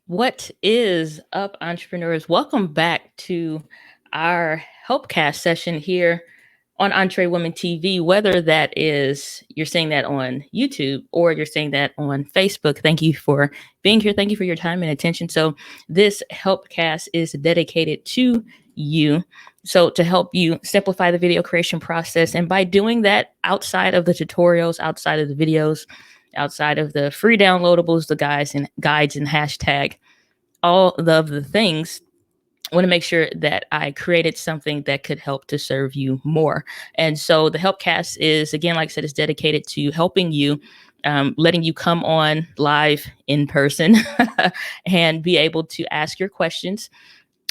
What is up, entrepreneurs? Welcome back to our Helpcast session here on Entree Women TV. Whether that is you're seeing that on YouTube or you're seeing that on Facebook, thank you for being here. Thank you for your time and attention. So, this Helpcast is dedicated to you. So, to help you simplify the video creation process. And by doing that, outside of the tutorials, outside of the videos, outside of the free downloadables, the guides and hashtag all of the things, I want to make sure that I created something that could help to serve you more. And so the Helpcast is, again, like I said, is dedicated to helping you, letting you come on live in person and be able to ask your questions.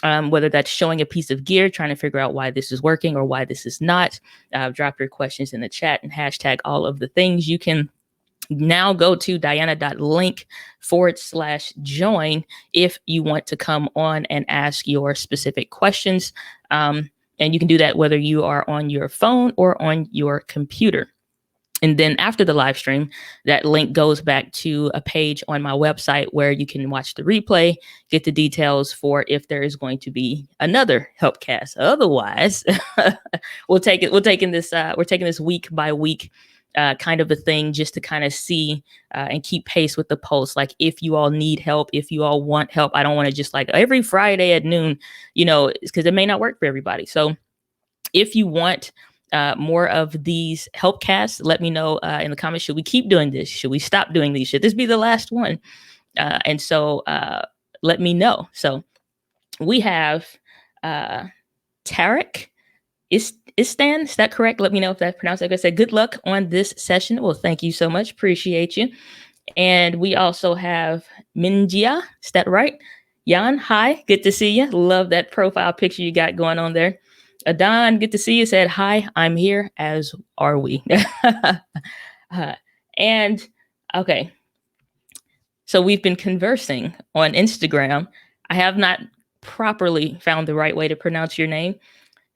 Whether that's showing a piece of gear, trying to figure out why this is working or why this is not, drop your questions in the chat and hashtag all of the things. You can now go to diana.link/join if you want to come on and ask your specific questions. And you can do that whether you are on your phone or on your computer. And then after the live stream, that link goes back to a page on my website where you can watch the replay, get the details for if there is going to be another Helpcast. Otherwise, we're taking this week by week kind of a thing, just to kind of see and keep pace with the posts. Like, if you all need help, if you all want help, I don't want to just like every Friday at noon, because it may not work for everybody. So if you want more of these Helpcasts, let me know in the comments. Should we keep doing this? Should we stop doing these? Should this be the last one? And so let me know. So we have Tarek Istan, is that correct? Let me know if that's pronounced. Like I said, good luck on this session. Well, thank you so much. Appreciate you. And we also have Minjia. Is that right? Jan, hi. Good to see you. Love that profile picture you got going on there. Adon, good to see you. Said, hi, I'm here, as are we. And okay. So we've been conversing on Instagram. I have not properly found the right way to pronounce your name.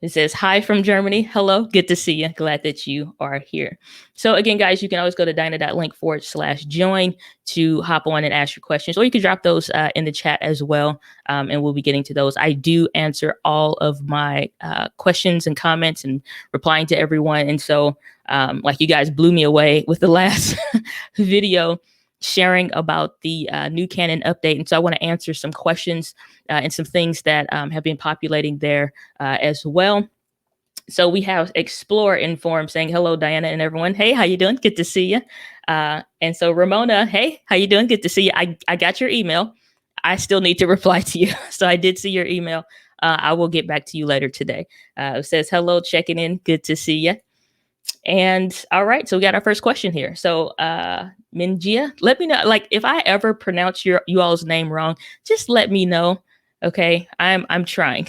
It says, hi from Germany. Hello. Good to see you. Glad that you are here. So again, guys, you can always go to diana.link/join to hop on and ask your questions, or you can drop those in the chat as well. And we'll be getting to those. I do answer all of my questions and comments and replying to everyone. And so like, you guys blew me away with the last video sharing about the new Canon update. And so I want to answer some questions and some things that have been populating there as well. So we have Explore Inform saying, hello, Diana and everyone. Hey, how you doing? Good to see you. And so Ramona, hey, how you doing? Good to see you. I got your email. I still need to reply to you. So I did see your email. I will get back to you later today. It says, hello, checking in. Good to see you. And all right, so we got our first question here. So Minjia, let me know, like, if I ever pronounce you all's name wrong, just let me know. Okay, I'm trying.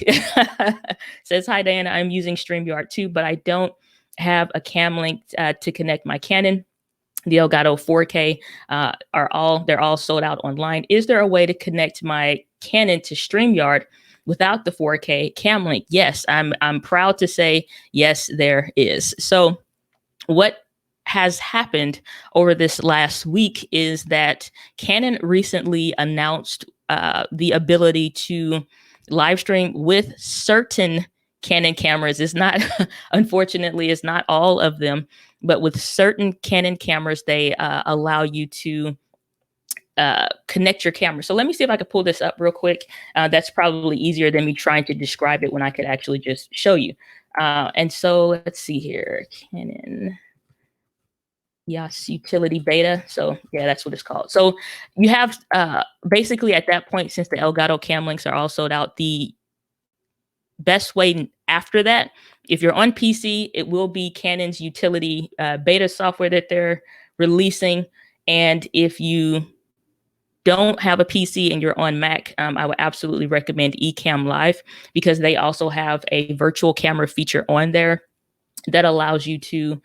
Says, hi Diana, I'm using StreamYard too, but I don't have a cam link to connect my Canon. The Elgato 4K they're all sold out online. Is there a way to connect my Canon to StreamYard without the 4K cam link? Yes, I'm proud to say yes, there is. So what has happened over this last week is that Canon recently announced the ability to live stream with certain Canon cameras. It's not, unfortunately, it's not all of them, but with certain Canon cameras, they allow you to connect your camera. So let me see if I can pull this up real quick. That's probably easier than me trying to describe it when I could actually just show you. And so let's see here, Canon Eos Utility Beta. So yeah, that's what it's called. So you have basically at that point, since the Elgato cam links are all sold out, the best way after that, if you're on PC, it will be Canon's Utility Beta software that they're releasing. And if you don't have a PC and you're on Mac, I would absolutely recommend Ecamm Live, because they also have a virtual camera feature on there that allows you to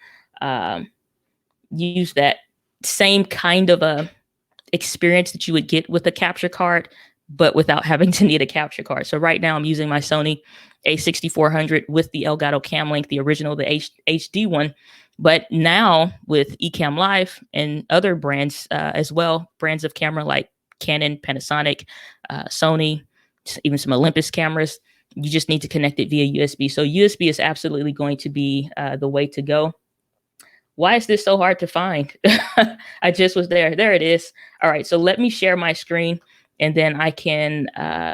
use that same kind of a experience that you would get with a capture card, but without having to need a capture card. So right now I'm using my Sony a6400 with the Elgato Cam Link, the original, the HD one. But now with Ecamm Live and other brands as well, brands of camera like Canon, Panasonic, Sony, even some Olympus cameras. You just need to connect it via USB. So USB is absolutely going to be the way to go. Why is this so hard to find? I just was there. There it is. All right. So let me share my screen and then I can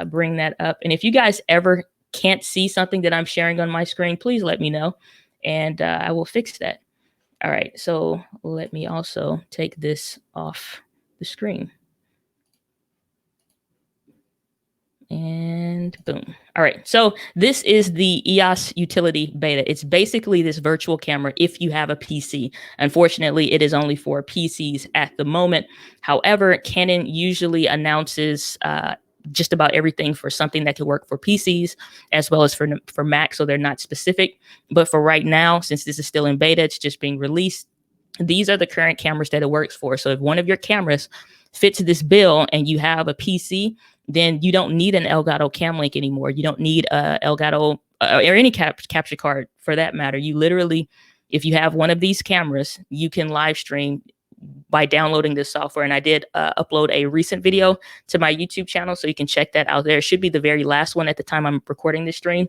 bring that up. And if you guys ever can't see something that I'm sharing on my screen, please let me know and I will fix that. All right. So let me also take this off the screen. And boom. All right. So this is the Eos Utility Beta. It's basically this virtual camera if you have a PC. Unfortunately, it is only for PCs at the moment. However, Canon usually announces just about everything for something that can work for PCs as well as for Mac. So they're not specific. But for right now, since this is still in beta, it's just being released. These are the current cameras that it works for. So if one of your cameras fits this bill and you have a PC, then you don't need an Elgato Cam Link anymore. You don't need a Elgato or any capture card for that matter. You literally, if you have one of these cameras, you can live stream by downloading this software. And I did upload a recent video to my YouTube channel, so you can check that out there. It should be the very last one at the time I'm recording this stream.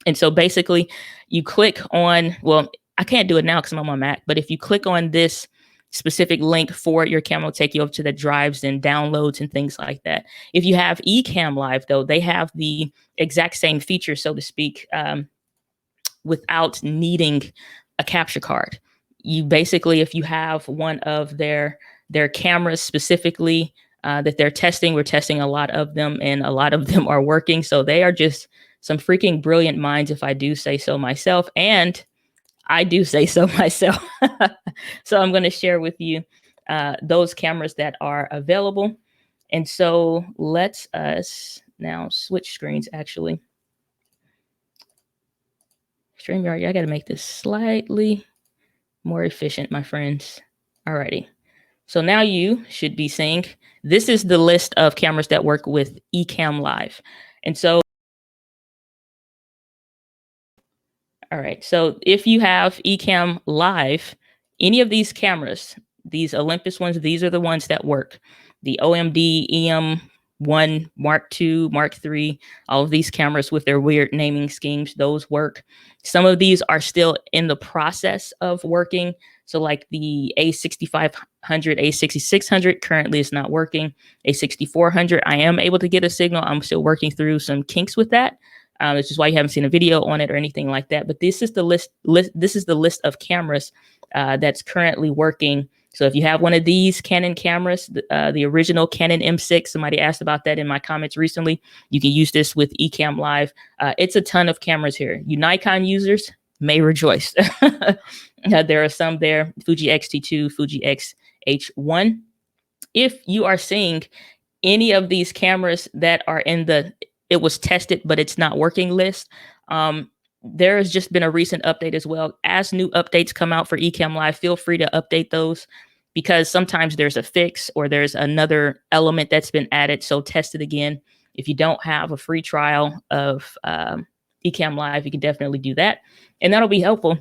And so basically you click on, well, I can't do it now because I'm on my Mac, but if you click on this specific link for your camera, will take you over to the drives and downloads and things like that. If you have Ecamm Live, though, they have the exact same feature, so to speak, without needing a capture card. You basically, if you have one of their cameras specifically that they're testing, we're testing a lot of them, and a lot of them are working. So they are just some freaking brilliant minds, if I do say so myself. And I do say so myself. So I'm going to share with you those cameras that are available. And so let us now switch screens, actually. StreamYard, I got to make this slightly more efficient, my friends. Alrighty. So now you should be seeing, this is the list of cameras that work with Ecamm Live. And so, all right, so if you have Ecamm Live, any of these cameras, these Olympus ones, these are the ones that work. The OMD EM1, Mark II, Mark III, all of these cameras with their weird naming schemes, those work. Some of these are still in the process of working. So like the A6500, A6600 currently is not working. A6400, I am able to get a signal. I'm still working through some kinks with that. Which is why you haven't seen a video on it or anything like that. But this is the list. This is the list of cameras that's currently working. So if you have one of these Canon cameras, the original Canon M6, somebody asked about that in my comments recently. You can use this with Ecamm Live. It's a ton of cameras here. You Nikon users may rejoice. There are some there. Fuji X-T2, Fuji X-H1. If you are seeing any of these cameras that are in the it was tested, but it's not working list. There has just been a recent update as well. As new updates come out for Ecamm Live, feel free to update those because sometimes there's a fix or there's another element that's been added. So test it again. If you don't have a free trial of Ecamm Live, you can definitely do that. And that'll be helpful.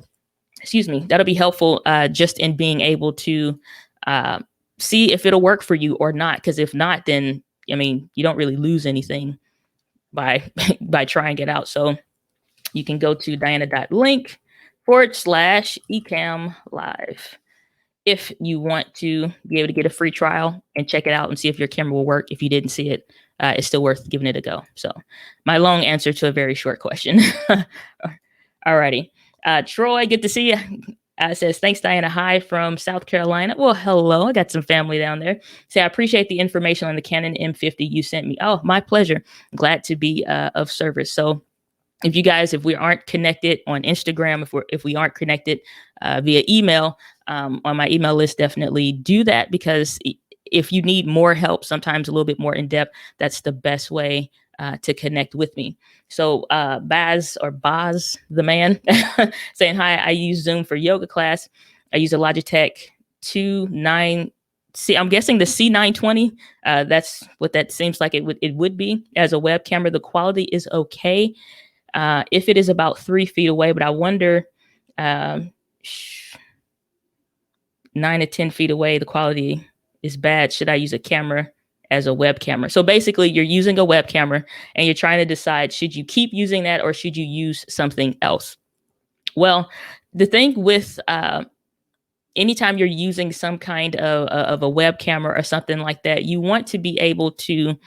Excuse me. That'll be helpful just in being able to see if it'll work for you or not. Because if not, then, I mean, you don't really lose anything by trying it out. So you can go to diana.link/Ecamm Live if you want to be able to get a free trial and check it out and see if your camera will work. If you didn't see it, it's still worth giving it a go. So my long answer to a very short question. Alrighty. Troy, good to see you. Says, thanks, Diana. Hi from South Carolina. Well, hello. I got some family down there. Say, I appreciate the information on the Canon M50 you sent me. Oh, my pleasure. Glad to be of service. So if you guys, if we aren't connected on Instagram, if we aren't connected via email, on my email list, definitely do that, because if you need more help, sometimes a little bit more in depth, that's the best way to connect with me. So Baz the man saying, hi, I use Zoom for yoga class. I use a Logitech 29. See, I'm guessing the C920. That's what that seems like it would be as a web camera. The quality is okay if it is about 3 feet away, but I wonder 9 to 10 feet away, the quality is bad. Should I use a camera as a web camera. So basically, you're using a web camera and you're trying to decide, should you keep using that or should you use something else? Well, the thing with anytime you're using some kind of a web camera or something like that, you want to be able to,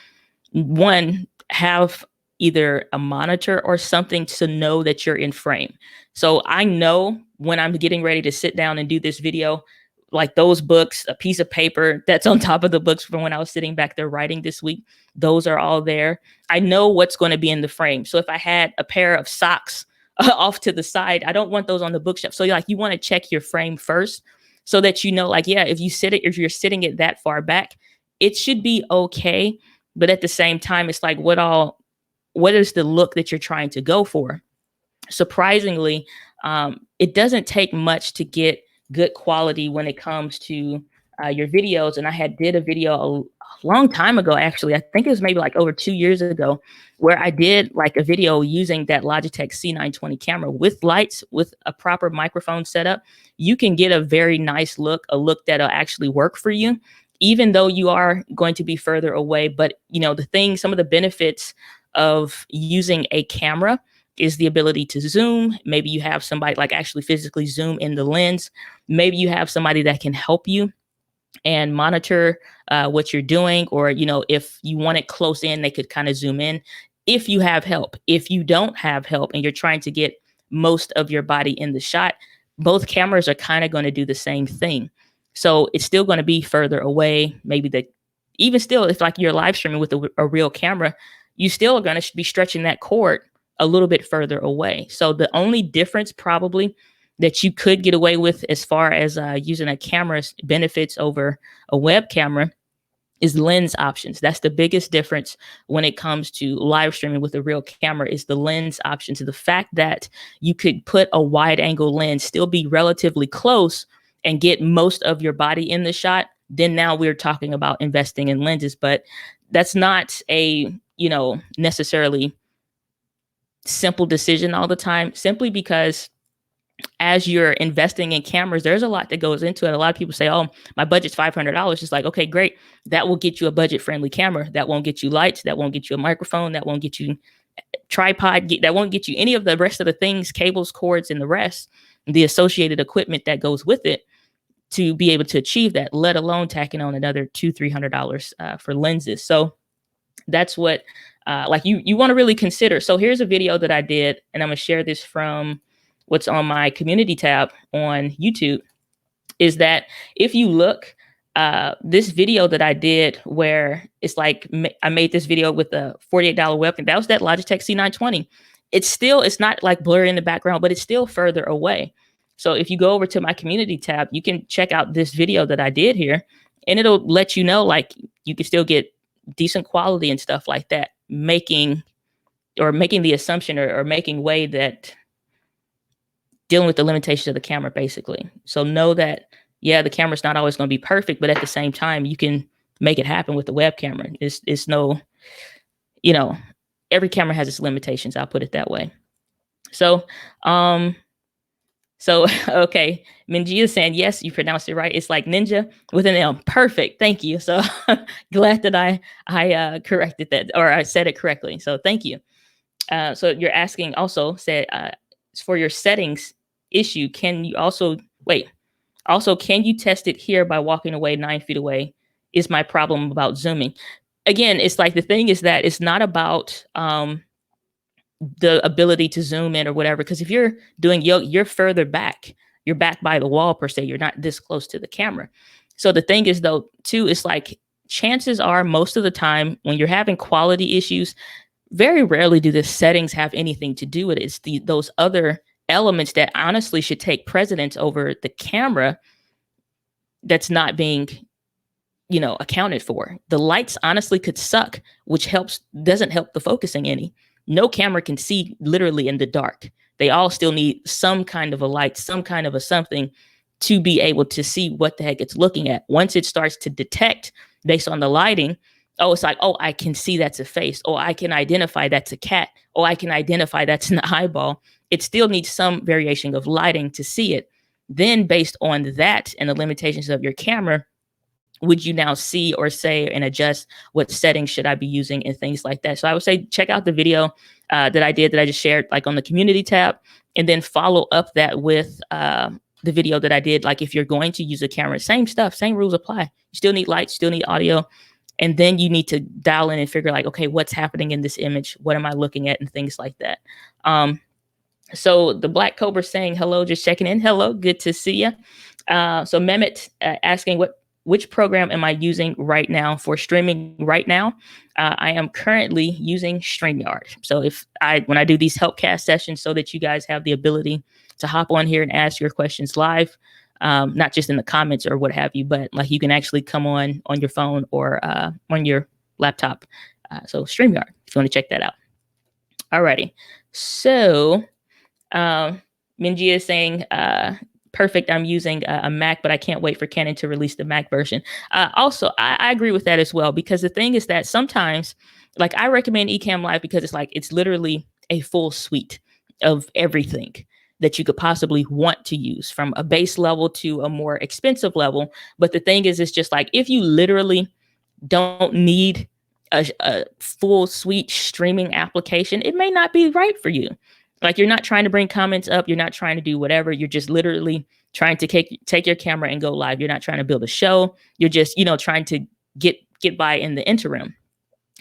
one, have either a monitor or something to know that you're in frame. So I know when I'm getting ready to sit down and do this video, like those books, a piece of paper that's on top of the books from when I was sitting back there writing this week, those are all there. I know what's going to be in the frame. So if I had a pair of socks off to the side, I don't want those on the bookshelf. So like you want to check your frame first so that you know, like, yeah, if you're sitting it that far back, it should be okay. But at the same time, it's like, what is the look that you're trying to go for? Surprisingly, it doesn't take much to get good quality when it comes to your videos. And I had did a video a long time ago, actually. I think it was maybe like over 2 years ago, where I did like a video using that Logitech C920 camera with lights, with a proper microphone setup. You can get a very nice look, a look that'll actually work for you, even though you are going to be further away. But some of the benefits of using a camera is the ability to zoom. Maybe you have somebody like actually physically zoom in the lens. Maybe you have somebody that can help you and monitor what you're doing, or if you want it close in, they could kind of zoom in. If you have help, if you don't have help and you're trying to get most of your body in the shot, both cameras are kind of going to do the same thing. So it's still going to be further away. Even still, if like you're live streaming with a real camera, you still are going to be stretching that cord a little bit further away. So the only difference probably that you could get away with as far as using a camera's benefits over a web camera is lens options. That's the biggest difference when it comes to live streaming with a real camera, is the lens options. The fact that you could put a wide angle lens, still be relatively close and get most of your body in the shot. Then now we're talking about investing in lenses, but that's not a, necessarily simple decision all the time, simply because as you're investing in cameras, there's a lot that goes into it. A lot of people say, oh, my budget's $500. It's like, okay, great. That will get you a budget friendly camera. That won't get you lights. That won't get you a microphone. That won't get you tripod. That won't get you any of the rest of the things, cables, cords, and the rest, the associated equipment that goes with it to be able to achieve that, let alone tacking on another $200-300 for lenses. So that's what you want to really consider. So here's a video that I did, and I'm going to share this from what's on my community tab on YouTube, is that if you look, this video that I did where it's like, I made this video with a $48 webcam. That was that Logitech C920. It's not like blurry in the background, but it's still further away. So if you go over to my community tab, you can check out this video that I did here, and it'll let you know, like, you can still get decent quality and stuff like that, making the assumption or making way that dealing with the limitations of the camera, basically. So know that, yeah, the camera's not always going to be perfect, but at the same time, you can make it happen with the web camera. It's no, every camera has its limitations. I'll put it that way. So, okay. Minji is saying, yes, you pronounced it right. It's like ninja with an M. Perfect. Thank you. So glad that I corrected that, or I said it correctly. So thank you. So you're asking also, for your settings issue, can you can you test it here by walking away 9 feet away? Is my problem about zooming? Again, it's like, the thing is that it's not about the ability to zoom in or whatever, because if you're doing yoga, you're further back. You're back by the wall per se. You're not this close to the camera. So the thing is, though, too, it's like, chances are most of the time when you're having quality issues, very rarely do the settings have anything to do with it. It's those other elements that honestly should take precedence over the camera that's not being, accounted for. The lights honestly could suck, which doesn't help the focusing any. No camera can see literally in the dark. They all still need some kind of a light, some kind of a something to be able to see what the heck it's looking at. Once it starts to detect based on the lighting, oh, it's like, oh, I can see that's a face. Oh, I can identify that's a cat. Oh, I can identify that's an eyeball. It still needs some variation of lighting to see it. Then based on that and the limitations of your camera, would you now see or say and adjust what settings should I be using and things like that. So I would say check out the video that I just shared, like on the community tab, and then follow up that with the video that I did. Like if you're going to use a camera, same stuff, same rules apply. You still need light, still need audio, and then you need to dial in and figure like, okay, what's happening in this image? What am I looking at? And things like that. So the Black Cobra saying hello, just checking in. Hello, good to see you. So Mehmet asking which program am I using right now for streaming right now? I am currently using StreamYard. So when I do these helpcast sessions so that you guys have the ability to hop on here and ask your questions live, not just in the comments or what have you, but like you can actually come on your phone or on your laptop. So StreamYard, if you want to check that out. Alrighty. So Minji is saying, perfect. I'm using a Mac, but I can't wait for Canon to release the Mac version. Also, I agree with that as well, because the thing is that sometimes, like I recommend Ecamm Live because it's literally a full suite of everything that you could possibly want to use, from a base level to a more expensive level. But the thing is, it's just like, if you literally don't need a full suite streaming application, it may not be right for you. Like, you're not trying to bring comments up. You're not trying to do whatever. You're just literally trying to take your camera and go live. You're not trying to build a show. You're just, trying to get by in the interim.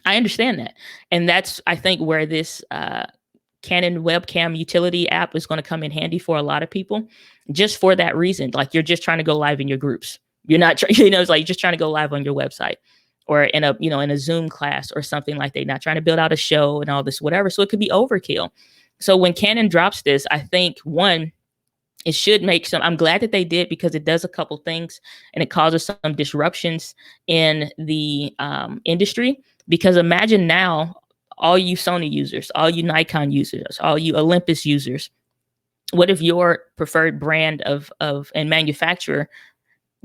I understand that. And that's, I think, where this Canon webcam utility app is going to come in handy for a lot of people, just for that reason. Like, you're just trying to go live in your groups. You're not, it's like you're just trying to go live on your website or in a Zoom class or something like that. You're not trying to build out a show and all this, whatever. So it could be overkill. So when Canon drops this, I think, one, it should make some, I'm glad that they did, because it does a couple things and it causes some disruptions in the industry. Because imagine now, all you Sony users, all you Nikon users, all you Olympus users, what if your preferred brand of and manufacturer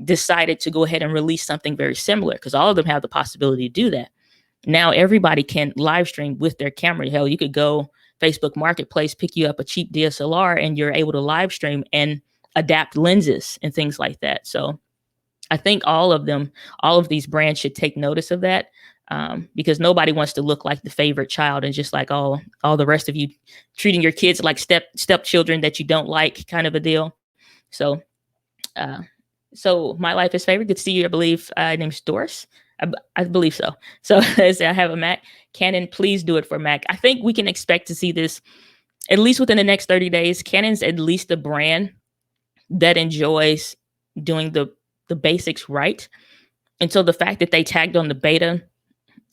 decided to go ahead and release something very similar? Because all of them have the possibility to do that. Now everybody can live stream with their camera. Hell, you could go Facebook Marketplace, pick you up a cheap DSLR, and you're able to live stream and adapt lenses and things like that. So I think all of these brands should take notice of that, because nobody wants to look like the favorite child and just like all the rest of you treating your kids like stepchildren that you don't like, kind of a deal. So, my life is favorite. Good to see you. I believe name's Doris. I believe so. So I have a Mac. Canon, please do it for Mac. I think we can expect to see this at least within the next 30 days. Canon's at least a brand that enjoys doing the basics right. And so the fact that they tagged on the beta,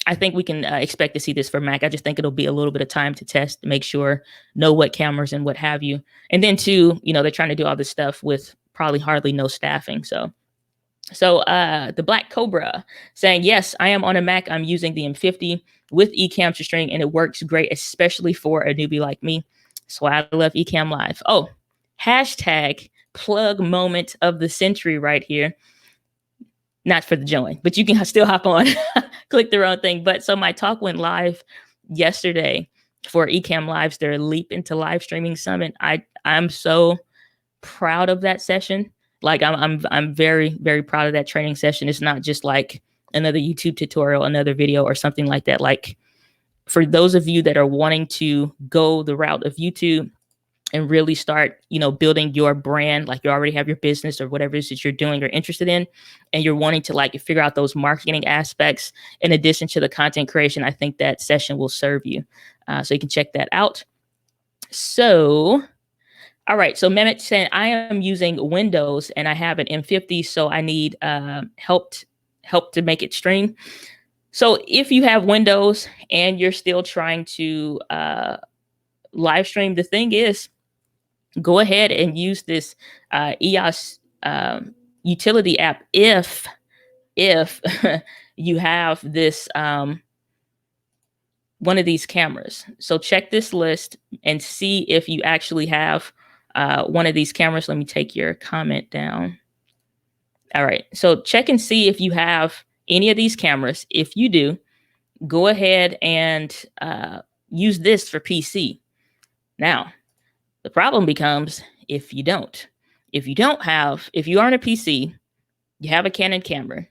I think we can expect to see this for Mac. I just think it'll be a little bit of time to test, to make sure, know what cameras and what have you. And then too, they're trying to do all this stuff with probably hardly no staffing. So the Black Cobra saying, yes, I am on a Mac. I'm using the M50 with Ecamm to stream, and it works great, especially for a newbie like me. So I love Ecamm Live. Oh, hashtag plug moment of the century right here. Not for the join, but you can still hop on, click the wrong thing. But so my talk went live yesterday for Ecamm Live's their Leap into Live Streaming Summit. I'm so proud of that session. Like I'm very, very proud of that training session. It's not just like another YouTube tutorial, another video or something like that. Like, for those of you that are wanting to go the route of YouTube and really start, building your brand, like you already have your business or whatever it is that you're doing or interested in, and you're wanting to like figure out those marketing aspects in addition to the content creation, I think that session will serve you. So you can check that out. So, all right. So Mehmet saying, I am using Windows and I have an M50, so I need help to make it stream. So if you have Windows and you're still trying to live stream, the thing is, go ahead and use this Eos utility app if you have this one of these cameras. So check this list and see if you actually have one of these cameras. Let me take your comment down. All right. So check and see if you have any of these cameras. If you do, go ahead and use this for PC. Now, the problem becomes if you don't. If you aren't a PC, you have a Canon camera,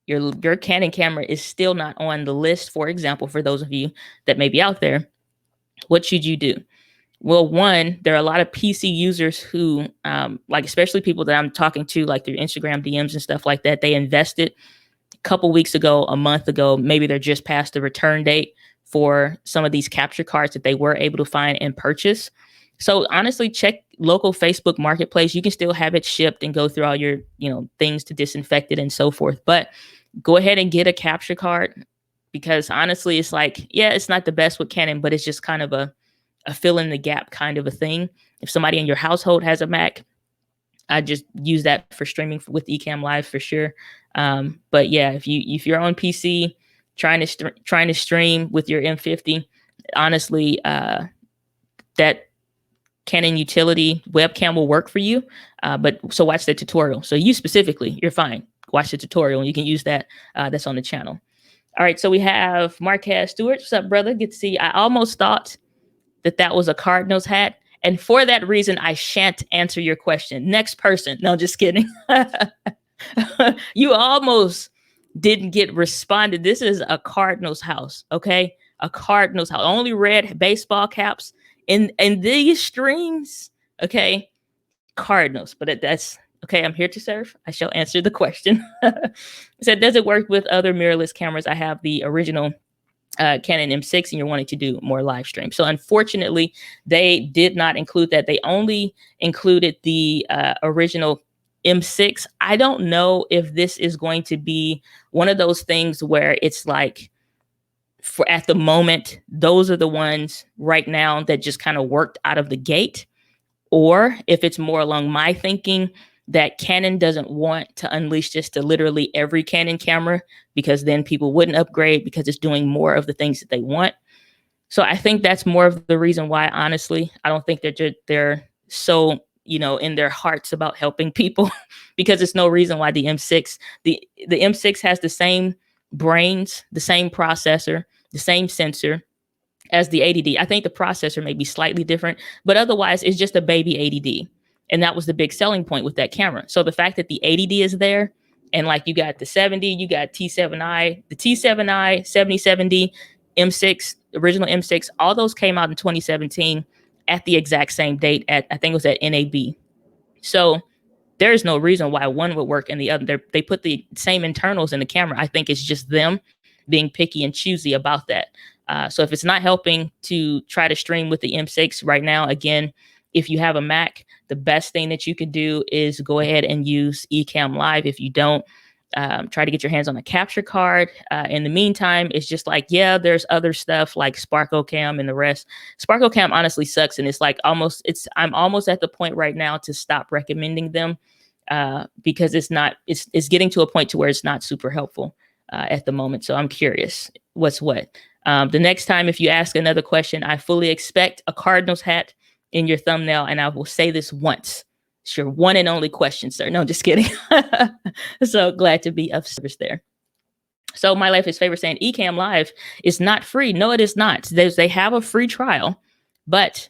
your Canon camera is still not on the list, for example, for those of you that may be out there, what should you do? Well, one, there are a lot of PC users who, like especially people that I'm talking to, like through Instagram DMs and stuff like that, they invested a couple weeks ago, a month ago, maybe they're just past the return date for some of these capture cards that they were able to find and purchase. So honestly, check local Facebook marketplace. You can still have it shipped and go through all your, things to disinfect it and so forth. But go ahead and get a capture card, because honestly, it's like, yeah, it's not the best with Canon, but it's just kind of a fill in the gap kind of a thing. If somebody in your household has a Mac, I just use that for streaming with Ecamm Live for sure. But yeah, if you're on PC trying to stream with your M50, honestly, that Canon utility webcam will work for you. But so watch the tutorial. So you specifically, you're fine. Watch the tutorial and you can use that. That's on the channel. All right. So we have Marquez Stewart. What's up, brother? Good to see you. I almost thought that was a Cardinals hat. And for that reason, I shan't answer your question. Next person. No, just kidding. You almost didn't get responded. This is a Cardinals house, okay? A Cardinals house. Only red baseball caps in these streams, okay? Cardinals. But that's okay. I'm here to serve. I shall answer the question. It said, does it work with other mirrorless cameras? I have the original Canon M6 and you're wanting to do more live stream. So unfortunately, they did not include that. They only included the original M6. I don't know if this is going to be one of those things where it's like, for at the moment, those are the ones right now that just kind of worked out of the gate, or if it's more along my thinking that Canon doesn't want to unleash this to literally every Canon camera, because then people wouldn't upgrade because it's doing more of the things that they want. So I think that's more of the reason why, honestly, I don't think they're so, in their hearts about helping people, because it's no reason why the M6 has the same brains, the same processor, the same sensor as the 80D. I think the processor may be slightly different, but otherwise it's just a baby 80D. And that was the big selling point with that camera. So the fact that the 80D is there, and like you got the 70, you got T7i, the T7i, 77D, M6, original M6, all those came out in 2017 at the exact same date I think it was at NAB. So there's no reason why one would work and the other. They put the same internals in the camera. I think it's just them being picky and choosy about that. So if it's not helping to try to stream with the M6 right now, again, if you have a Mac, the best thing that you could do is go ahead and use Ecamm Live. If you don't, try to get your hands on a capture card. In the meantime, it's just like, yeah, there's other stuff like Sparkle Cam and the rest. Sparkle Cam honestly sucks. And it's like I'm almost at the point right now to stop recommending them, because it's getting to a point to where it's not super helpful at the moment. So I'm curious what's what. The next time, if you ask another question, I fully expect a Cardinals hat in your thumbnail. And I will say this once. It's your one and only question, sir. No, just kidding. So glad to be of service there. So My Life is Favorite saying Ecamm Live is not free. No, it is not. They have a free trial, but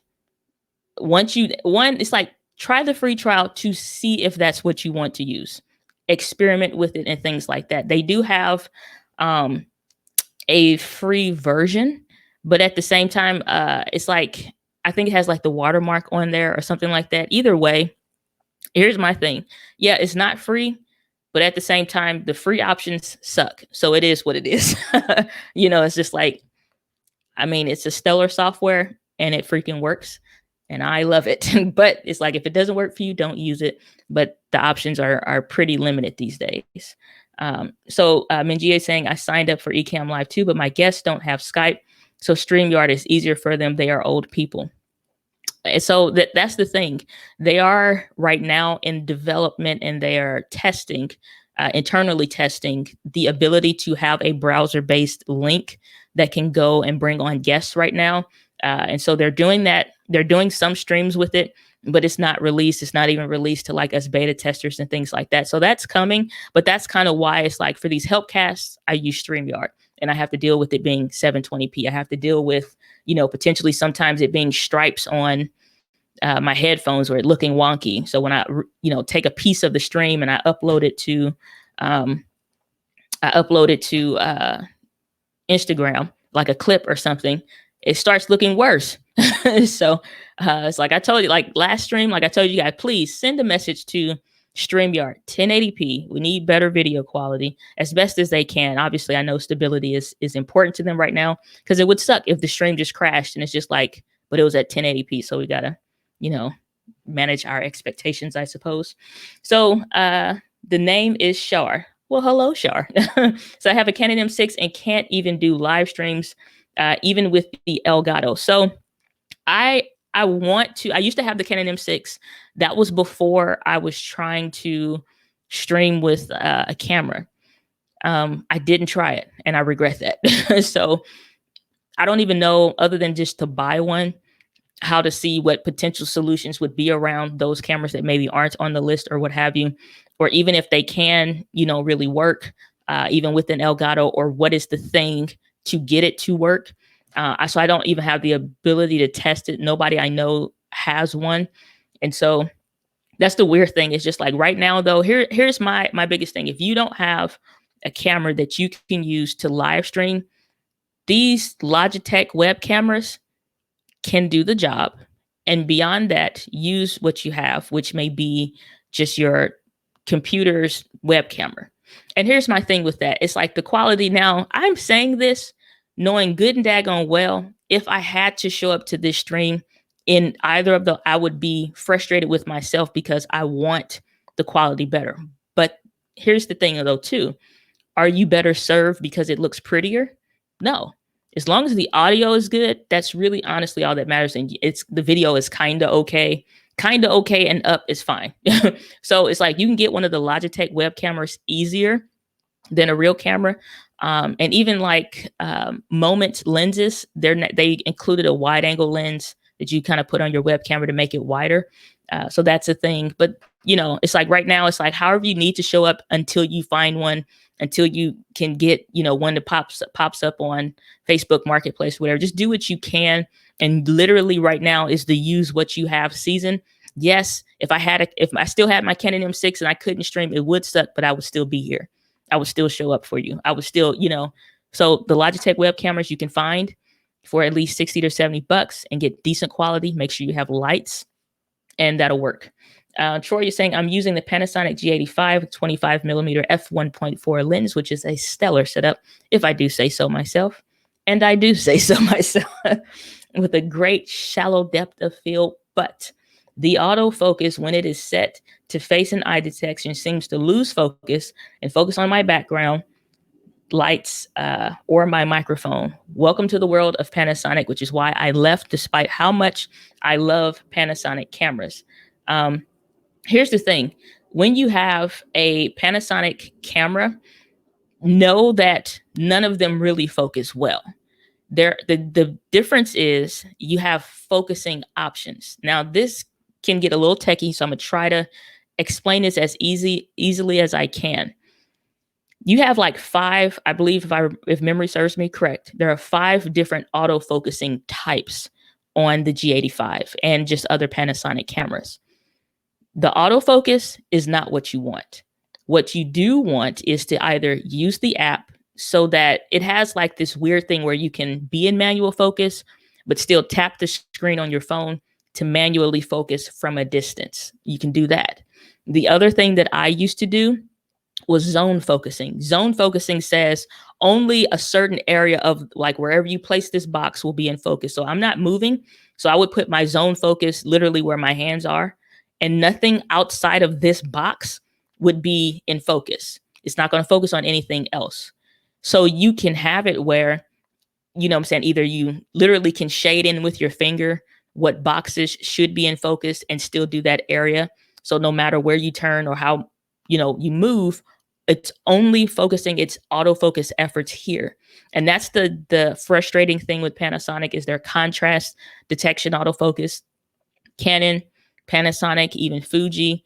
it's like, try the free trial to see if that's what you want to use. Experiment with it and things like that. They do have a free version, but at the same time, it's like, I think it has like the watermark on there or something like that. Either way, here's my thing. Yeah, it's not free, but at the same time, the free options suck. So it is what it is. It's just like, I mean, it's a stellar software and it freaking works. And I love it. But it's like, if it doesn't work for you, don't use it. But the options are pretty limited these days. So Minjie is saying, I signed up for Ecamm Live too, but my guests don't have Skype. So StreamYard is easier for them. They are old people. And so that's the thing. They are right now in development and they are testing, internally testing the ability to have a browser-based link that can go and bring on guests right now. And so they're doing that. They're doing some streams with it, but it's not released. It's not even released to like us beta testers and things like that. So that's coming, but that's kind of why it's like, for these helpcasts, I use StreamYard and I have to deal with it being 720p. I have to deal with, potentially sometimes it being stripes on my headphones or it looking wonky. So when I, take a piece of the stream and I upload it to I upload it to Instagram, like a clip or something, it starts looking worse. So it's like I told you, like last stream, like I told you guys, please send a message to StreamYard 1080p. We need better video quality as best as they can. Obviously, I know stability is important to them right now because it would suck if the stream just crashed and it's just like, but it was at 1080p. So we gotta, you know, manage our expectations, I suppose. So the name is Shar. Well, hello, Shar. So I have a Canon M6 and can't even do live streams, even with the Elgato. So I I want to. I used to have the Canon M6. That was before I was trying to stream with a camera. I didn't try it, and I regret that. So I don't even know, other than just to buy one, how to see what potential solutions would be around those cameras that maybe aren't on the list or what have you, or even if they can, really work, even with an Elgato, or what is the thing to get it to work. So I don't even have the ability to test it. Nobody I know has one, and so that's the weird thing. It's just like right now, though. Here's my biggest thing. If you don't have a camera that you can use to live stream, these Logitech web cameras can do the job. And beyond that, use what you have, which may be just your computer's web camera. And here's my thing with that. It's like the quality now, I'm saying this knowing good and daggone well, if I had to show up to this stream in either of the, I would be frustrated with myself because I want the quality better. But here's the thing though, too. Are you better served because it looks prettier? No. As long as the audio is good, that's really honestly all that matters. And it's the video is kind of okay. Kind of okay and up is fine. So it's like you can get one of the Logitech web cameras easier than a real camera. And even like Moment lenses, they included a wide angle lens that you kind of put on your web camera to make it wider. So that's a thing. But it's like right now, it's like however you need to show up until you find one, until you can get one that pops up on Facebook Marketplace, whatever. Just do what you can. And literally right now is the use what you have season. Yes, if I still had my Canon M6 and I couldn't stream, it would suck, but I would still be here. I would still show up for you. I would still, so the Logitech web cameras you can find for at least 60 to 70 bucks and get decent quality. Make sure you have lights and that'll work. Troy is saying, I'm using the Panasonic G85 25 millimeter f1.4 lens, which is a stellar setup, if I do say so myself. And I do say so myself, with a great shallow depth of field, but the autofocus, when it is set to face and eye detection, seems to lose focus and focus on my background, lights, or my microphone. Welcome to the world of Panasonic, which is why I left despite how much I love Panasonic cameras. Here's the thing. When you have a Panasonic camera, know that none of them really focus well. The difference is you have focusing options. Now, this can get a little techie, so I'm going to try to explain this as easily as I can. You have like 5, I believe, if memory serves me correct, there are 5 different autofocusing types on the G85 and just other Panasonic cameras. The autofocus is not what you want. What you do want is to either use the app so that it has like this weird thing where you can be in manual focus, but still tap the screen on your phone to manually focus from a distance. You can do that. The other thing that I used to do was zone focusing. Zone focusing says only a certain area of like wherever you place this box will be in focus. So I'm not moving. So I would put my zone focus literally where my hands are, and nothing outside of this box would be in focus. It's not going to focus on anything else. So you can have it where, what I'm saying, either you literally can shade in with your finger what boxes should be in focus and still do that area. So no matter where you turn or how, you move, it's only focusing its autofocus efforts here. And that's the frustrating thing with Panasonic is their contrast detection autofocus. Canon, Panasonic, even Fuji,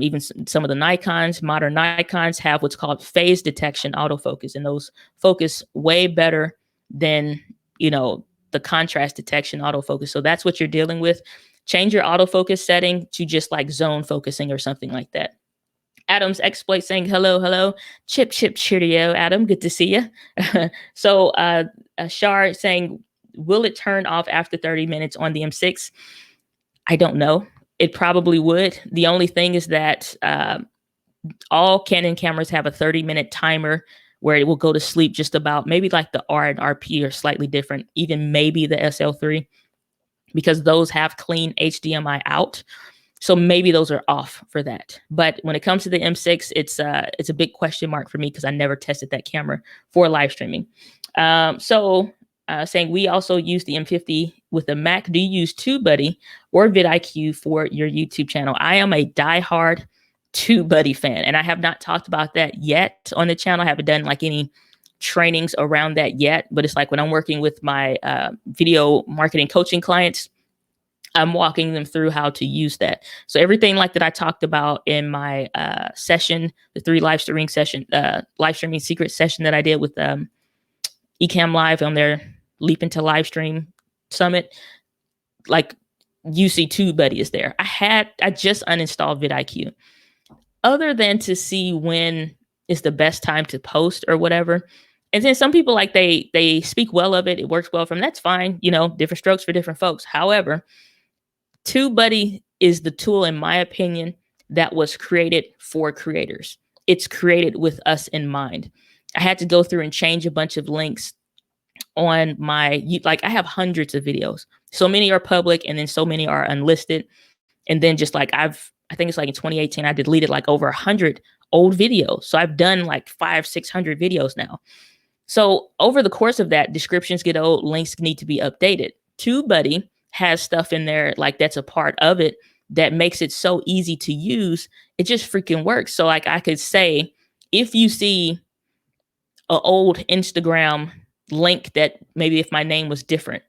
even some of the Nikons, modern Nikons have what's called phase detection autofocus. And those focus way better than, the contrast detection autofocus. So that's what you're dealing with. Change your autofocus setting to just like zone focusing or something like that. Adam's exploit saying hello, hello. Chip, chip, cheerio, Adam. Good to see you. So Shar saying, will it turn off after 30 minutes on the M6? I don't know. It probably would. The only thing is that all Canon cameras have a 30-minute timer where it will go to sleep just about. Maybe like the R and RP are slightly different, even maybe the SL3, because those have clean HDMI out. So maybe those are off for that. But when it comes to the M6, it's a big question mark for me because I never tested that camera for live streaming. Saying we also use the M50 with a Mac. Do you use TubeBuddy or vidIQ for your YouTube channel? I am a diehard TubeBuddy fan, and I have not talked about that yet on the channel. I haven't done like any trainings around that yet, but it's like when I'm working with my video marketing coaching clients, I'm walking them through how to use that. So everything like that I talked about in my session, the 3 live streaming secret session that I did with Ecamm Live on their Leap into Live Stream Summit, like UC TubeBuddy is there. I just uninstalled vidIQ, other than to see when is the best time to post or whatever. And then some people like they speak well of it. It works well for them. That's fine. Different strokes for different folks. However, TubeBuddy is the tool, in my opinion, that was created for creators. It's created with us in mind. I had to go through and change a bunch of links on my, like I have hundreds of videos. So many are public and then so many are unlisted. And then just like I think it's like in 2018, I deleted like over 100 old videos. So I've done like 500-600 videos now. So over the course of that, descriptions get old, links need to be updated. TubeBuddy has stuff in there like that's a part of it that makes it so easy to use. It just freaking works. So like I could say, if you see an old Instagram link that maybe if my name was different,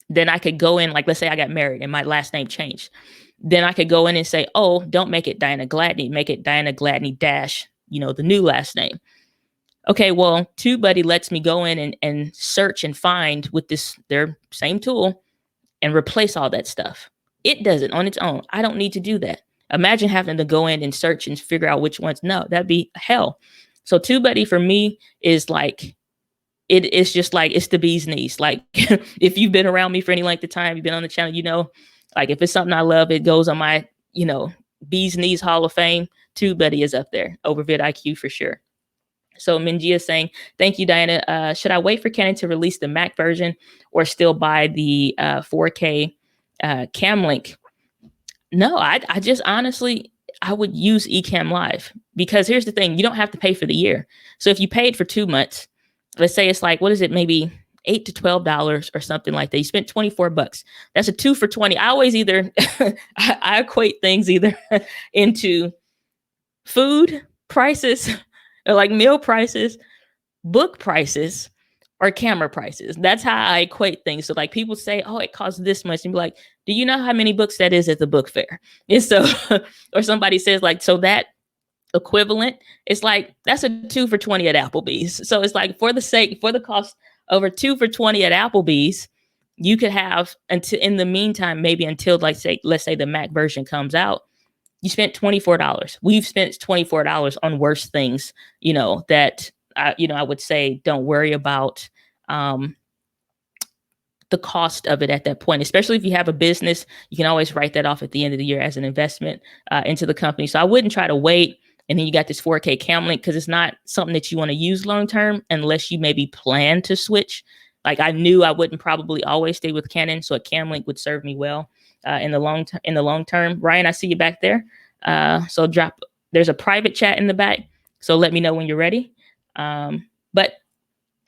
then I could go in, like let's say I got married and my last name changed. Then I could go in and say, oh, don't make it Diana Gladney, make it Diana Gladney dash, the new last name. Okay, well, TubeBuddy lets me go in and search and find with their same tool and replace all that stuff. It does it on its own. I don't need to do that. Imagine having to go in and search and figure out which ones. No, that'd be hell. So TubeBuddy for me is like, it's just like, it's the bee's knees. Like if you've been around me for any length of time, you've been on the channel, like if it's something I love, it goes on my, bee's knees Hall of Fame. TubeBuddy is up there over vidIQ for sure. So Minjia is saying, thank you, Diana. Should I wait for Canon to release the Mac version or still buy the 4K cam link? No, I just honestly, I would use Ecamm Live because here's the thing. You don't have to pay for the year. So if you paid for 2 months, let's say it's like, what is it? Maybe $8 to $12 or something like that. You spent $24. That's a 2 for 20. I always either, I equate things either into food prices, or like meal prices, book prices, or camera prices. That's how I equate things. So like people say, oh, it costs this much. And be like, do you know how many books that is at the book fair? And so, or somebody says like, so that equivalent, it's like, that's a 2 for 20 at Applebee's. So it's like for the cost over 2 for 20 at Applebee's, you could have until in the meantime, maybe until let's say the Mac version comes out, you spent $24. We've spent $24 on worse things, that, I would say don't worry about the cost of it at that point, especially if you have a business. You can always write that off at the end of the year as an investment into the company. So I wouldn't try to wait. And then you got this 4K cam link because it's not something that you want to use long term unless you maybe plan to switch. Like I knew I wouldn't probably always stay with Canon, so a cam link would serve me well in the long term. Ryan, I see you back there. So there's a private chat in the back. So let me know when you're ready. But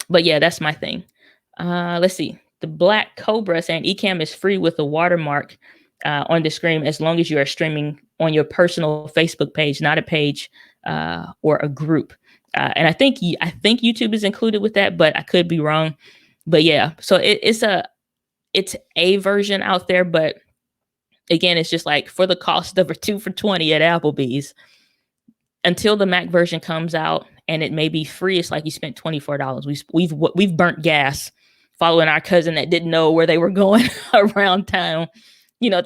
yeah, that's my thing. Let's see. The Black Cobra saying Ecamm is free with a watermark on the screen as long as you are streaming on your personal Facebook page, not a page or a group. And I think YouTube is included with that, but I could be wrong. But yeah, so it's a version out there, but again, it's just like for the cost of a 2 for 20 at Applebee's until the Mac version comes out, and it may be free. It's like you spent $24. We've burnt gas following our cousin that didn't know where they were going around town,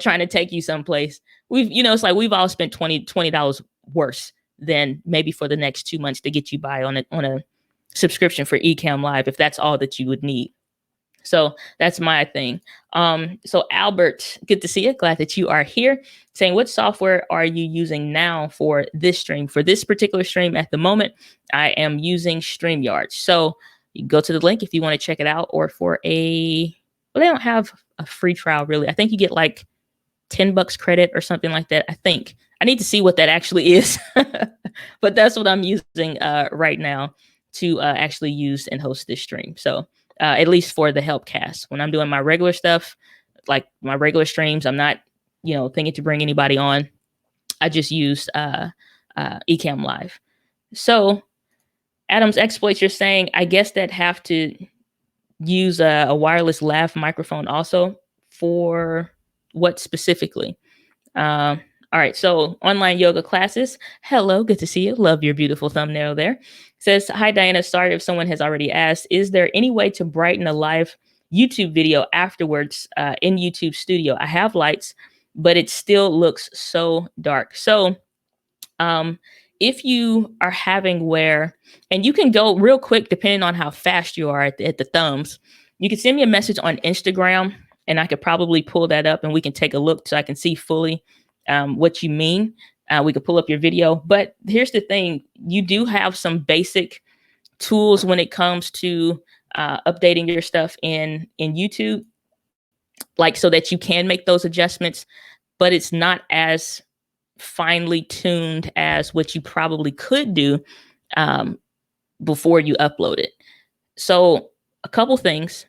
trying to take you someplace. It's like we've all spent $20 worse than maybe for the next 2 months to get you by on a subscription for Ecamm Live if that's all that you would need. So that's my thing. So Albert, good to see you. Glad that you are here. Saying, what software are you using now for this stream? For this particular stream at the moment, I am using StreamYard. So you can go to the link if you want to check it out, or for well, they don't have a free trial really. I think you get like $10 credit or something like that. I think I need to see what that actually is, but that's what I'm using right now to actually use and host this stream. So at least for the Helpcast, when I'm doing my regular stuff, like my regular streams, I'm not, thinking to bring anybody on. I just use Ecamm Live. So Adam's exploits, you're saying, I guess that have to use a wireless lav microphone also. For what specifically? All right, so online yoga classes. Hello, good to see you. Love your beautiful thumbnail there. Says, hi, Diana. Sorry if someone has already asked. Is there any way to brighten a live YouTube video afterwards in YouTube Studio? I have lights, but it still looks so dark. So if you are having and you can go real quick, depending on how fast you are at the thumbs, you can send me a message on Instagram and I could probably pull that up and we can take a look so I can see fully what you mean. We could pull up your video. But here's the thing. You do have some basic tools when it comes to updating your stuff in YouTube, like so that you can make those adjustments, but it's not as finely tuned as what you probably could do before you upload it. So a couple things.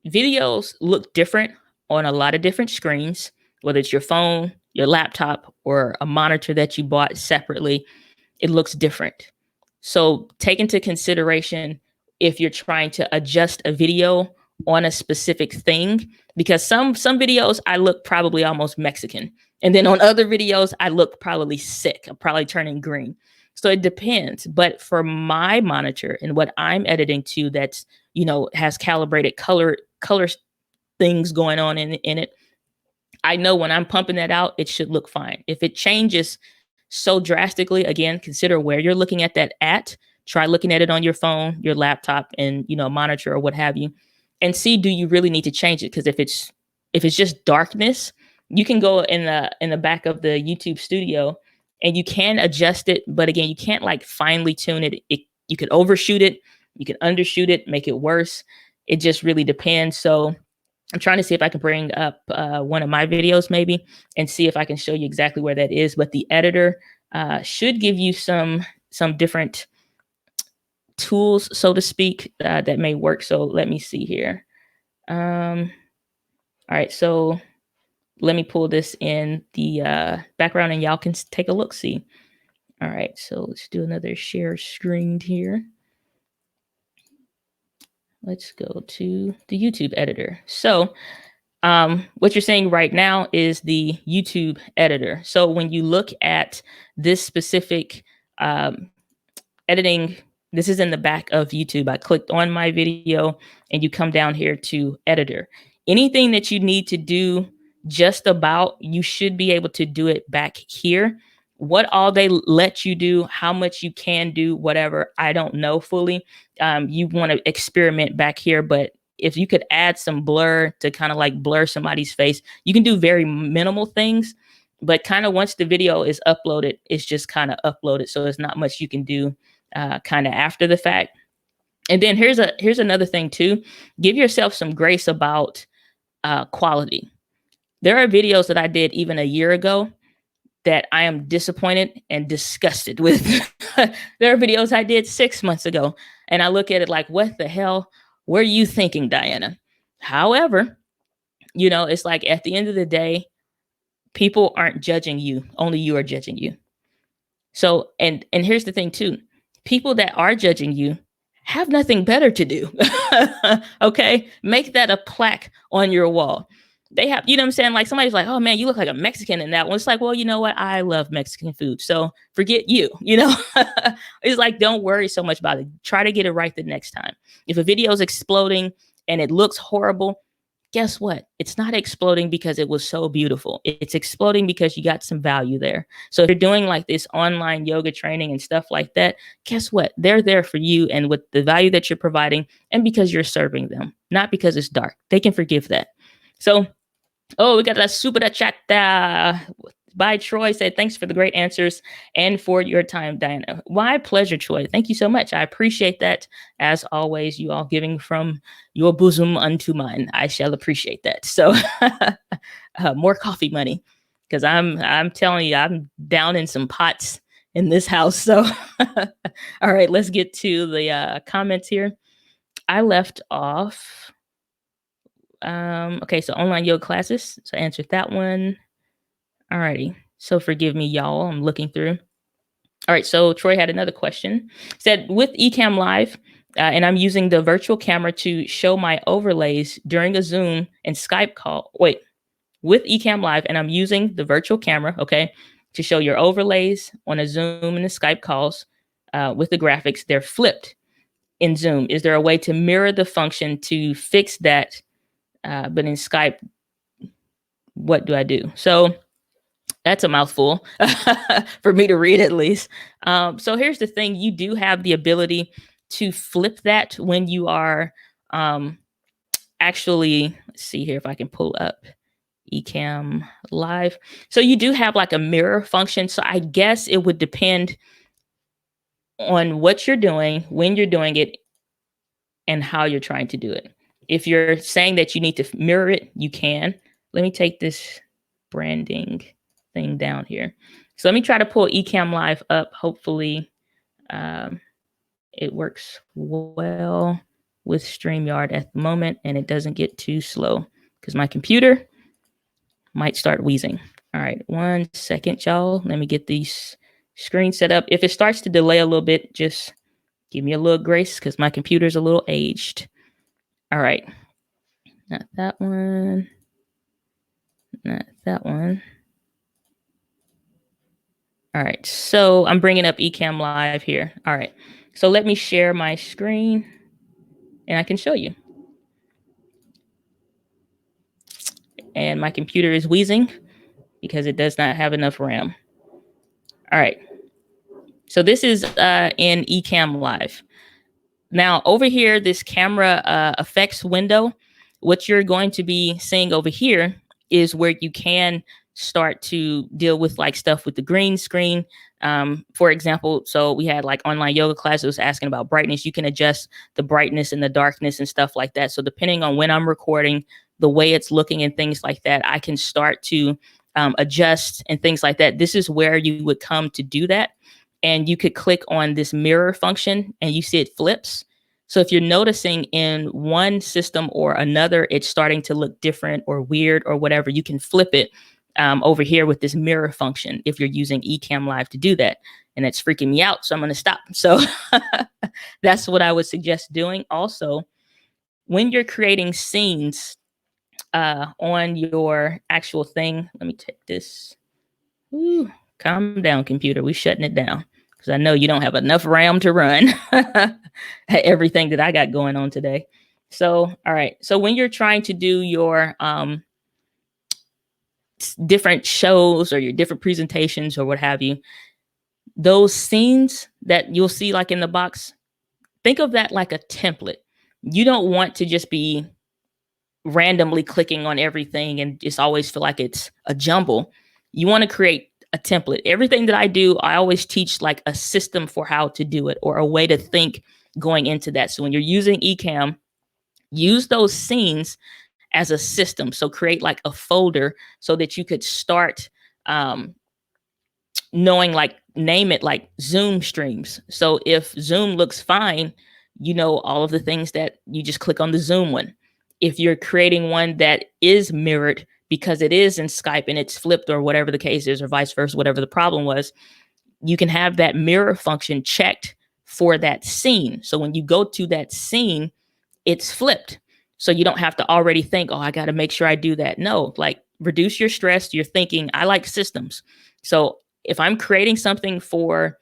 Videos look different on a lot of different screens, whether it's your phone, your laptop, or a monitor that you bought separately. It looks different. So take into consideration if you're trying to adjust a video on a specific thing, because some videos I look probably almost Mexican. And then on other videos, I look probably sick. I'm probably turning green. So it depends. But for my monitor and what I'm editing to, that's, has calibrated color things going on in it, I know when I'm pumping that out, it should look fine. If it changes so drastically, again, consider where you're looking at that at. Try looking at it on your phone, your laptop, and monitor or what have you, and see, do you really need to change it? Because if it's just darkness, you can go in the back of the YouTube Studio and you can adjust it. But again, you can't like finely tune it. You could overshoot it, you can undershoot it, make it worse. It just really depends. So I'm trying to see if I can bring up one of my videos maybe and see if I can show you exactly where that is. But the editor should give you some different tools, so to speak, that may work. So let me see here. All right, so let me pull this in the background and y'all can take a look, see. All right, so let's do another share screen here. Let's go to the YouTube editor. So what you're saying right now is the YouTube editor. So when you look at this specific editing, this is in the back of YouTube. I clicked on my video and you come down here to editor. Anything that you need to do just about, you should be able to do it back here. What all they let you do, how much you can do, whatever, I don't know fully. You want to experiment back here, but if you could add some blur to kind of like blur somebody's face, you can do very minimal things, but kind of once the video is uploaded, it's just kind of uploaded. So there's not much you can do kind of after the fact. And then here's another thing too. Give yourself some grace about quality. There are videos that I did even a year ago that I am disappointed and disgusted with. There are videos I did 6 months ago, and I look at it like, what the hell were you thinking, Diana? However, it's like at the end of the day, people aren't judging you. Only you are judging you. So, and here's the thing too. People that are judging you have nothing better to do. Okay? Make that a plaque on your wall. They have, you know what I'm saying? Like somebody's like, oh man, you look like a Mexican in that one. It's like, well, you know what? I love Mexican food. So forget you, It's like, don't worry so much about it. Try to get it right the next time. If a video is exploding and it looks horrible, guess what? It's not exploding because it was so beautiful. It's exploding because you got some value there. So if you're doing like this online yoga training and stuff like that, guess what? They're there for you and with the value that you're providing and because you're serving them, not because it's dark. They can forgive that. So, oh, we got a super chat by Troy said, thanks for the great answers and for your time, Diana. My pleasure, Troy. Thank you so much. I appreciate that. As always, you all giving from your bosom unto mine. I shall appreciate that. So more coffee money, because I'm telling you, I'm down in some pots in this house. So all right, let's get to the comments here. I left off. Okay, so online yoga classes. So I answered that one. Alrighty. So forgive me, y'all. I'm looking through. All right. So Troy had another question. Said with Ecamm Live, and I'm using the virtual camera to show my overlays during a Zoom and Skype call. Wait, with Ecamm Live, and I'm using the virtual camera, okay, to show your overlays on a Zoom and the Skype calls with the graphics. They're flipped in Zoom. Is there a way to mirror the function to fix that? But in Skype, what do I do? So that's a mouthful for me to read at least. So here's the thing. You do have the ability to flip that when you are actually, let's see here if I can pull up Ecamm Live. So you do have like a mirror function. So I guess it would depend on what you're doing, when you're doing it, and how you're trying to do it. If you're saying that you need to mirror it, you can. Let me take this branding thing down here. So let me try to pull Ecamm Live up. Hopefully it works well with StreamYard at the moment and it doesn't get too slow because my computer might start wheezing. All right, 1 second, y'all. Let me get these screens set up. If it starts to delay a little bit, just give me a little grace because my computer's a little aged. All right. Not that one. Not that one. All right. So I'm bringing up Ecamm Live here. All right. So let me share my screen and I can show you. And my computer is wheezing because it does not have enough RAM. All right. So this is in Ecamm Live. Now over here, this camera effects window, what you're going to be seeing over here is where you can start to deal with like stuff with the green screen. For example, so we had like online yoga class. It was asking about brightness. You can adjust the brightness and the darkness and stuff like that. So depending on when I'm recording, the way it's looking and things like that, I can start to adjust and things like that. This is where you would come to do that. And you could click on this mirror function and you see it flips. So if you're noticing in one system or another, it's starting to look different or weird or whatever, you can flip it over here with this mirror function if you're using Ecamm Live to do that. And it's freaking me out, so I'm going to stop. So that's what I would suggest doing. Also, when you're creating scenes on your actual thing, let me take this. Ooh, calm down, computer. We're shutting it down because I know you don't have enough RAM to run everything that I got going on today. So, all right. So when you're trying to do your different shows or your different presentations or what have you, those scenes that you'll see like in the box, think of that like a template. You don't want to just be randomly clicking on everything and just always feel like it's a jumble. You want to create a template. Everything that I do, I always teach like a system for how to do it or a way to think going into that. So when you're using Ecamm, use those scenes as a system. So create like a folder so that you could start knowing, like, name it like Zoom streams. So if Zoom looks fine, you know all of the things that you just click on the Zoom one. If you're creating one that is mirrored because it is in Skype and it's flipped or whatever the case is, or vice versa, whatever the problem was, you can have that mirror function checked for that scene. So when you go to that scene, it's flipped. So you don't have to already think, oh, I got to make sure I do that. No, like reduce your stress. You're thinking, I like systems. So if I'm creating something for,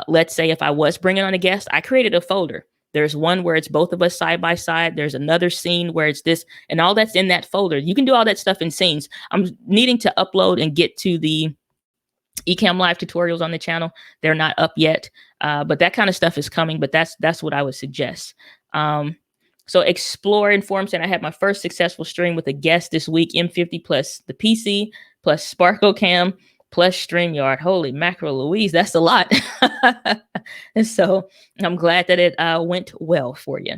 let's say if I was bringing on a guest, I created a folder. There's one where it's both of us side by side. There's another scene where it's this, and all that's in that folder. You can do all that stuff in scenes. I'm needing to upload and get to the Ecamm Live tutorials on the channel. They're not up yet, but that kind of stuff is coming. But that's what I would suggest. So explore informs, and I had my first successful stream with a guest this week. M50 plus the PC plus Sparkle Cam plus StreamYard. Holy mackerel Louise, that's a lot. And so I'm glad that it went well for you.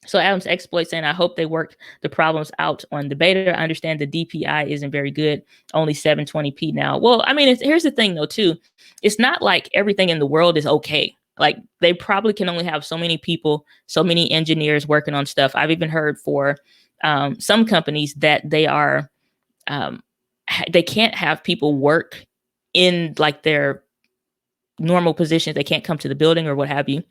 So Adam's exploit saying, I hope they worked the problems out on the beta. I understand the DPI isn't very good, only 720p now. Well, I mean, here's the thing though, too. It's not like everything in the world is okay. Like they probably can only have so many people, so many engineers working on stuff. I've even heard for some companies that they are, they can't have people work in like their normal positions. They can't come to the building or what have you.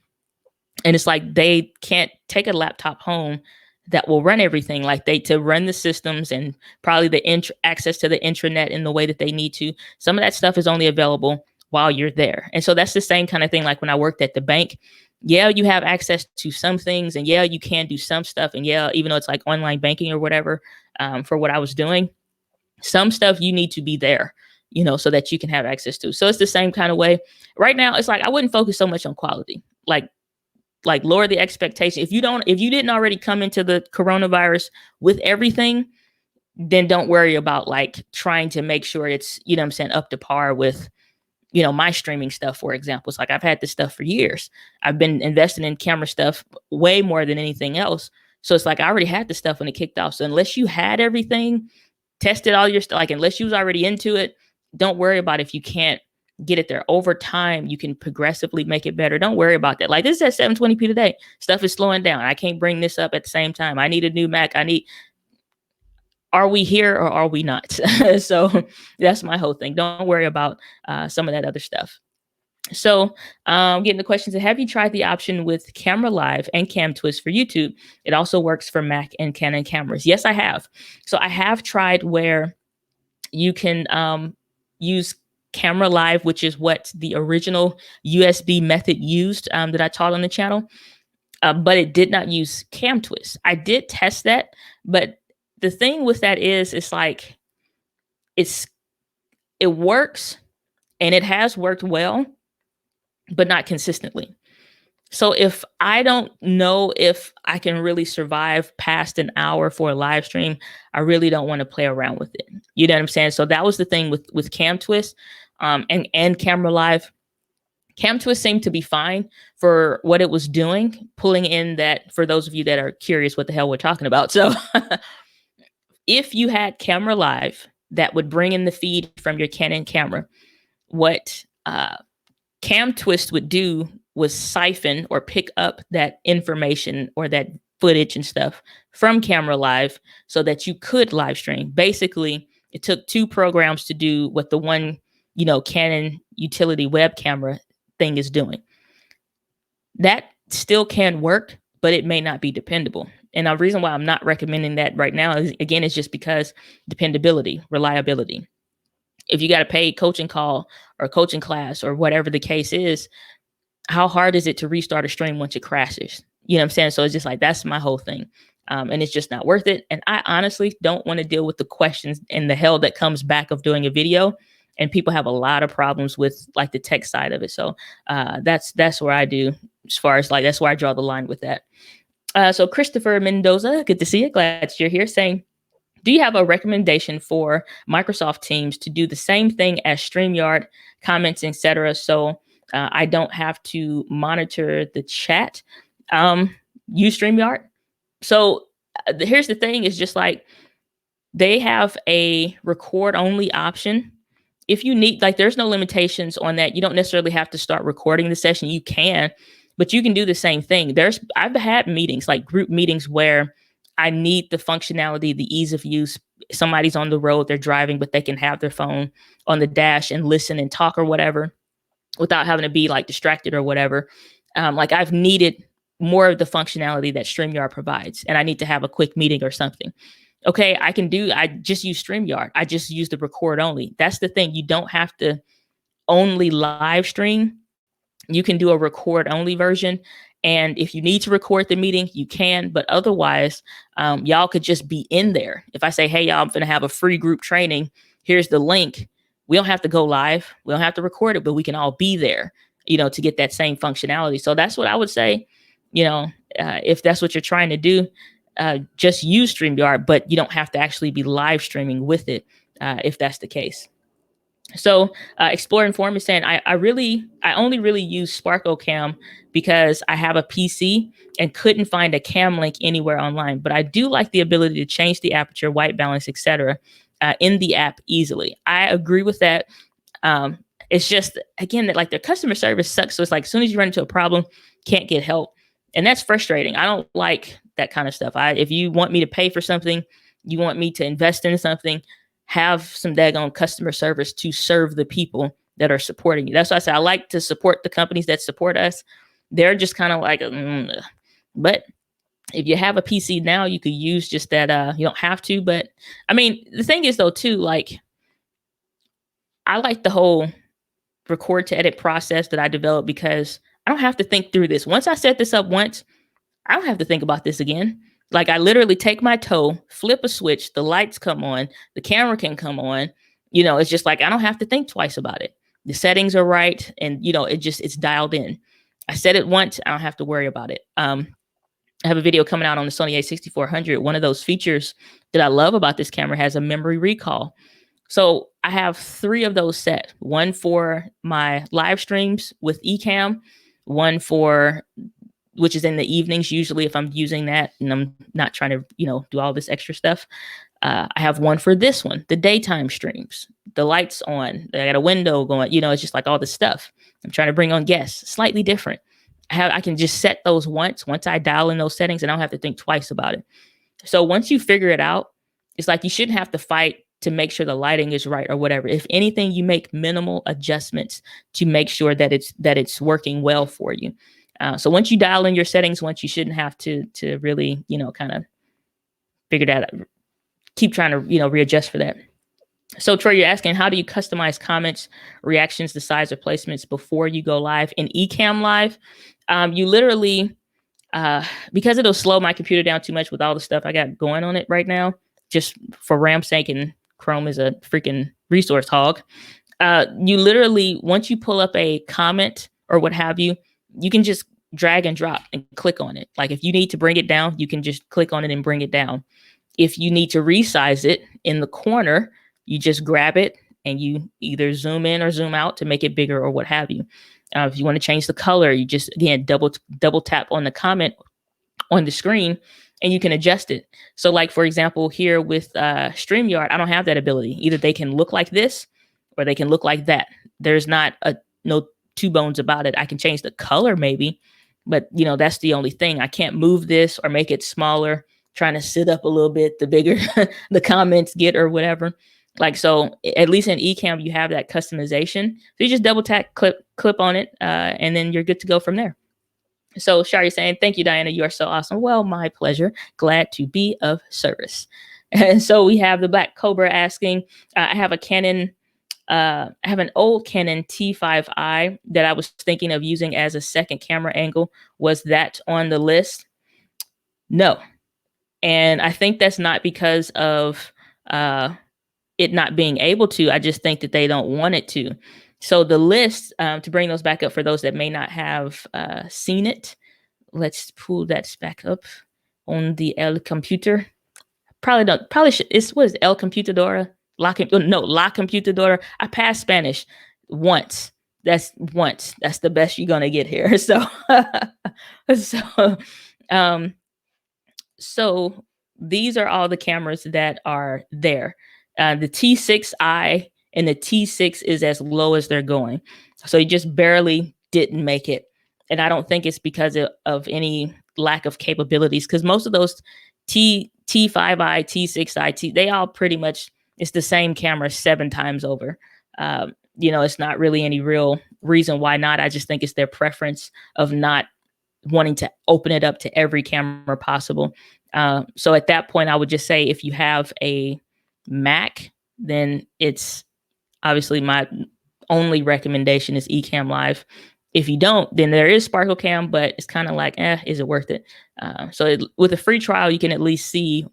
And it's like they can't take a laptop home that will run everything, like to run the systems and probably the access to the intranet in the way that they need to. Some of that stuff is only available while you're there. And so that's the same kind of thing like when I worked at the bank. Yeah, you have access to some things, and yeah, you can do some stuff. And yeah, even though it's like online banking or whatever, for what I was doing, some stuff you need to be there, so that you can have access to. So it's the same kind of way. Right now, it's like I wouldn't focus so much on quality. Like lower the expectation. If you didn't already come into the coronavirus with everything, then don't worry about like trying to make sure it's, up to par with, my streaming stuff, for example. It's like I've had this stuff for years. I've been investing in camera stuff way more than anything else. So it's like I already had the stuff when it kicked off. So unless you had everything, tested all your stuff, like unless you was already into it, don't worry about if you can't get it there. Over time, you can progressively make it better. Don't worry about that. Like this is at 720p today. Stuff is slowing down. I can't bring this up at the same time. I need a new Mac. Are we here or are we not? So that's my whole thing. Don't worry about some of that other stuff. So getting the questions, have you tried the option with Camera Live and Cam Twist for YouTube? It also works for Mac and Canon cameras. Yes, I have. So I have tried where you can use Camera Live, which is what the original USB method used that I taught on the channel, but it did not use Cam Twist. I did test that, but the thing with that is it's like it works and it has worked well, but not consistently. So if I don't know if I can really survive past an hour for a live stream, I really don't want to play around with it. You know what I'm saying? So that was the thing with Cam Twist and Camera Live. Cam Twist seemed to be fine for what it was doing, pulling in that, for those of you that are curious what the hell we're talking about. So if you had Camera Live that would bring in the feed from your Canon camera, what Cam Twist would do was siphon or pick up that information or that footage and stuff from Camera Live so that you could live stream. Basically, it took two programs to do what the one, Canon utility web camera thing is doing. That still can work, but it may not be dependable. And the reason why I'm not recommending that right now is, again, it's just because dependability, reliability. If you got a paid coaching call or coaching class or whatever the case is, how hard is it to restart a stream once it crashes? You know what I'm saying? So it's just like, that's my whole thing. And it's just not worth it. And I honestly don't want to deal with the questions and the hell that comes back of doing a video. And people have a lot of problems with like the tech side of it. So that's where I do, as far as like, that's where I draw the line with that. So Christopher Mendoza, good to see you. Glad you're here, saying, do you have a recommendation for Microsoft Teams to do the same thing as StreamYard, comments, etc., so I don't have to monitor the chat? Use StreamYard. So here's the thing, is just like they have a record only option. If you need, like, there's no limitations on that. You don't necessarily have to start recording the session. You can, but you can do the same thing. I've had meetings, like group meetings, where I need the functionality, the ease of use. Somebody's on the road, they're driving, but they can have their phone on the dash and listen and talk or whatever without having to be like distracted or whatever. Like I've needed more of the functionality that StreamYard provides, and I need to have a quick meeting or something. Okay, I just use StreamYard. I just use the record only. That's the thing. You don't have to only live stream. You can do a record only version. And if you need to record the meeting, you can. But otherwise, y'all could just be in there. If I say, hey, y'all, I'm going to have a free group training. Here's the link. We don't have to go live. We don't have to record it, but we can all be there, to get that same functionality. So that's what I would say, if that's what you're trying to do, just use StreamYard, but you don't have to actually be live streaming with it if that's the case. So Explore Inform is saying, I only really use Sparkle Cam because I have a PC and couldn't find a cam link anywhere online. But I do like the ability to change the aperture, white balance, etc. In the app easily. I agree with that. It's just, again, that like their customer service sucks. So it's like as soon as you run into a problem, can't get help. And that's frustrating. I don't like that kind of stuff. If you want me to pay for something, you want me to invest in something, have some daggone customer service to serve the people that are supporting you. That's why I say I like to support the companies that support us. They're just kind of like, but if you have a PC now, you could use just that. You don't have to, but I mean, the thing is though, too, like I like the whole record to edit process that I developed because I don't have to think through this. Once I set this up once, I don't have to think about this again. Like I literally take my toe, flip a switch, the lights come on, the camera can come on. It's just like I don't have to think twice about it. The settings are right, and it's dialed in. I said it once, I don't have to worry about it. I have a video coming out on the Sony a6400. One of those features that I love about this camera has a memory recall. So I have 3 of those set. One for my live streams with Ecamm, one for which is in the evenings, usually if I'm using that and I'm not trying to, do all this extra stuff. I have one for this one, the daytime streams, the lights on, I got a window going, it's just like all this stuff. I'm trying to bring on guests, slightly different. I can just set those once I dial in those settings and I don't have to think twice about it. So once you figure it out, it's like you shouldn't have to fight to make sure the lighting is right or whatever. If anything, you make minimal adjustments to make sure that it's working well for you. So once you dial in your settings, you shouldn't have to really, kind of figure that out. Keep trying to, readjust for that. So Troy, you're asking, how do you customize comments, reactions, the size or placements before you go live? In Ecamm Live, you literally, because it'll slow my computer down too much with all the stuff I got going on it right now, just for RAM's sake, and Chrome is a freaking resource hog. You literally, once you pull up a comment or what have you, you can just drag and drop and click on it. Like if you need to bring it down, you can just click on it and bring it down. If you need to resize it in the corner, you just grab it and you either zoom in or zoom out to make it bigger or what have you. If you want to change the color, you just, again, double tap on the comment on the screen and you can adjust it. So like, for example, here with StreamYard, I don't have that ability. Either they can look like this or they can look like that. There's not no two bones about it. I can change the color maybe, but that's the only thing. I can't move this or make it smaller, trying to sit up a little bit, the bigger the comments get or whatever. Like, so at least in Ecamm, you have that customization. So you just double tap, clip on it, and then you're good to go from there. So Shari saying, thank you, Diana. You are so awesome. Well, my pleasure. Glad to be of service. And so we have the Black Cobra asking, I have a Canon, I have an old Canon T5i that I was thinking of using as a second camera angle. Was that on the list? No. And I think that's not because of it not being able to. I just think that they don't want it to. So the list, to bring those back up for those that may not have seen it, let's pull that back up on the El Computer. Probably should. What is El Computadora? La Computadora. I passed Spanish once. That's once. That's the best you're gonna get here. So, so these are all the cameras that are there. The T6i and the T6 is as low as they're going. So you just barely didn't make it. And I don't think it's because of any lack of capabilities, because most of those T5i, T6i, they all pretty much, it's the same camera 7 times over. It's not really any real reason why not. I just think it's their preference of not wanting to open it up to every camera possible. So at that point, I would just say if you have a Mac, then it's obviously my only recommendation is Ecamm Live. If you don't, then there is Sparkle Cam, but it's kind of like, is it worth it? With a free trial, you can at least see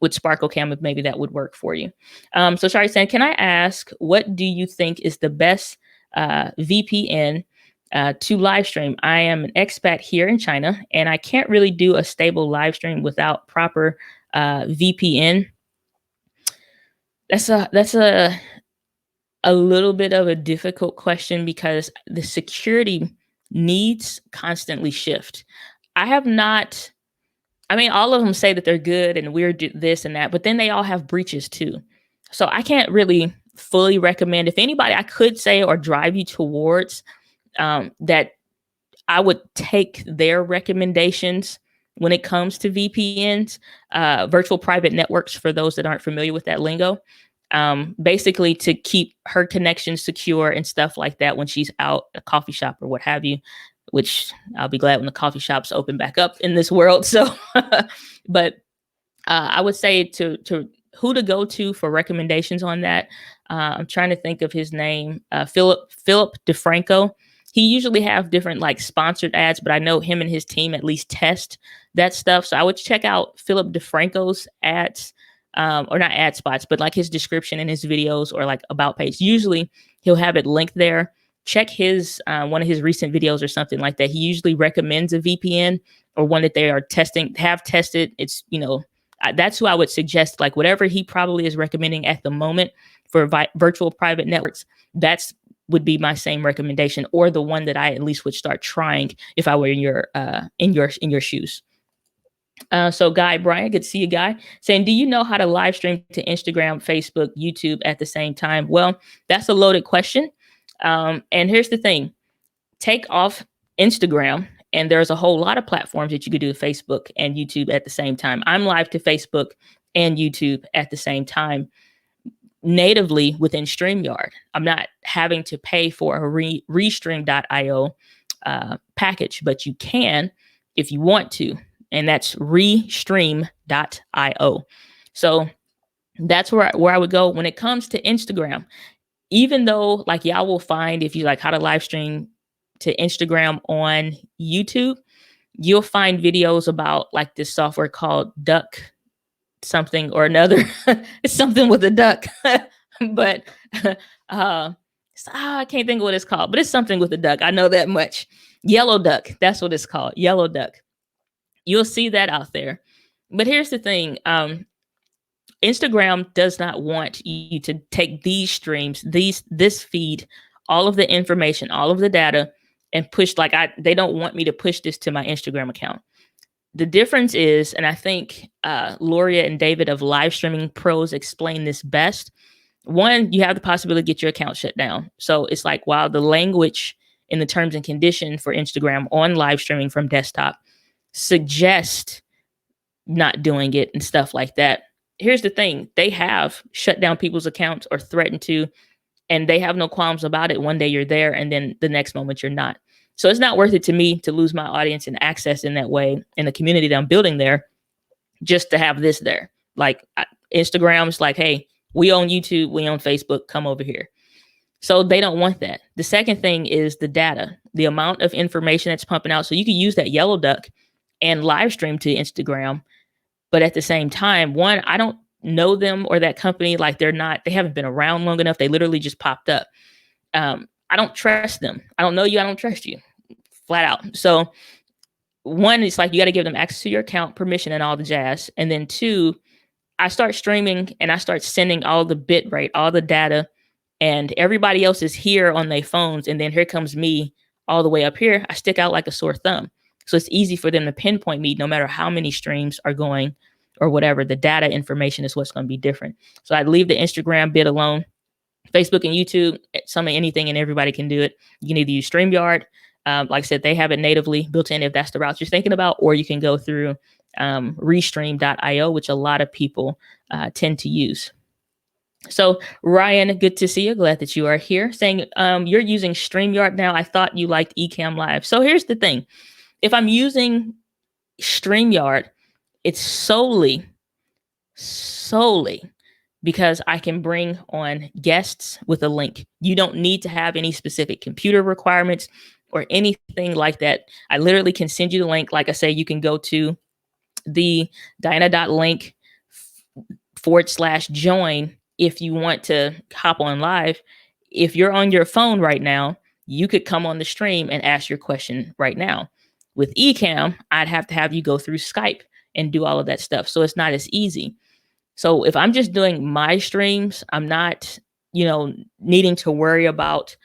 with Sparkle Cam if maybe that would work for you. So Shari saying, can I ask, what do you think is the best VPN to live stream? I am an expat here in China, and I can't really do a stable live stream without proper VPN. That's a little bit of a difficult question because the security needs constantly shift. I have not, I mean, all of them say that they're good and we're this and that, but then they all have breaches too. So I can't really fully recommend. If anybody, I could say or drive you towards that I would take their recommendations when it comes to VPNs, virtual private networks, for those that aren't familiar with that lingo. Basically to keep her connection secure and stuff like that when she's out at a coffee shop or what have you, which I'll be glad when the coffee shops open back up in this world. So, but I would say to who to go to for recommendations on that. I'm trying to think of his name, Philip DeFranco. He usually have different like sponsored ads, but I know him and his team at least test that stuff. So I would check out Philip DeFranco's ads, or not ad spots, but like his description in his videos or like about page. Usually he'll have it linked there. Check his one of his recent videos or something like that. He usually recommends a VPN or one that they are have tested. It's, that's who I would suggest, like whatever he probably is recommending at the moment for virtual private networks. That's would be my same recommendation, or the one that I at least would start trying if I were in your shoes. So Guy Brian, good to see you, Guy, saying, do you know how to live stream to Instagram, Facebook, YouTube at the same time? Well, that's a loaded question. And here's the thing, take off Instagram and there's a whole lot of platforms that you could do Facebook and YouTube at the same time. I'm live to Facebook and YouTube at the same time natively within StreamYard. I'm not having to pay for a Restream.io package, but you can if you want to. And that's Restream.io. So that's where I would go when it comes to Instagram. Even though like y'all will find, if you like how to live stream to Instagram on YouTube, you'll find videos about like this software called Duck something or another. It's something with a duck, but I can't think of what it's called, but it's something with a duck. I know that much. Yellow Duck. That's what it's called. Yellow Duck. You'll see that out there. But here's the thing. Instagram does not want you to take these streams, this feed, all of the information, all of the data, and push they don't want me to push this to my Instagram account. The difference is, and I think Loria and David of Live Streaming Pros explain this best. One, you have the possibility to get your account shut down. So it's like, while the language in the terms and condition for Instagram on live streaming from desktop suggest not doing it and stuff like that, here's the thing. They have shut down people's accounts or threatened to, and they have no qualms about it. One day you're there and then the next moment you're not. So it's not worth it to me to lose my audience and access in that way in the community that I'm building there just to have this there. Like Instagram's like, hey, we own YouTube, we own Facebook, come over here. So they don't want that. The second thing is the data, the amount of information that's pumping out. So you can use that Yellow Duck and live stream to Instagram. But at the same time, one, I don't know them or that company. Like they haven't been around long enough. They literally just popped up. I don't trust them. I don't know you. I don't trust you, flat out. So one, it's like you got to give them access to your account, permission, and all the jazz. And then two, I start streaming and I start sending all the bit rate, all the data, and everybody else is here on their phones. And then here comes me all the way up here. I stick out like a sore thumb. So it's easy for them to pinpoint me no matter how many streams are going or whatever. The data information is what's going to be different. So I'd leave the Instagram bit alone. Facebook and YouTube, anything and everybody can do it. You can either use StreamYard. Like I said, they have it natively built in if that's the route you're thinking about, or you can go through Restream.io, which a lot of people tend to use. So Ryan, good to see you. Glad that you are here. Saying you're using StreamYard now. I thought you liked Ecamm Live. So here's the thing. If I'm using StreamYard, it's solely because I can bring on guests with a link. You don't need to have any specific computer requirements. or anything like that, I literally can send you the link. Like I say, you can go to the Diana.link /join if you want to hop on live. If you're on your phone right now, you could come on the stream and ask your question right now. With Ecamm, I'd have to have you go through Skype and do all of that stuff. So it's not as easy. So if I'm just doing my streams, I'm not, needing to worry about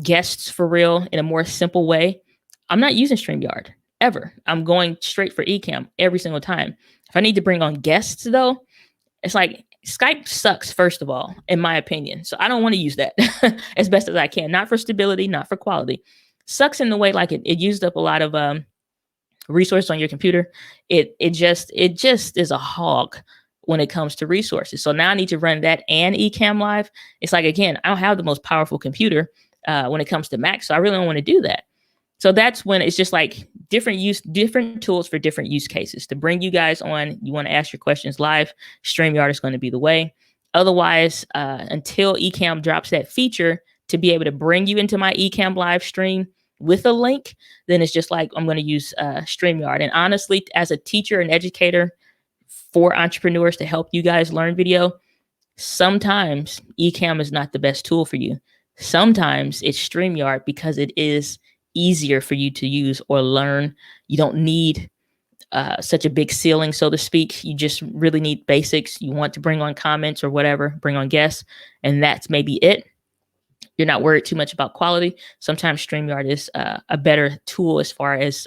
guests for real in a more simple way. I'm not using StreamYard ever. I'm going straight for Ecamm every single time. If I need to bring on guests though, it's like Skype sucks, first of all, in my opinion. So I don't want to use that as best as I can. Not for stability, not for quality. Sucks in the way like it used up a lot of resource on your computer. It just is a hog when it comes to resources. So now I need to run that and Ecamm Live. It's like, again, I don't have the most powerful computer when it comes to Mac, so I really don't want to do that. So that's when it's just like different tools for different use cases. To bring you guys on, you want to ask your questions live, StreamYard is going to be the way. Otherwise, until Ecamm drops that feature to be able to bring you into my Ecamm live stream with a link, then it's just like I'm going to use StreamYard. And honestly, as a teacher and educator for entrepreneurs to help you guys learn video, sometimes Ecamm is not the best tool for you. Sometimes it's StreamYard because it is easier for you to use or learn. You don't need such a big ceiling, so to speak. You just really need basics. You want to bring on comments or whatever, bring on guests, and that's maybe it. You're not worried too much about quality. Sometimes StreamYard is a better tool as far as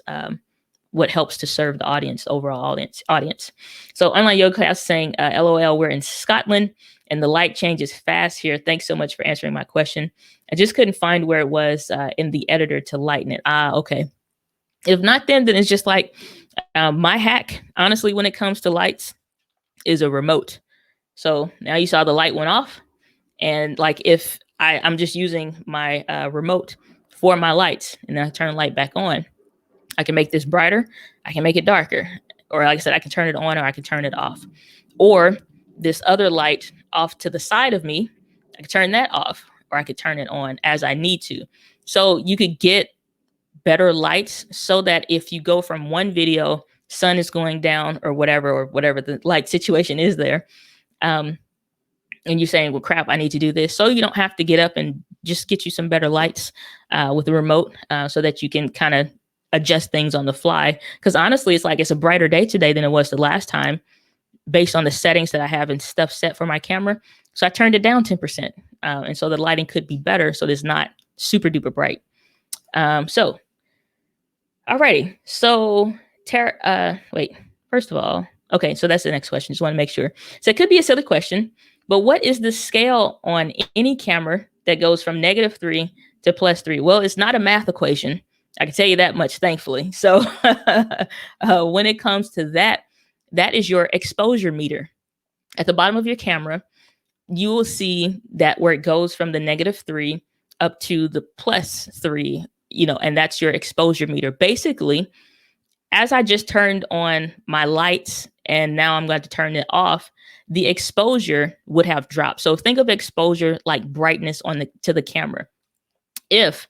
what helps to serve the audience, the overall audience. So Online Yoga Class saying, LOL, we're in Scotland and the light changes fast here. Thanks so much for answering my question. I just couldn't find where it was in the editor to lighten it. Okay. If not, then it's just like my hack, honestly, when it comes to lights, is a remote. So now you saw the light went off. And like if I'm just using my remote for my lights and then I turn the light back on, I can make this brighter, I can make it darker. Or like I said, I can turn it on or I can turn it off. Or this other light off to the side of me, I can turn that off or I could turn it on as I need to. So you could get better lights so that if you go from one video, sun is going down or whatever the light situation is there, and you're saying, well, crap, I need to do this. So you don't have to get up and just get you some better lights with the remote so that you can kind of adjust things on the fly. Because honestly, it's like it's a brighter day today than it was the last time based on the settings that I have and stuff set for my camera. So I turned it down 10%. And so the lighting could be better. So it's not super duper bright. So, alrighty. So, wait, first of all, okay, so that's the next question. Just want to make sure. So it could be a silly question, but what is the scale on any camera that goes from -3 to +3? Well, it's not a math equation. I can tell you that much, thankfully. So when it comes to that, that is your exposure meter. At the bottom of your camera, you will see that where it goes from the -3 up to the +3, and that's your exposure meter. Basically, as I just turned on my lights and now I'm going to turn it off, the exposure would have dropped. So think of exposure like brightness to the camera. If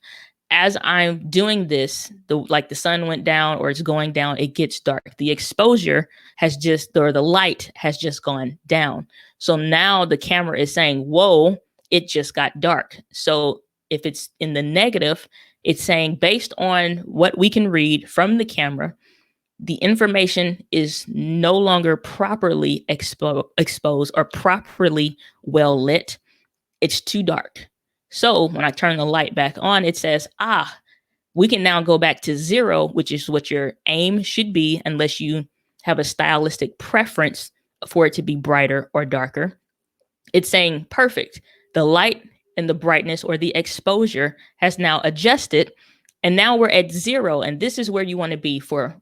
as I'm doing this, the sun went down or it's going down, it gets dark. The exposure the light has just gone down. So now the camera is saying, whoa, it just got dark. So if it's in the negative, it's saying based on what we can read from the camera, the information is no longer properly exposed or properly well lit. It's too dark. So when I turn the light back on, it says, we can now go back to 0, which is what your aim should be, unless you have a stylistic preference for it to be brighter or darker. It's saying, perfect. The light and the brightness or the exposure has now adjusted. And now we're at 0. And this is where you want to be for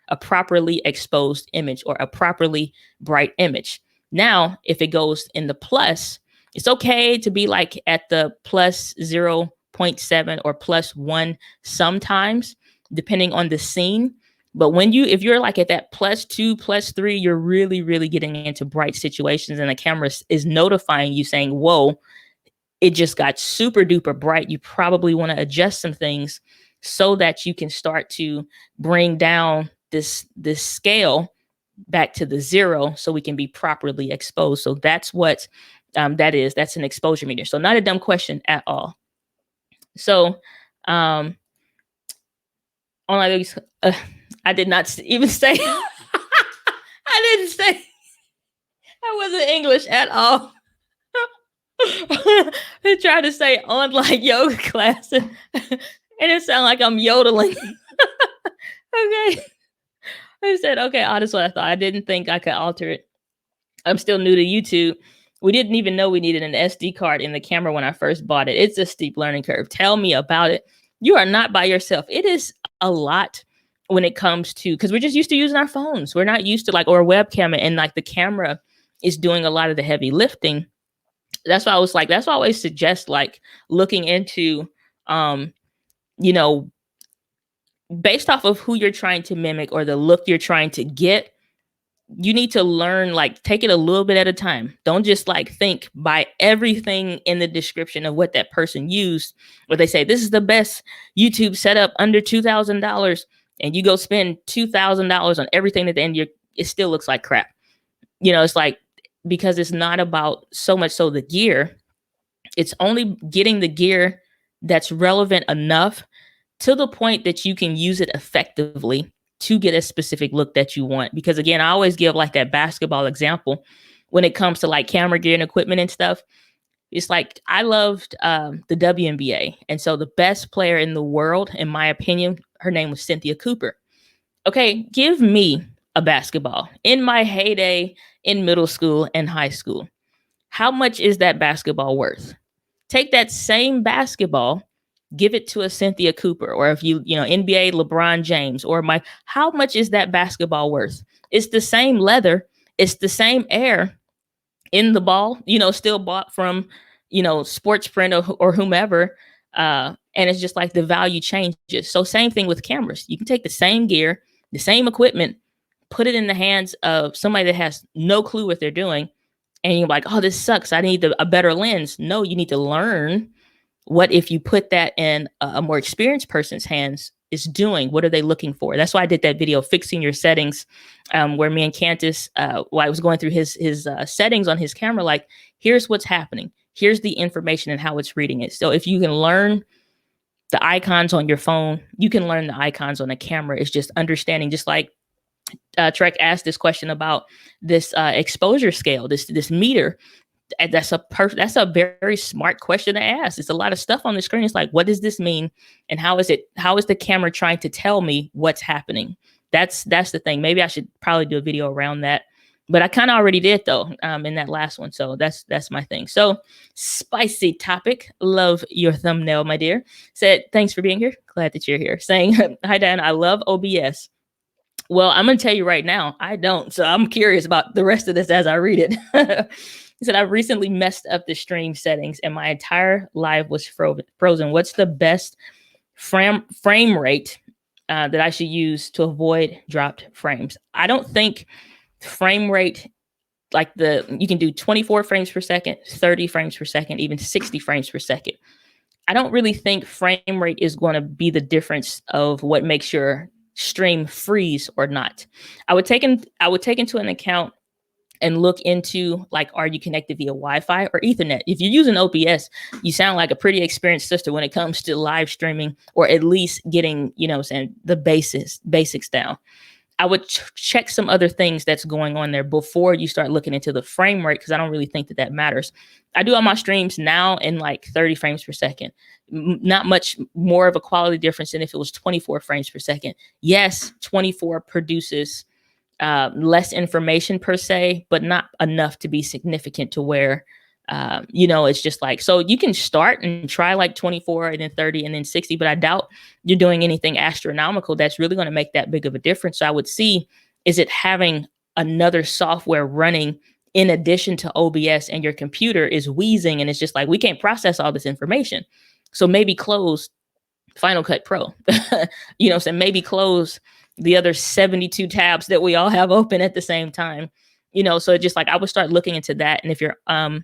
a properly exposed image or a properly bright image. Now, if it goes in the plus, it's okay to be like at the +0.7 or +1 sometimes, depending on the scene. But if you're like at that +2, +3, you're really, really getting into bright situations and the camera is notifying you saying, whoa, it just got super duper bright. You probably want to adjust some things so that you can start to bring down this scale back to the zero so we can be properly exposed. So that's what that is. That's an exposure meter. So not a dumb question at all. So on I did not even say I didn't say I wasn't English at all. I tried to say online yoga class and it sounded like I'm yodeling. Okay. I said, okay, that's what I thought. I didn't think I could alter it. I'm still new to YouTube. We didn't even know we needed an SD card in the camera when I first bought it. It's a steep learning curve. Tell me about it. You are not by yourself. It is a lot when it comes to, because we're just used to using our phones. We're not used to like, or a webcam, and like the camera is doing a lot of the heavy lifting. That's why I was like, that's why I always suggest like looking into, you know, based off of who you're trying to mimic or the look you're trying to get, you need to learn, like take it a little bit at a time. Don't just like think by everything in the description of what that person used, where they say this is the best YouTube setup under $2,000, and you go spend $2,000 on everything at the end, it still looks like crap. You know, it's like, because it's not about so much so the gear. It's only getting the gear that's relevant enough to the point that you can use it effectively to get a specific look that you want. Because again, I always give like that basketball example when it comes to like camera gear and equipment and stuff. It's like I loved the WNBA. And so the best player in the world, in my opinion, her name was Cynthia Cooper. Okay, give me a basketball in my heyday in middle school and high school. How much is that basketball worth? Take that same basketball, give it to a Cynthia Cooper, or if you know, NBA LeBron James, or how much is that basketball worth? It's the same leather, it's the same air in the ball, still bought from, Sports Print or whomever. And it's just like the value changes. So same thing with cameras. You can take the same gear, the same equipment, put it in the hands of somebody that has no clue what they're doing. And you're like, oh, this sucks. I need a better lens. No, you need to learn what if you put that in a more experienced person's hands is doing. What are they looking for? That's why I did that video, Fixing Your Settings, where me and Cantus, while I was going through his settings on his camera, like, here's what's happening. Here's the information and how it's reading it. So if you can learn the icons on your phone, you can learn the icons on a camera. It's just understanding, just like Trek asked this question about this exposure scale, this meter. That's a very smart question to ask. It's a lot of stuff on the screen. It's like, what does this mean? And how is the camera trying to tell me what's happening? That's the thing. Maybe I should probably do a video around that, but I kind of already did though, in that last one. So that's my thing. So spicy topic. Love your thumbnail, my dear. Said, thanks for being here. Glad that you're here. Saying, hi, Dan, I love OBS. Well, I'm going to tell you right now, I don't. So I'm curious about the rest of this as I read it. He said, I've recently messed up the stream settings and my entire live was frozen. What's the best frame rate that I should use to avoid dropped frames? I don't think frame rate, like you can do 24 frames per second, 30 frames per second, even 60 frames per second. I don't really think frame rate is going to be the difference of what makes your stream freeze or not. I would take into an account and look into, like, are you connected via Wi-Fi or Ethernet? If you're using OBS, you sound like a pretty experienced sister when it comes to live streaming, or at least getting, the basics down. I would check some other things that's going on there before you start looking into the frame rate, because I don't really think that matters. I do all my streams now in like 30 frames per second. Not much more of a quality difference than if it was 24 frames per second. Yes, 24 produces less information per se, but not enough to be significant to where, it's just like, so you can start and try like 24 and then 30 and then 60, but I doubt you're doing anything astronomical that's really going to make that big of a difference. So I would see, is it having another software running in addition to OBS, and your computer is wheezing and it's just like, we can't process all this information. So maybe close Final Cut Pro, so maybe close the other 72 tabs that we all have open at the same time, so just like, I would start looking into that. And if you're on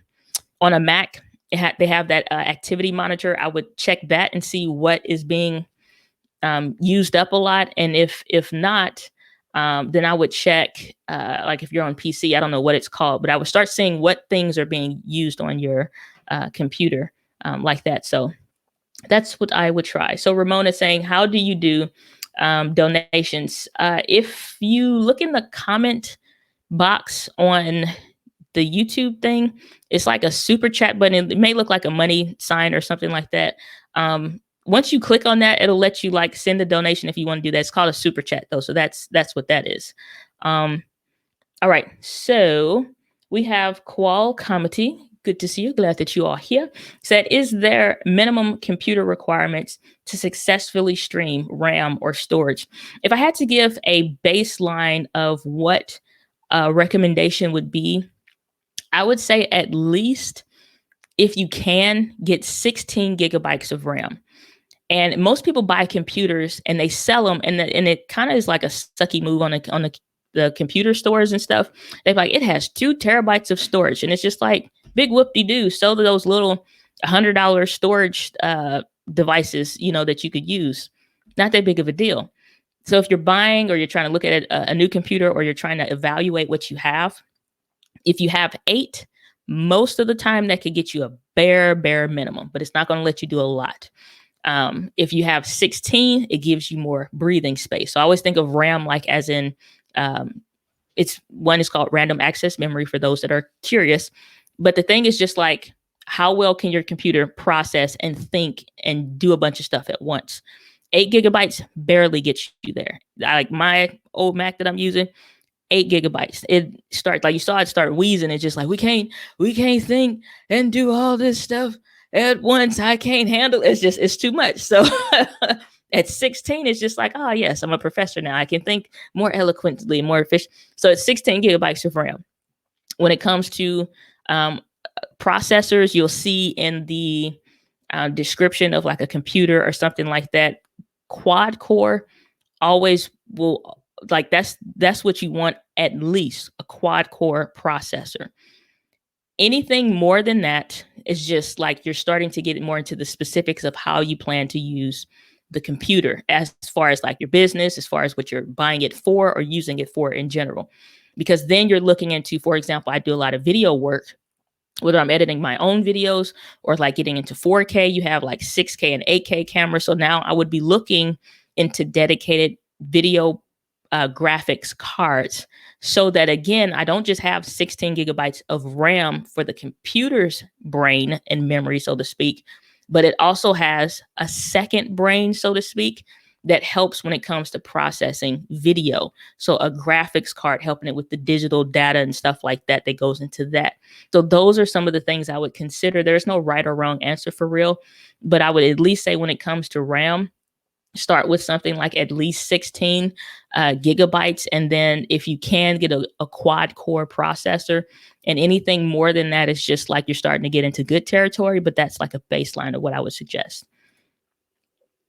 a Mac, they have that activity monitor. I would check that and see what is being used up a lot, and if not, then I would check, like if you're on PC, I don't know what it's called, but I would start seeing what things are being used on your computer, like that. So that's what I would try. So Ramona saying, how do you do donations? If you look in the comment box on the YouTube thing, it's like a super chat button. It may look like a money sign or something like that. Once you click on that, it'll let you like send a donation if you want to do that. It's called a super chat though. So that's what that is. All right. So we have Qual Comity. Good to see you. Glad that you are here. Said, is there minimum computer requirements to successfully stream RAM or storage? If I had to give a baseline of what a recommendation would be, I would say at least, if you can, get 16 gigabytes of RAM. And most people buy computers and they sell them, and it kind of is like a sucky move on the computer stores and stuff. They're like, it has 2 terabytes of storage, and it's just like, big whoop-de-doo. Sell to those little $100 storage devices, that you could use. Not that big of a deal. So if you're buying or you're trying to look at a new computer, or you're trying to evaluate what you have, if you have 8, most of the time that could get you a bare minimum, but it's not going to let you do a lot. If you have 16, it gives you more breathing space. So I always think of RAM like as in, it's called random access memory for those that are curious. But the thing is just like, how well can your computer process and think and do a bunch of stuff at once? 8 gigabytes barely gets you there. Like my old Mac that I'm using, 8 gigabytes. It starts, like you saw it start wheezing. It's just like, we can't think and do all this stuff at once. I can't handle it. It's too much. So at 16, it's just like, oh yes, I'm a professor now. I can think more eloquently, more efficient. So it's 16 gigabytes of RAM. When it comes to processors, you'll see in the description of like a computer or something like that, quad core always will, like that's what you want, at least a quad core processor. Anything more than that is just like you're starting to get more into the specifics of how you plan to use the computer, as far as like your business, as far as what you're buying it for or using it for in general. Because then you're looking into, for example, I do a lot of video work, whether I'm editing my own videos or like getting into 4K, you have like 6K and 8K cameras. So now I would be looking into dedicated video graphics cards, so that again, I don't just have 16 gigabytes of RAM for the computer's brain and memory, so to speak, but it also has a second brain, so to speak, that helps when it comes to processing video. So a graphics card helping it with the digital data and stuff like that that goes into that. So those are some of the things I would consider. There's no right or wrong answer for real, but I would at least say when it comes to RAM, start with something like at least 16 gigabytes. And then if you can get a quad core processor, and anything more than that is just like you're starting to get into good territory, but that's like a baseline of what I would suggest.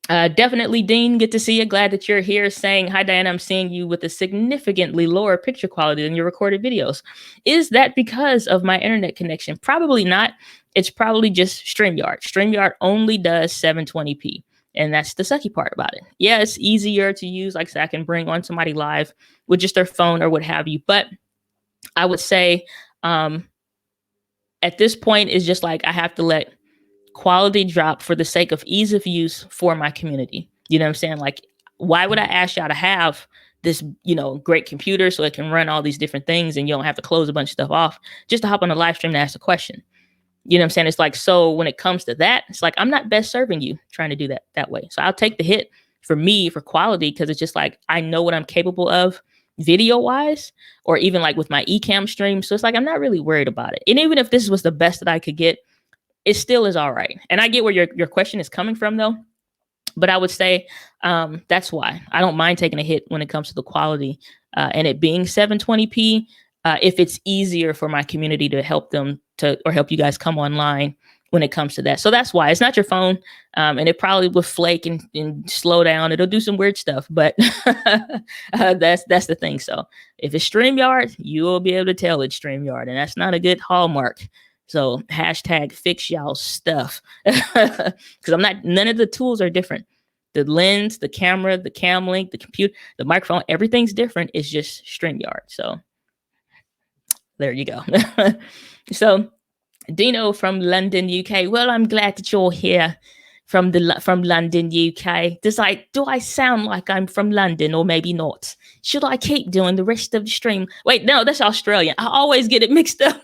Definitely, Dean. Good to see you. Glad that you're here. Saying, hi, Diana. I'm seeing you with a significantly lower picture quality than your recorded videos. Is that because of my internet connection? Probably not. It's probably just StreamYard. StreamYard only does 720p. And that's the sucky part about it. Yeah, it's easier to use. Like I said, I can bring on somebody live with just their phone or what have you. But I would say at this point, it's just like I have to let quality drop for the sake of ease of use for my community. You know what I'm saying? Like, why would I ask y'all to have this, great computer so it can run all these different things and you don't have to close a bunch of stuff off just to hop on a live stream and ask a question? You know what I'm saying? It's like, so when it comes to that, it's like, I'm not best serving you trying to do that way. So I'll take the hit for me for quality, because it's just like, I know what I'm capable of video wise, or even like with my eCam stream. So it's like, I'm not really worried about it. And even if this was the best that I could get, it still is all right. And I get where your question is coming from though. But I would say that's why I don't mind taking a hit when it comes to the quality and it being 720p. If it's easier for my community to help them or help you guys come online when it comes to that. So that's why. It's not your phone, and it probably will flake and slow down. It'll do some weird stuff, but that's the thing. So if it's StreamYard, you will be able to tell it's StreamYard, and that's not a good hallmark. So hashtag fix y'all stuff. Because none of the tools are different. The lens, the camera, the cam link, the computer, the microphone, everything's different. It's just StreamYard. So there you go. So Dino from London, UK. Well, I'm glad that you're here from London, UK. Do I sound like I'm from London or maybe not? Should I keep doing the rest of the stream? Wait, no, that's Australian. I always get it mixed up.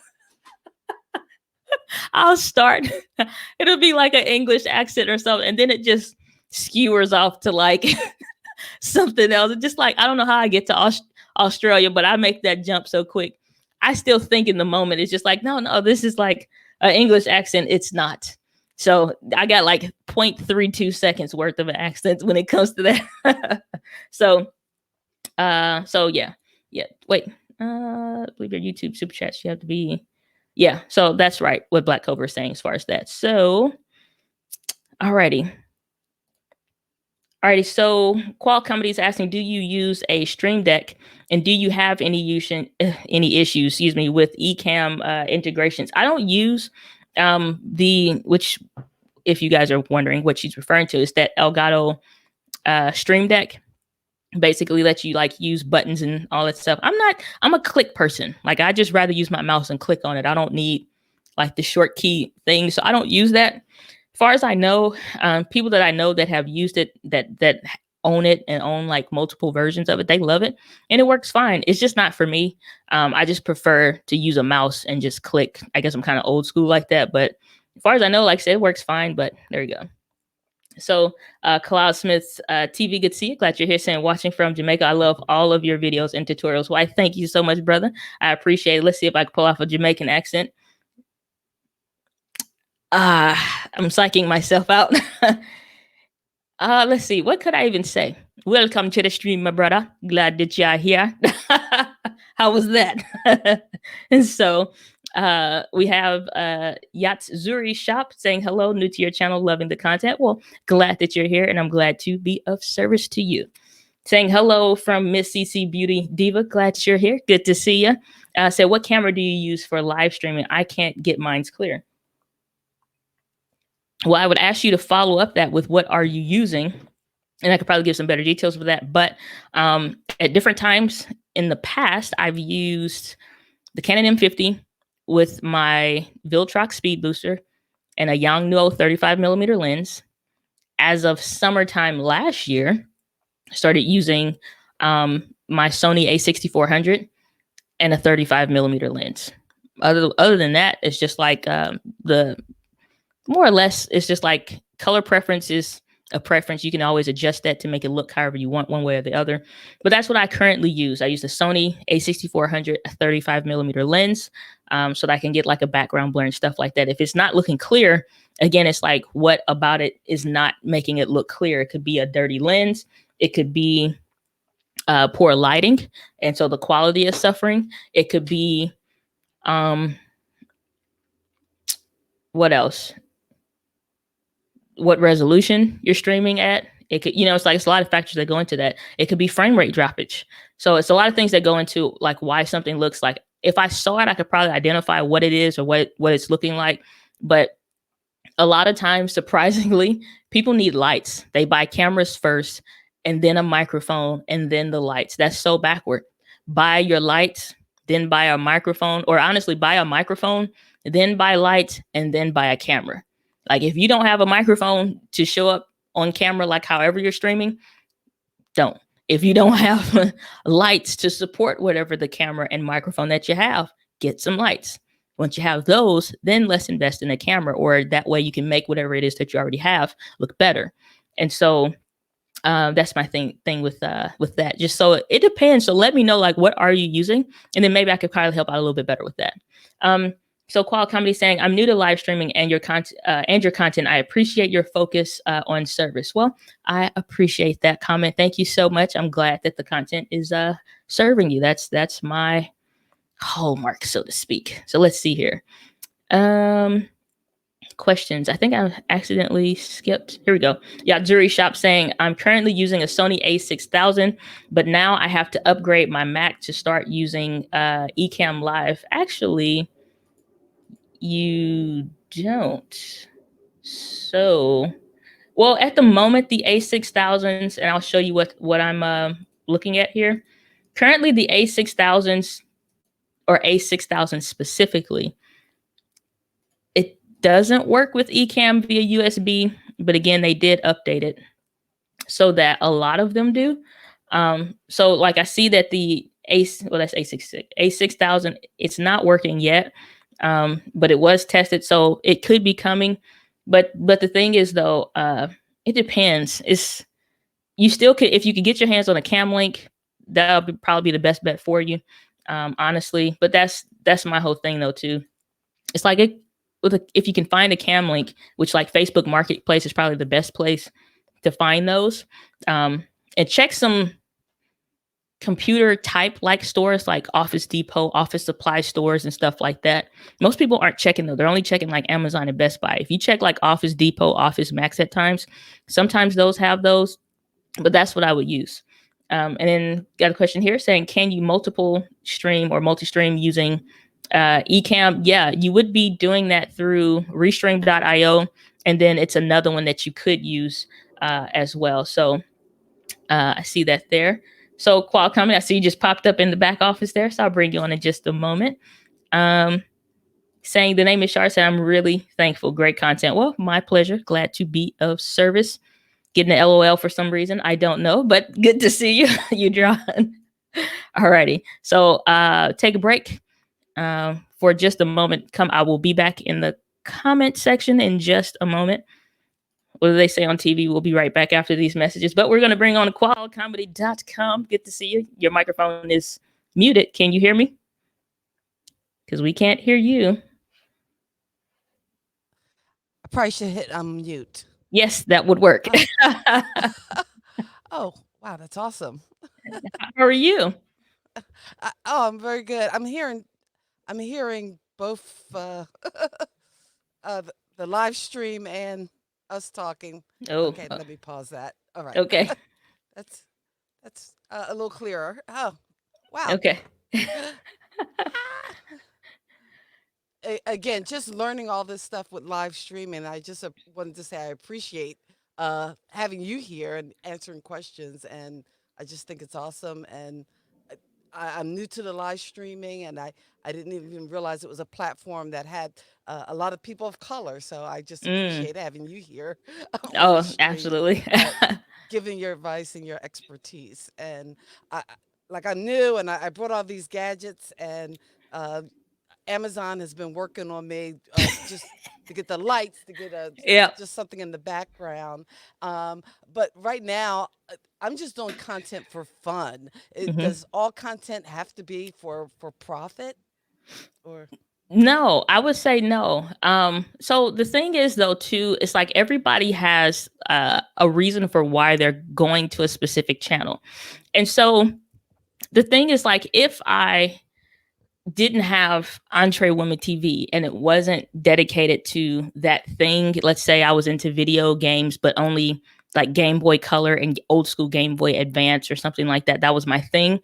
I'll start. It'll be like an English accent or something, and then it just skewers off to like something else. It's just like I don't know how I get to Australia, but I make that jump so quick. I still think in the moment it's just like no, this is like an English accent. It's not. So I got like 0.32 seconds worth of an accent when it comes to that. So yeah. Wait, I believe your YouTube super chats you have to be. Yeah, so that's right what Black Cobra is saying as far as that. So, alrighty. So Qual Comedy is asking, do you use a Stream Deck, and do you have any issues, with Ecamm integrations? I don't use which, if you guys are wondering what she's referring to, is that Elgato Stream Deck. Basically lets you like use buttons and all that stuff. I'm a click person. Like I just rather use my mouse and click on it. I don't need like the short key thing. So I don't use that. As far as I know, people that I know that have used it, that own it and own like multiple versions of it, they love it and it works fine. It's just not for me. I just prefer to use a mouse and just click. I guess I'm kind of old school like that. But as far as I know, like I said, it works fine, but there you go. So, Cloud Smith's TV, good to see you. Glad you're here, saying watching from Jamaica. I love all of your videos and tutorials. Why, thank you so much, brother. I appreciate it. Let's see if I can pull off a Jamaican accent. I'm psyching myself out. Let's see. What could I even say? Welcome to the stream, my brother. Glad that you're here. How was that? And so, we have Yatsuri Shop saying hello, new to your channel, loving the content. Well, glad that you're here, and I'm glad to be of service to you. Saying hello from Miss CC Beauty Diva, glad that you're here. Good to see you. Say, what camera do you use for live streaming? I can't get mine's clear. Well, I would ask you to follow up that with what are you using, and I could probably give some better details for that. But at different times in the past, I've used the Canon M50 with my Viltrox speed booster and a Yongnuo 35mm lens. As of summertime last year, I started using my Sony A6400 and a 35mm lens. Other than that, it's just like the more or less, it's just like color preference is a preference. You can always adjust that to make it look however you want, one way or the other. But that's what I currently use. I use the Sony A6400 35mm lens, so that I can get like a background blur and stuff like that. If it's not looking clear, again, it's like what about it is not making it look clear. It could be a dirty lens. It could be poor lighting, and so the quality is suffering. It could be what else? What resolution you're streaming at. It could, it's like it's a lot of factors that go into that. It could be frame rate droppage. So it's a lot of things that go into like why something looks like. If I saw it, I could probably identify what it is or what it's looking like. But a lot of times, surprisingly, people need lights. They buy cameras first and then a microphone and then the lights. That's so backward. Buy your lights, then buy a microphone, or honestly, buy a microphone, then buy lights, and then buy a camera. Like if you don't have a microphone to show up on camera, like however you're streaming, don't. If you don't have lights to support whatever the camera and microphone that you have, get some lights. Once you have those, then let's invest in a camera, or that way you can make whatever it is that you already have look better. And so that's my thing with that. Just so it depends. So let me know, like, what are you using? And then maybe I could probably help out a little bit better with that. So Qual Comedy saying, I'm new to live streaming and your content. I appreciate your focus on service. Well, I appreciate that comment. Thank you so much. I'm glad that the content is serving you. That's my hallmark, so to speak. So let's see here. Questions. I think I accidentally skipped. Here we go. Yeah, Jury Shop saying, I'm currently using a Sony a6000, but now I have to upgrade my Mac to start using Ecamm Live. Actually, You don't. So, well, at the moment, the A6000s, and I'll show you what I'm looking at here. Currently, the A6000s or A6000 specifically, it doesn't work with Ecamm via USB, but again, they did update it so that a lot of them do. So like I see that the that's A6000, it's not working yet, but it was tested, so it could be coming. But the thing is though, it depends. It's you still could if you could get your hands on a cam link, that'll probably be the best bet for you, honestly. But that's my whole thing though too. It's like if you can find a cam link, which like Facebook Marketplace is probably the best place to find those, and check some computer type like stores like Office Depot, office supply stores, and stuff like that. Most people aren't checking though. They're only checking like Amazon and Best Buy. If you check like Office Depot, Office Max at times, sometimes those have those, but that's what I would use. And then got a question here saying, can you multiple stream or multi-stream using Ecamm? Yeah, you would be doing that through Restream.io, and then it's another one that you could use as well. So I see that there. So Qualcomm, I see you just popped up in the back office there, so I'll bring you on in just a moment. Saying the name is Shar, said I'm really thankful. Great content. Well, my pleasure. Glad to be of service. Getting an LOL for some reason. I don't know, but good to see you. You drawn. Alrighty. So take a break for just a moment. I will be back in the comment section in just a moment. What do they say on TV? We'll be right back after these messages. But we're going to bring on qualcomedy.com. Good to see you. Your microphone is muted. Can you hear me? Because we can't hear you. I probably should hit unmute. Yes, that would work. Oh, wow, that's awesome. How are you? I'm very good. I'm hearing both the live stream and us talking. Oh, okay, let me pause that. All right. Okay. that's a little clearer. Oh, wow. Okay. Again, just learning all this stuff with live streaming. I just wanted to say I appreciate having you here and answering questions, and I just think it's awesome. And I'm new to the live streaming, and I didn't even realize it was a platform that had a lot of people of color. So I just appreciate having you here on the Oh, stream, absolutely. giving your advice and your expertise. And I'm new, and I brought all these gadgets, and Amazon has been working on me just to get the lights, to get Yeah. just something in the background. But right now, I'm just doing content for fun. Does all content have to be for profit, or? No, I would say no. So the thing is though, too, it's like everybody has a reason for why they're going to a specific channel. And so the thing is like if I didn't have Entree Women TV and it wasn't dedicated to that thing, let's say I was into video games, but only like Game Boy Color and old school Game Boy Advance or something like that, that was my thing.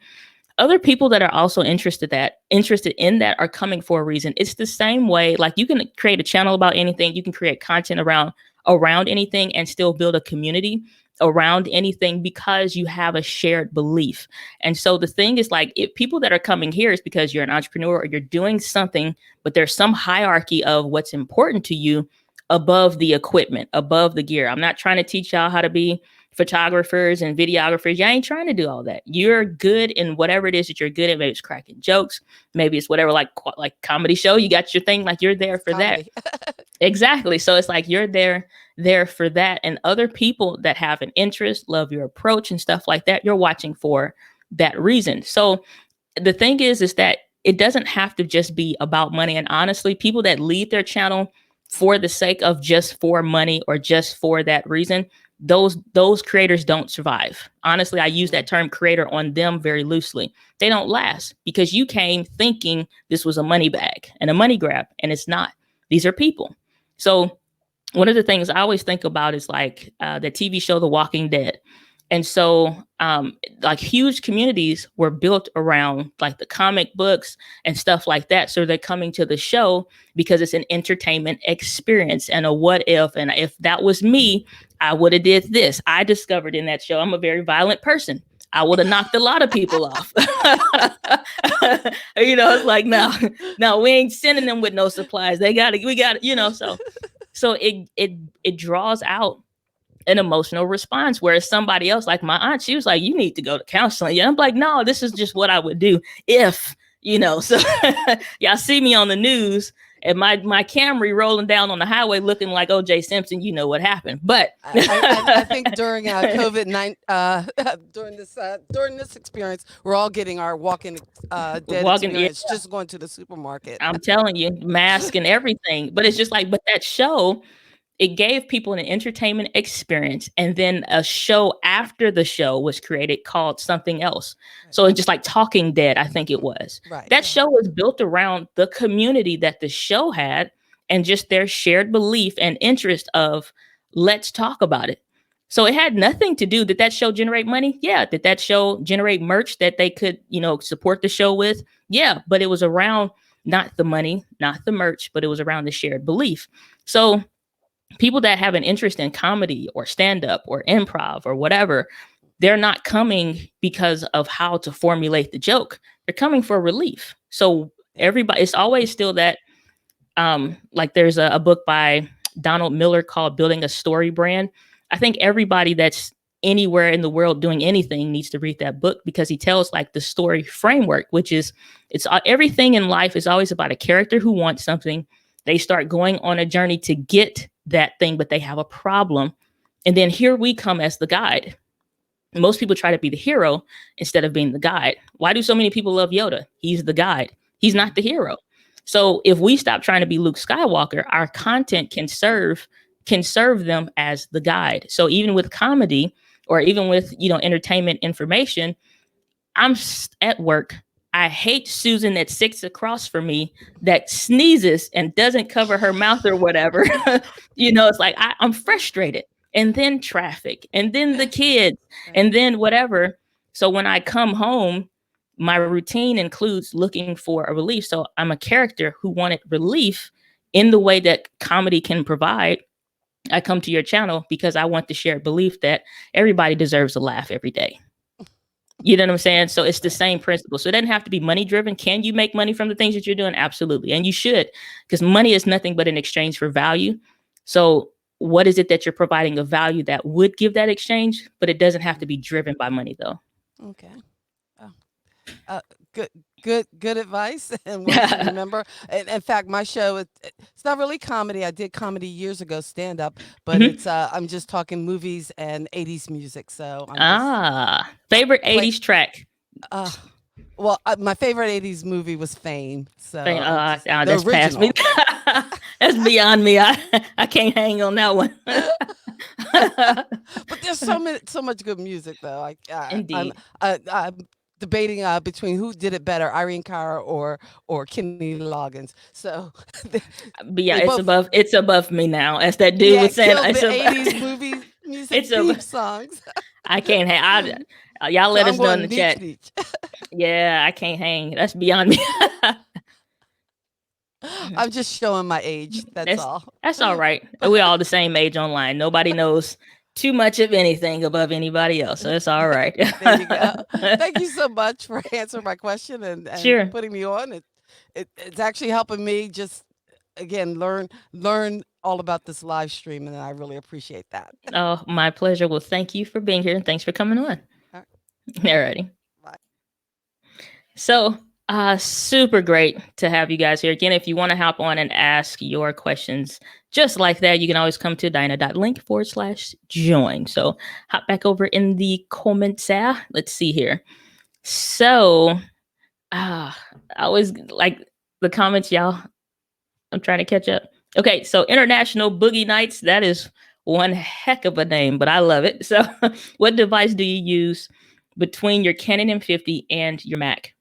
Other people that are also interested in that are coming for a reason. It's the same way, like you can create a channel about anything, you can create content around anything and still build a community around anything because you have a shared belief. And so the thing is like if people that are coming here is because you're an entrepreneur or you're doing something, but there's some hierarchy of what's important to you above the equipment, above the gear. I'm not trying to teach y'all how to be photographers and videographers. You ain't trying to do all that. You're good in whatever it is that you're good at. Maybe it's cracking jokes. Maybe it's whatever, like comedy show. You got your thing. Like you're there for Comedy. that. Exactly. So it's like you're there for that. And other people that have an interest, love your approach and stuff like that, you're watching for that reason. So the thing is that it doesn't have to just be about money. And honestly, people that leave their channel for the sake of just for money or just for that reason, those creators don't survive. Honestly, I use that term creator on them very loosely. They don't last because you came thinking this was a money bag and a money grab, and it's not. These are people. So one of the things I always think about is like the TV show The Walking Dead. And so, like huge communities were built around like the comic books and stuff like that. So they're coming to the show because it's an entertainment experience and a what if. And if that was me, I would have did this. I discovered in that show I'm a very violent person. I would have knocked a lot of people off. It's like no, we ain't sending them with no supplies. We got it. So it draws out an emotional response. Whereas somebody else, like my aunt, she was like, "You need to go to counseling." Yeah, I'm like, "No, this is just what I would do if." So y'all see me on the news and my Camry rolling down on the highway looking like OJ Simpson. You know what happened, but I think during COVID-19, during this experience, we're all getting our walking dead walking. Yeah, experience just going to the supermarket. I'm telling you, mask and everything. But it's just like, but that show, it gave people an entertainment experience, and then a show after the show was created called something else. So it's just like Talking Dead, I think it was. Right. That Yeah. show was built around the community that the show had and just their shared belief and interest of let's talk about it. So it had nothing to do. Did that show generate money? Yeah. Did that show generate merch that they could, support the show with? Yeah. But it was around not the money, not the merch, but it was around the shared belief. So people that have an interest in comedy or stand up or improv or whatever, they're not coming because of how to formulate the joke. They're coming for relief. So everybody, it's always still that, like there's a book by Donald Miller called Building a Story Brand. I think everybody that's anywhere in the world doing anything needs to read that book because he tells like the story framework, which is it's everything in life is always about a character who wants something. They start going on a journey to get that thing, but they have a problem. And then here we come as the guide. Most people try to be the hero instead of being the guide. Why do so many people love Yoda? He's the guide. He's not the hero. So if we stop trying to be Luke Skywalker, our content can serve them as the guide. So even with comedy or even with entertainment information, I'm at work. I hate Susan that sits across from me that sneezes and doesn't cover her mouth or whatever. It's like I'm frustrated. And then traffic, and then the kids, and then whatever. So when I come home, my routine includes looking for a relief. So I'm a character who wanted relief in the way that comedy can provide. I come to your channel because I want to share belief that everybody deserves a laugh every day. You know what I'm saying? So it's the same principle. So it doesn't have to be money driven. Can you make money from the things that you're doing? Absolutely. And you should, because money is nothing but an exchange for value. So what is it that you're providing of value that would give that exchange? But it doesn't have to be driven by money though. Okay. Oh. Good, good advice and one to remember. In fact, my show it's not really comedy. I did comedy years ago, stand up, but Mhm. it's I'm just talking movies and '80s music. So I'm just Favorite play. 80s track. Uh, well, my favorite '80s movie was Fame. So I'm just the That's past me. original. That's beyond me. I can't hang on that one. But there's so much good music though. Indeed. I'm debating between who did it better, Irene Cara or Kenny Loggins. So they, But they yeah, both it's above me now. As that dude yeah was saying, killed it's the above, '80s movie music it's theme a songs. I can't hang. Y'all So let I'm us know in going the niche chat. niche. Yeah, I can't hang. That's beyond me. I'm just showing my age. That's that's all. that's all right. We're all the same age online. Nobody knows too much of anything above anybody else. So it's all right. There you go. Thank you so much for answering my question and Sure. putting me on. It's actually helping me just again learn all about this live stream, and I really appreciate that. Oh, my pleasure. Well, thank you for being here and thanks for coming on. All right, Alrighty. bye. So, super great to have you guys here. Again, if you want to hop on and ask your questions just like that, you can always come to Dinah.link/join. So, hop back over in the comments there. Let's see here. So, I always like the comments, y'all. I'm trying to catch up. Okay, so International Boogie Nights, that is one heck of a name, but I love it. So, what device do you use between your Canon M50 and your Mac?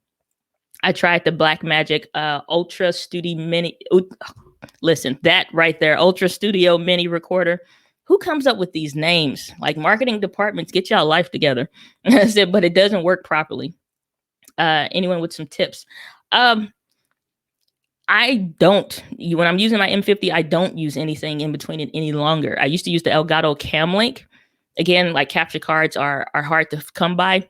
I tried the Blackmagic Ultra Studio Mini. Listen, that right there, Ultra Studio Mini recorder. who comes up with these names? Like marketing departments, get y'all life together. I said, but it doesn't work properly. Anyone with some tips? Um, I don't. When I'm using my M50, I don't use anything in between it any longer. I used to use the Elgato Cam Link. Again, like capture cards are hard to come by,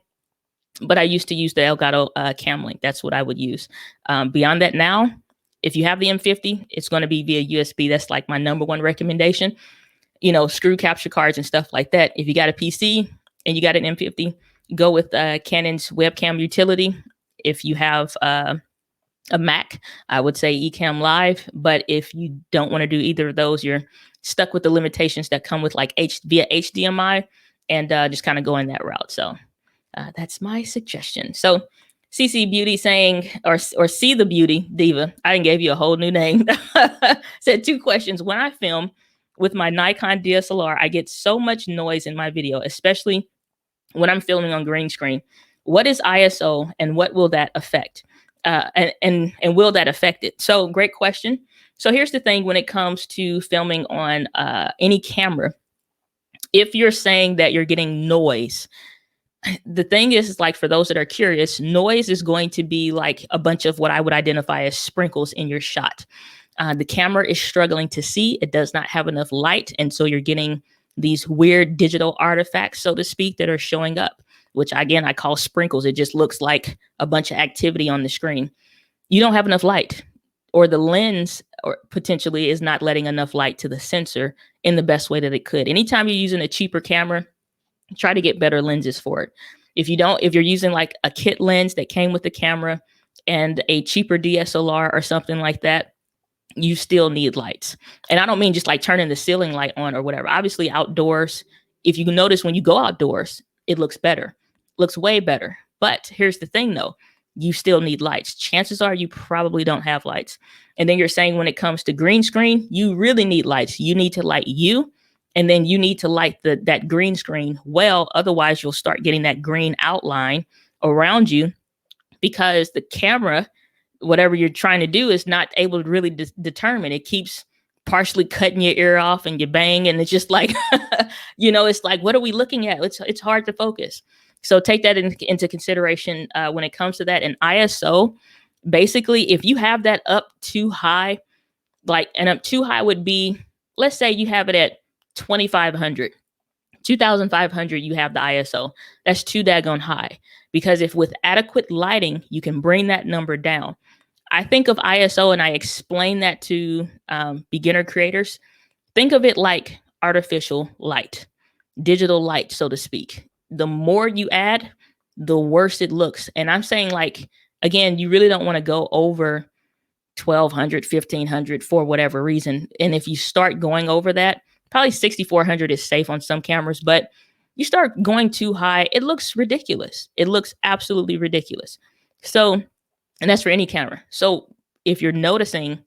but I used to use the Elgato Cam Link. That's what I would use. Beyond that, now, if you have the M50, it's going to be via USB. That's like my number one recommendation. Screw capture cards and stuff like that. If you got a PC and you got an M50, go with Canon's webcam utility. If you have a Mac, I would say Ecamm Live. But if you don't want to do either of those, you're stuck with the limitations that come with like via HDMI, and just kind of going that route. So that's my suggestion. So CC Beauty saying, or See the Beauty Diva, I gave you a whole new name, said 2 questions. When I film with my Nikon DSLR, I get so much noise in my video, especially when I'm filming on green screen. What is ISO and what will that affect? And will that affect it? So great question. So here's the thing: when it comes to filming on any camera, if you're saying that you're getting noise, the thing is like, for those that are curious, noise is going to be like a bunch of what I would identify as sprinkles in your shot. The camera is struggling to see. It does not have enough light. And so you're getting these weird digital artifacts, so to speak, that are showing up, which again, I call sprinkles. It just looks like a bunch of activity on the screen. You don't have enough light, or the lens or potentially is not letting enough light to the sensor in the best way that it could. Anytime you're using a cheaper camera, try to get better lenses for it. If you're using like a kit lens that came with the camera and a cheaper DSLR or something like that, you still need lights. And I don't mean just like turning the ceiling light on or whatever. Obviously outdoors, if you notice when you go outdoors, it looks better, looks way better. But here's the thing though, you still need lights. Chances are you probably don't have lights. And then you're saying when it comes to green screen, you really need lights. You need to light you, and then you need to light that green screen well. Otherwise, you'll start getting that green outline around you, because the camera, whatever you're trying to do, is not able to really determine. It keeps partially cutting your ear off and you bang, and it's just like, it's like, what are we looking at? It's hard to focus. So take that into consideration when it comes to that. And ISO, basically, if you have that up too high, and up too high would be, let's say you have it at 2,500. 2,500, you have the ISO. That's too daggone high, because if with adequate lighting, you can bring that number down. I think of ISO and I explain that to beginner creators. Think of it like artificial light, digital light, so to speak. The more you add, the worse it looks. And I'm saying, like, again, you really don't want to go over 1,200, 1,500 for whatever reason. And if you start going over that, probably 6,400 is safe on some cameras, but you start going too high, it looks ridiculous. It looks absolutely ridiculous. So, and that's for any camera. So if you're noticing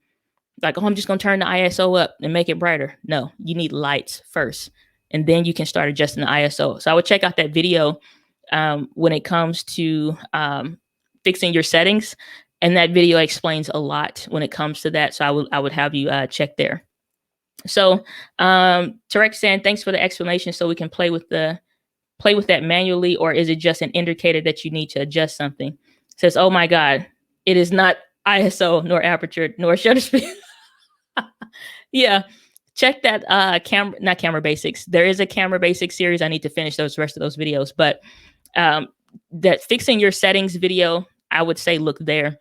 like, oh, I'm just going to turn the ISO up and make it brighter. No, you need lights first, and then you can start adjusting the ISO. So I would check out that video when it comes to fixing your settings. And that video explains a lot when it comes to that. So I would have you check there. So Tarek saying, thanks for the explanation. So we can play with that manually, or is it just an indicator that you need to adjust something? Says, oh my God, it is not ISO nor aperture nor shutter speed. Yeah. Check that not Camera Basics. There is a Camera Basics series. I need to finish those rest of those videos, but that fixing your settings video, I would say look there.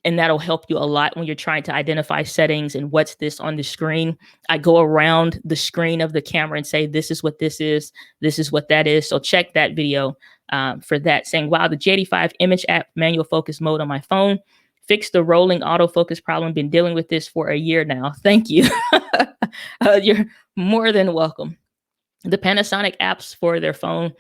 And that'll help you a lot when you're trying to identify settings and what's this on the screen. I go around the screen of the camera and say, this is what this is what that is. So check that video for that. Saying, wow, the J85 image app manual focus mode on my phone fixed the rolling autofocus problem. Been dealing with this for a year now. Thank you. You're more than welcome. The Panasonic apps for their phone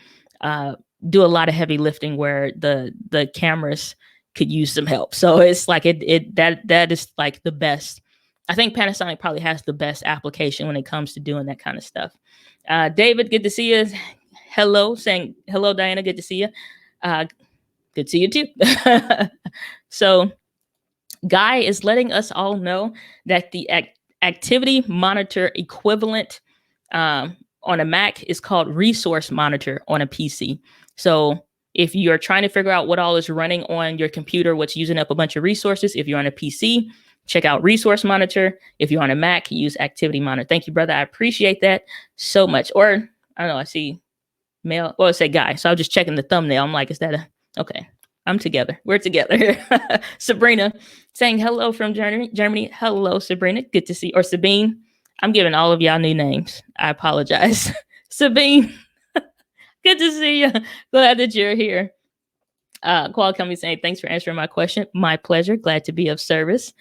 do a lot of heavy lifting where the cameras could use some help. So it's like that is like the best. I think Panasonic probably has the best application when it comes to doing that kind of stuff. David, good to see you. Hello, saying hello, Diana. Good to see you. Good to see you too. So Guy is letting us all know that the activity monitor equivalent On a Mac, it's called Resource Monitor on a PC. So if you're trying to figure out what all is running on your computer, what's using up a bunch of resources, if you're on a PC, check out Resource Monitor. If you're on a Mac, use Activity Monitor. Thank you, brother. I appreciate that so much. Or I don't know, I see male, well, it said guy. So I was just checking the thumbnail. I'm like, is that a, okay. I'm together. We're together here. Sabrina saying hello from Germany. Hello, Sabrina. Good to see you. Or Sabine. I'm giving all of y'all new names. I apologize. Sabine, good to see you. Glad that you're here. Qual Company saying, thanks for answering my question. My pleasure. Glad to be of service.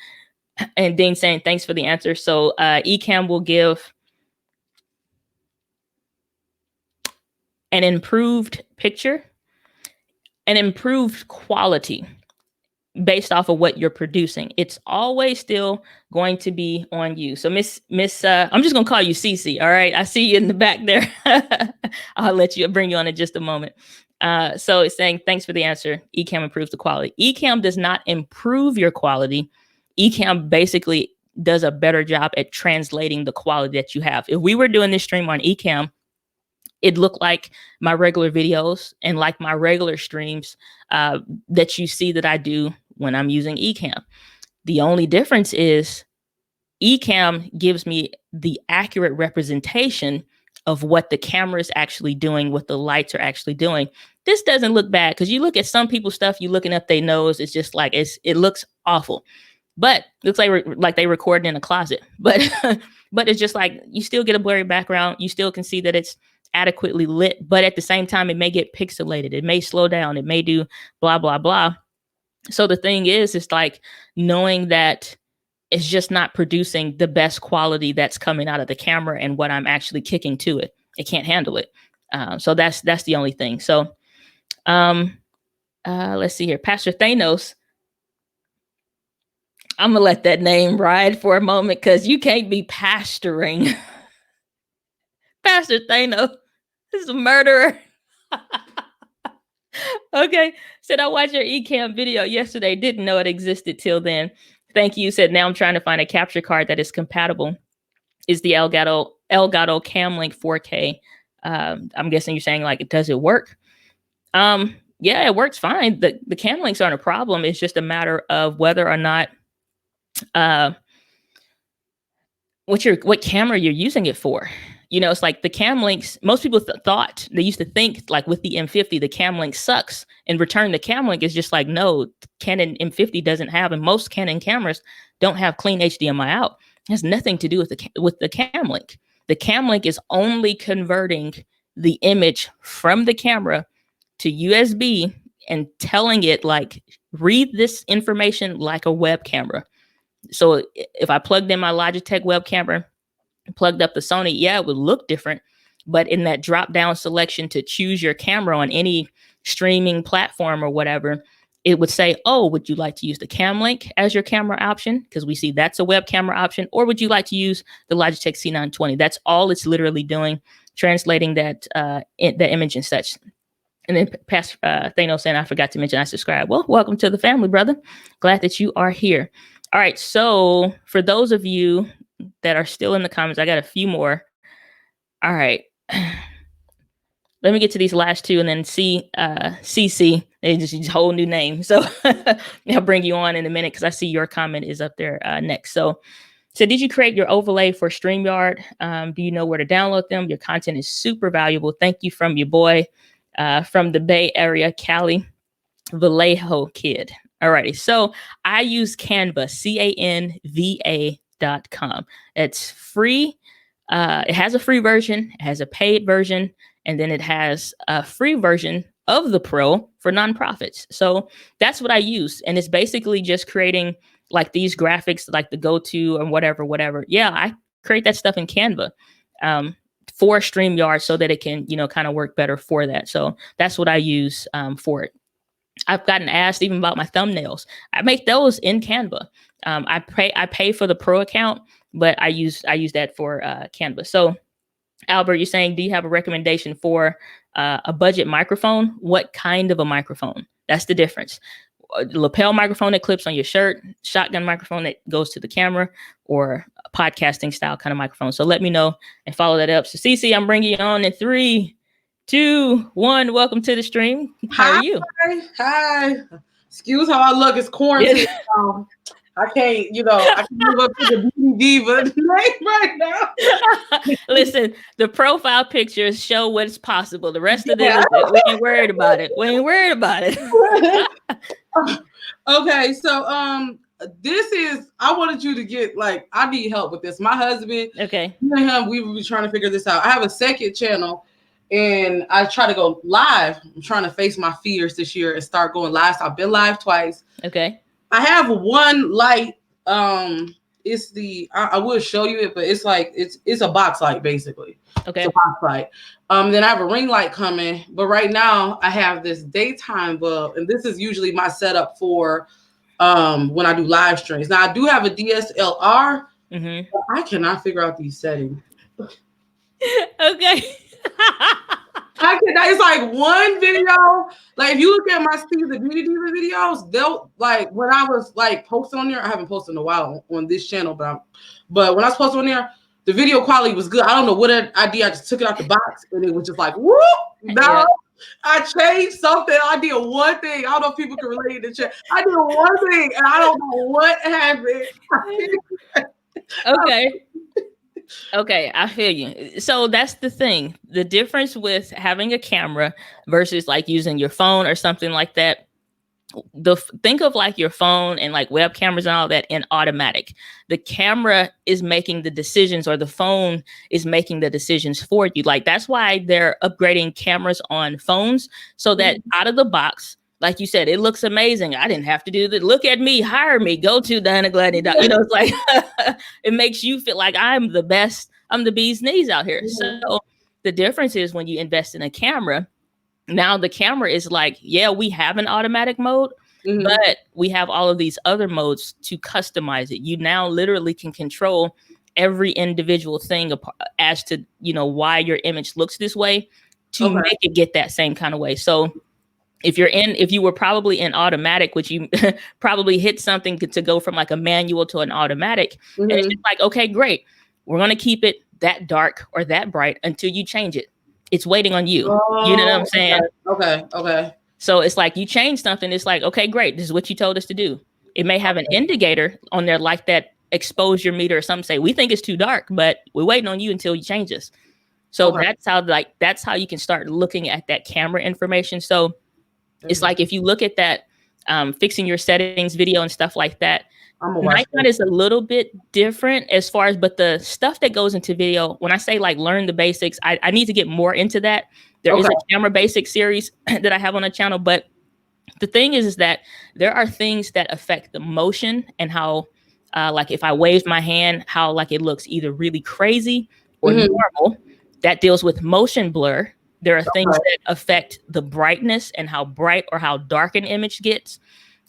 And Dean saying, thanks for the answer. So Ecamm will give an improved picture, an improved quality based off of what you're producing. It's always still going to be on you. So Miss, I'm just gonna call you Cece. All right, I see you in the back there. I'll let you bring you on in just a moment. So it's saying, thanks for the answer. Ecamm improves the quality. Ecamm does not improve your quality. Ecamm basically does a better job at translating the quality that you have. If we were doing this stream on Ecamm, it looked like my regular videos and like my regular streams that you see that I do when I'm using Ecamm. The only difference is Ecamm gives me the accurate representation of what the camera is actually doing, what the lights are actually doing. This doesn't look bad because you look at some people's stuff, you looking up their nose, it's just like it looks awful. But looks like they recorded in a closet. But but it's just like you still get a blurry background. You still can see that it's adequately lit, but at the same time, it may get pixelated. It may slow down. It may do blah, blah, blah. So the thing is, it's like knowing that it's just not producing the best quality that's coming out of the camera and what I'm actually kicking to it. It can't handle it. So that's the only thing. So let's see here. Pastor Thanos, I'm gonna let that name ride for a moment because you can't be pastoring. Pastor Thanos is a murderer. Okay. Said I watched your Ecamm video yesterday. Didn't know it existed till then. Thank you. Said now I'm trying to find a capture card that is compatible. Is the Elgato Camlink 4K? I'm guessing you're saying like, does it work? Yeah, it works fine. The Camlinks aren't a problem. It's just a matter of whether or not what camera you're using it for. You know, it's like the Camlinks, most people thought, they used to think like with the M50, the Camlink sucks. In return, the Camlink is just like, no, Canon M50 doesn't have, and most Canon cameras don't have clean HDMI out. It has nothing to do with the Camlink. The Camlink is only converting the image from the camera to USB and telling it like, read this information like a web camera. So if I plugged in my Logitech web camera, plugged up the Sony, yeah, it would look different. But in that drop down selection to choose your camera on any streaming platform or whatever, it would say, oh, would you like to use the Camlink as your camera option? Because we see that's a web camera option. Or would you like to use the Logitech C920? That's all it's literally doing, translating that image and such. And then Pastor Thanos saying, I forgot to mention I subscribe. Well, welcome to the family, brother. Glad that you are here. All right. So for those of you that are still in the comments, I got a few more. All right. Let me get to these last two and then CC, they just use a whole new name. So I'll bring you on in a minute because I see your comment is up there next. So did you create your overlay for StreamYard? Do you know where to download them? Your content is super valuable. Thank you from your boy from the Bay Area, Cali, Vallejo kid. Alrighty, so I use Canva, CANVA.com. It's free. It has a free version, it has a paid version, and then it has a free version of the Pro for nonprofits. So that's what I use. And it's basically just creating like these graphics, like the go-to and whatever. Yeah, I create that stuff in Canva for StreamYard so that it can, kind of work better for that. So that's what I use for it. I've gotten asked even about my thumbnails. I make those in Canva. I pay for the Pro account, but I use that for Canva. So Albert, you're saying, do you have a recommendation for a budget microphone? What kind of a microphone? That's the difference. A lapel microphone that clips on your shirt, shotgun microphone that goes to the camera, or podcasting style kind of microphone. So let me know and follow that up. So Cece, I'm bringing you on in 3, 2, 1. Welcome to the stream. How are you? Hi. Excuse how I look. It's quarantine. I can't, I can live up to the beauty diva name right now. Listen, the profile pictures show what's possible. The rest of it, we ain't worried about it. We ain't worried about it. Okay, so I wanted you to get I need help with this. My husband, okay, me and him, we were trying to figure this out. I have a second channel and I try to go live. I'm trying to face my fears this year and start going live. So I've been live twice. Okay. I have one light. It's I will show you it, but it's it's a box light basically. Okay. It's a box light. Then I have a ring light coming, but right now I have this daytime bulb, and this is usually my setup for when I do live streams. Now I do have a DSLR. Mm-hmm. But I cannot figure out these settings. Okay. I cannot. It's like one video. Like if you look at my Steve the Beauty Diva videos, they'll when I was posting on there. I haven't posted in a while on this channel, but when I was posting on there, the video quality was good. I don't know what I did. I just took it out the box and it was just like whoop. Now yeah. I changed something. I did one thing. I don't know if people can relate to chat. I did one thing and I don't know what happened. Okay. Okay, I feel you. So that's the thing. The difference with having a camera versus using your phone or something like that. Think of your phone and web cameras and all that in automatic. The camera is making the decisions, or the phone is making the decisions for you. That's why they're upgrading cameras on phones so that out of the box, like you said, it looks amazing. I didn't have to do that. Look at me, hire me, go to DianaGladney. It's it makes you feel like I'm the best. I'm the bee's knees out here. So the difference is when you invest in a camera, now the camera is yeah, we have an automatic mode, but we have all of these other modes to customize it. You now literally can control every individual thing as to, why your image looks this way to make it get that same kind of way. So if you were probably in automatic, which you probably hit something to go from a manual to an automatic, and it's just okay, great. We're going to keep it that dark or that bright until you change it. It's waiting on you. You know what I'm saying? Okay. So it's you change something. It's okay, great. This is what you told us to do. It may have an indicator on there that exposure meter or something say, we think it's too dark, but we're waiting on you until you change this. So that's how you can start looking at that camera information. So it's if you look at that fixing your settings video and stuff like that, Nikon is a little bit different as far as, but the stuff that goes into video, when I say learn the basics, I need to get more into that. There is a camera basic series that I have on the channel, but the thing is that there are things that affect the motion and how, if I wave my hand, how it looks either really crazy or normal. That deals with motion blur. There are things that affect the brightness and how bright or how dark an image gets.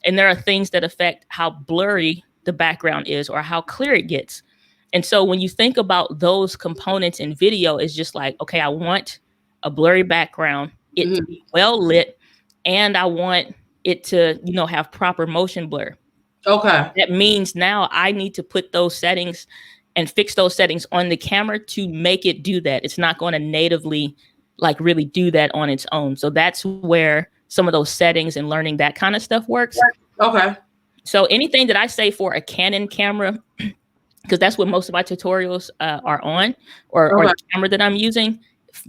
And there are things that affect how blurry the background is or how clear it gets. And so when you think about those components in video, it's just okay, I want a blurry background, it to be well lit, and I want it to, have proper motion blur. Okay. That means now I need to put those settings and fix those settings on the camera to make it do that. It's not going to natively really do that on its own. So that's where some of those settings and learning that kind of stuff works. Okay. So anything that I say for a Canon camera, because that's what most of my tutorials are on, or the camera that I'm using,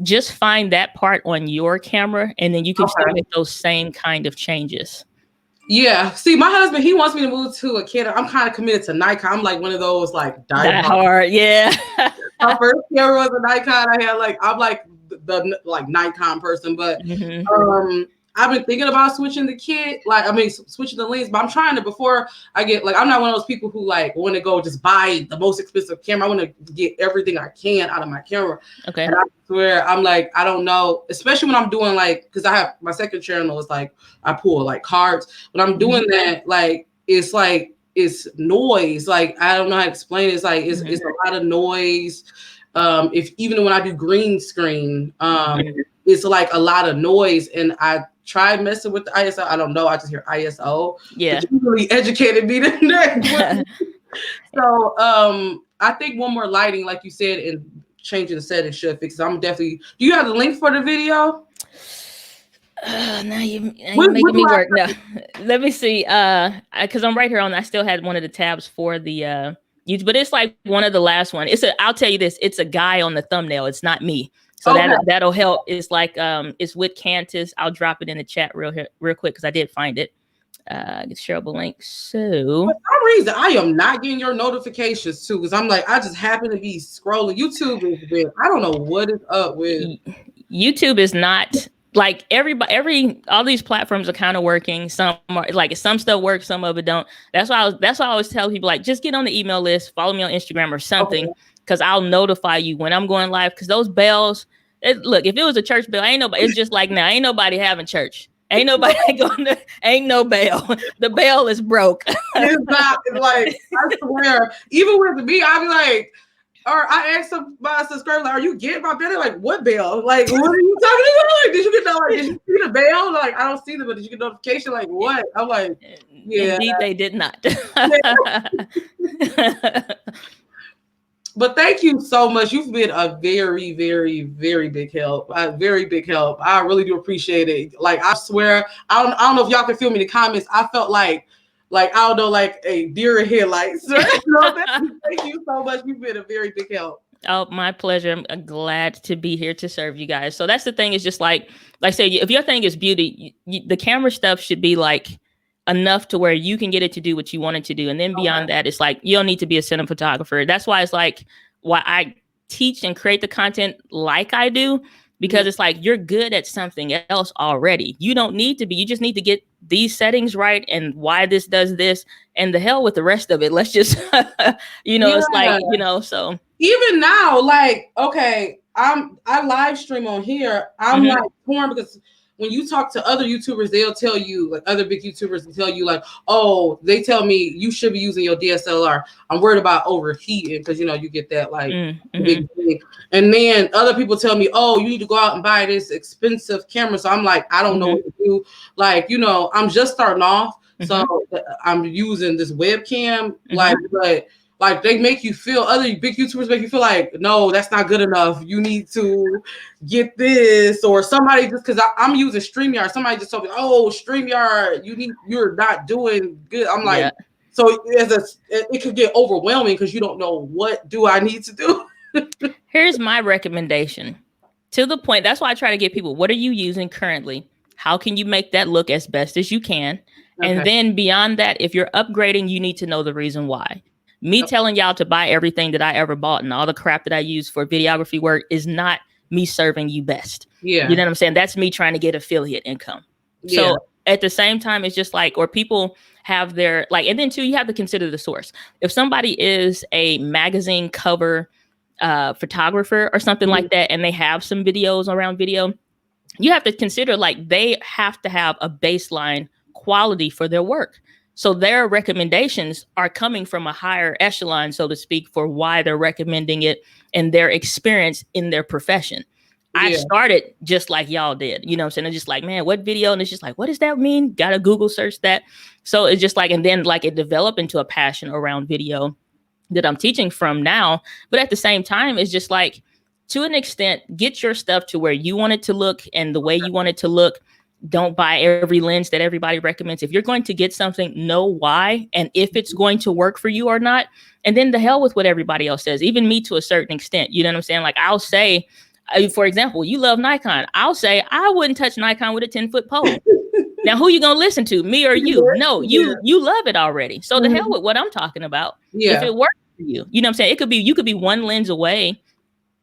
just find that part on your camera, and then you can still make those same kind of changes. Yeah. See, my husband, he wants me to move to a Canon. I'm kind of committed to Nikon. I'm one of those die hard. Yeah. My first camera was a Nikon. I had I'm the Nikon person, but I've been thinking about switching the kit, switching the lens, but I'm trying to, before I get, I'm not one of those people who want to go just buy the most expensive camera. I want to get everything I can out of my camera. Okay. And I swear, I'm I don't know, especially when I'm doing because I have my second channel is I pull cards. When I'm doing that, it's noise. I don't know how to explain it. It's a lot of noise. Even when I do green screen, it's a lot of noise, and I tried messing with the ISO. I don't know. I just hear ISO. Yeah. But you really educated me today. So I think one more lighting, like you said, and changing the settings should fix it. I'm definitely. Do you have the link for the video? Now you making me work. No, let me see. Because I'm right here on. I still had one of the tabs for the YouTube, but it's like one of the last one. I'll tell you this. It's a guy on the thumbnail. It's not me. So Okay. that'll help. It's like it's with Cantus. I'll drop it in the chat real quick because I did find it. Get shareable link. So for some reason I am not getting your notifications too, because I'm like, I just happen to be scrolling. YouTube is weird. I don't know what is up with YouTube is not like all these platforms are kind of working. Some are like some stuff works, some of it don't. That's why I always tell people like just get on the email list, follow me on Instagram or something, because I'll notify you when I'm going live. Because those bells, look, if it was a church bell, ain't nobody. It's just like now, ain't nobody having church. Ain't nobody going to, ain't no bell. The bell is broke. It's not like, I swear, even with me, I'm like, or I asked my subscriber, like, are you getting my bell? Like, what bell? Like, what are you talking about? Like, did you get did you see the bell? Like, I don't see them, but did you get notification? Like, what? I'm like, yeah. Indeed, they did not. But thank you so much. You've been a very, very, very big help. Very big help. I really do appreciate it. Like, I swear, I don't know if y'all can feel me in the comments. I felt like I don't know, like a deer in headlights. Thank you so much. You've been a very big help. Oh, my pleasure. I'm glad to be here to serve you guys. So that's the thing, is just like I say, if your thing is beauty, the camera stuff should be like enough to where you can get it to do what you want it to do. And then beyond that, it's like, you don't need to be a cinematographer. That's why it's like why I teach and create the content like I do, because it's like, you're good at something else already. You don't need to be, you just need to get these settings right and why this does this, and the hell with the rest of it. Let's just, it's like, so. Even now, like, okay, I live stream on here. I'm like torn, because when you talk to other YouTubers, they'll tell you, like other big YouTubers will tell you like, oh, they tell me you should be using your DSLR. I'm worried about overheating, because you get that like big thing. And then other people tell me, oh, you need to go out and buy this expensive camera. So I'm like, I don't know what to do. Like, I'm just starting off. So I'm using this webcam, but they make you feel, other big YouTubers make you feel like, no, that's not good enough. You need to get this, or somebody, just because I'm using StreamYard. Somebody just told me, oh, StreamYard, you're not doing good. I'm like, so it could get overwhelming because you don't know what do I need to do. Here's my recommendation. To the point, that's why I try to get people, what are you using currently? How can you make that look as best as you can? And then beyond that, if you're upgrading, you need to know the reason why. Me telling y'all to buy everything that I ever bought and all the crap that I use for videography work is not me serving you best. Yeah. You know what I'm saying? That's me trying to get affiliate income. Yeah. So at the same time, it's just like, or people have their, like, and then too, you have to consider the source. If somebody is a magazine cover photographer or something like that, and they have some videos around video, you have to consider like they have to have a baseline quality for their work. So their recommendations are coming from a higher echelon, so to speak, for why they're recommending it and their experience in their profession. Yeah. I started just like y'all did, you know what I'm saying? It's just like, man, what video? And it's just like, what does that mean? Got to Google search that. So it's just like, and then like it developed into a passion around video that I'm teaching from now. But at the same time, it's just like, to an extent, get your stuff to where you want it to look and the way you want it to look. Don't buy every lens that everybody recommends. If you're going to get something, know why and if it's going to work for you or not. And then the hell with what everybody else says, even me to a certain extent. You know what I'm saying? Like I'll say, for example, you love Nikon. I'll say I wouldn't touch Nikon with a 10-foot pole. Now, who you going to listen to, me or you? No, you love it already. So the hell with what I'm talking about. If it works for you, you know what I'm saying? You could be one lens away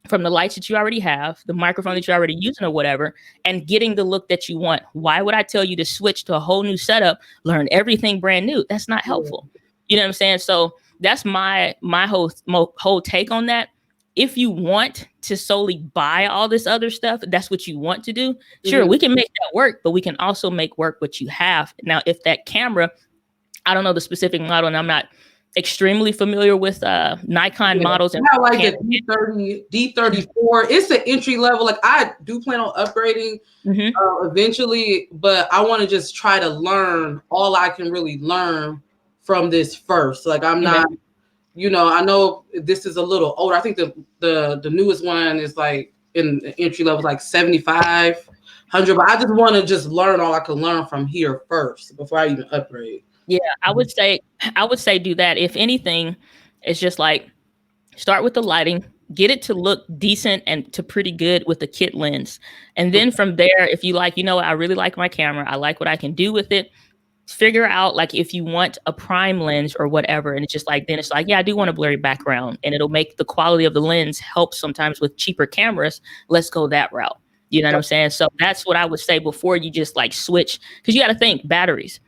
from the lights that you already have, the microphone that you're already using or whatever, and getting the look that you want. Why would I tell you to switch to a whole new setup, learn everything brand new? That's not helpful. You know what I'm saying? So that's my whole take on that. If you want to solely buy all this other stuff, that's what you want to do. Sure, we can make that work, but we can also make work what you have. Now, if that camera, I don't know the specific model, and I'm not extremely familiar with Nikon models. And I like the D34. It's an entry level. Like I do plan on upgrading eventually, but I want to just try to learn all I can really learn from this first. Like I'm not I know this is a little older. I think the newest one is like in the entry level, like 7,500. But I just want to just learn all I can learn from here first before I even upgrade. Yeah, I would say do that. If anything, it's just like start with the lighting, get it to look decent and to pretty good with the kit lens. And then from there, if you like, I really like my camera. I like what I can do with it. Figure out like if you want a prime lens or whatever. And it's just like, then it's like, yeah, I do want a blurry background, and it'll make the quality of the lens help sometimes with cheaper cameras. Let's go that route. You know what I'm saying? So that's what I would say before you just like switch. Cause you got to think batteries,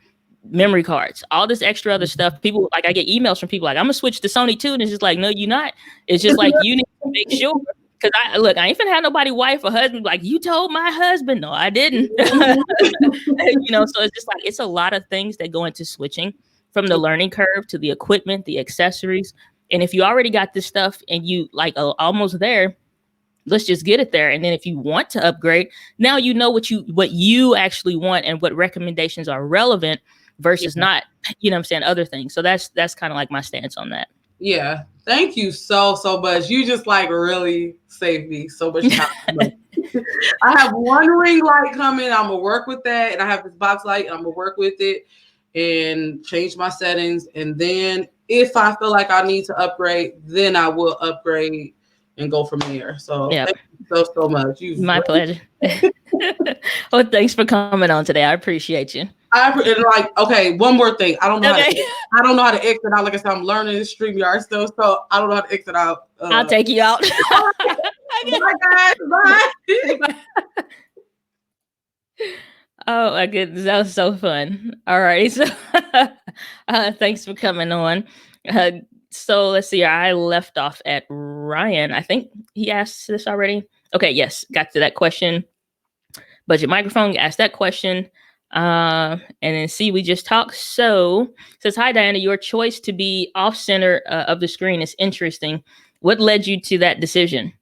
memory cards, all this extra other stuff. People like, I get emails from people like, I'm gonna switch to Sony too. And it's just like, no, you're not. It's just like, you need to make sure. Cause I ain't finna have nobody wife or husband like, you told my husband. No, I didn't. So it's just like, it's a lot of things that go into switching from the learning curve to the equipment, the accessories. And if you already got this stuff and you like almost there, let's just get it there. And then if you want to upgrade, now you know what you actually want and what recommendations are relevant versus not, other things. So that's kind of like my stance on that. Yeah. Thank you so much. You just like really saved me so much time. I have one ring light coming. I'm gonna work with that, and I have this box light. I'm gonna work with it and change my settings. And then if I feel like I need to upgrade, then I will upgrade and go from there. So thank you so much. My pleasure. Well, thanks for coming on today. I appreciate you. Okay, one more thing. I don't know how to exit out. Like I said, I'm learning this StreamYard still, so I don't know how to exit out. I'll take you out. Bye, guys. Bye. Oh my goodness, that was so fun. All right, so thanks for coming on. So let's see. I left off at Ryan. I think he asked this already. Okay, yes, got to that question. Budget microphone, asked that question. And then see, we just talked. So says, hi, Diana, your choice to be off center of the screen is interesting. What led you to that decision?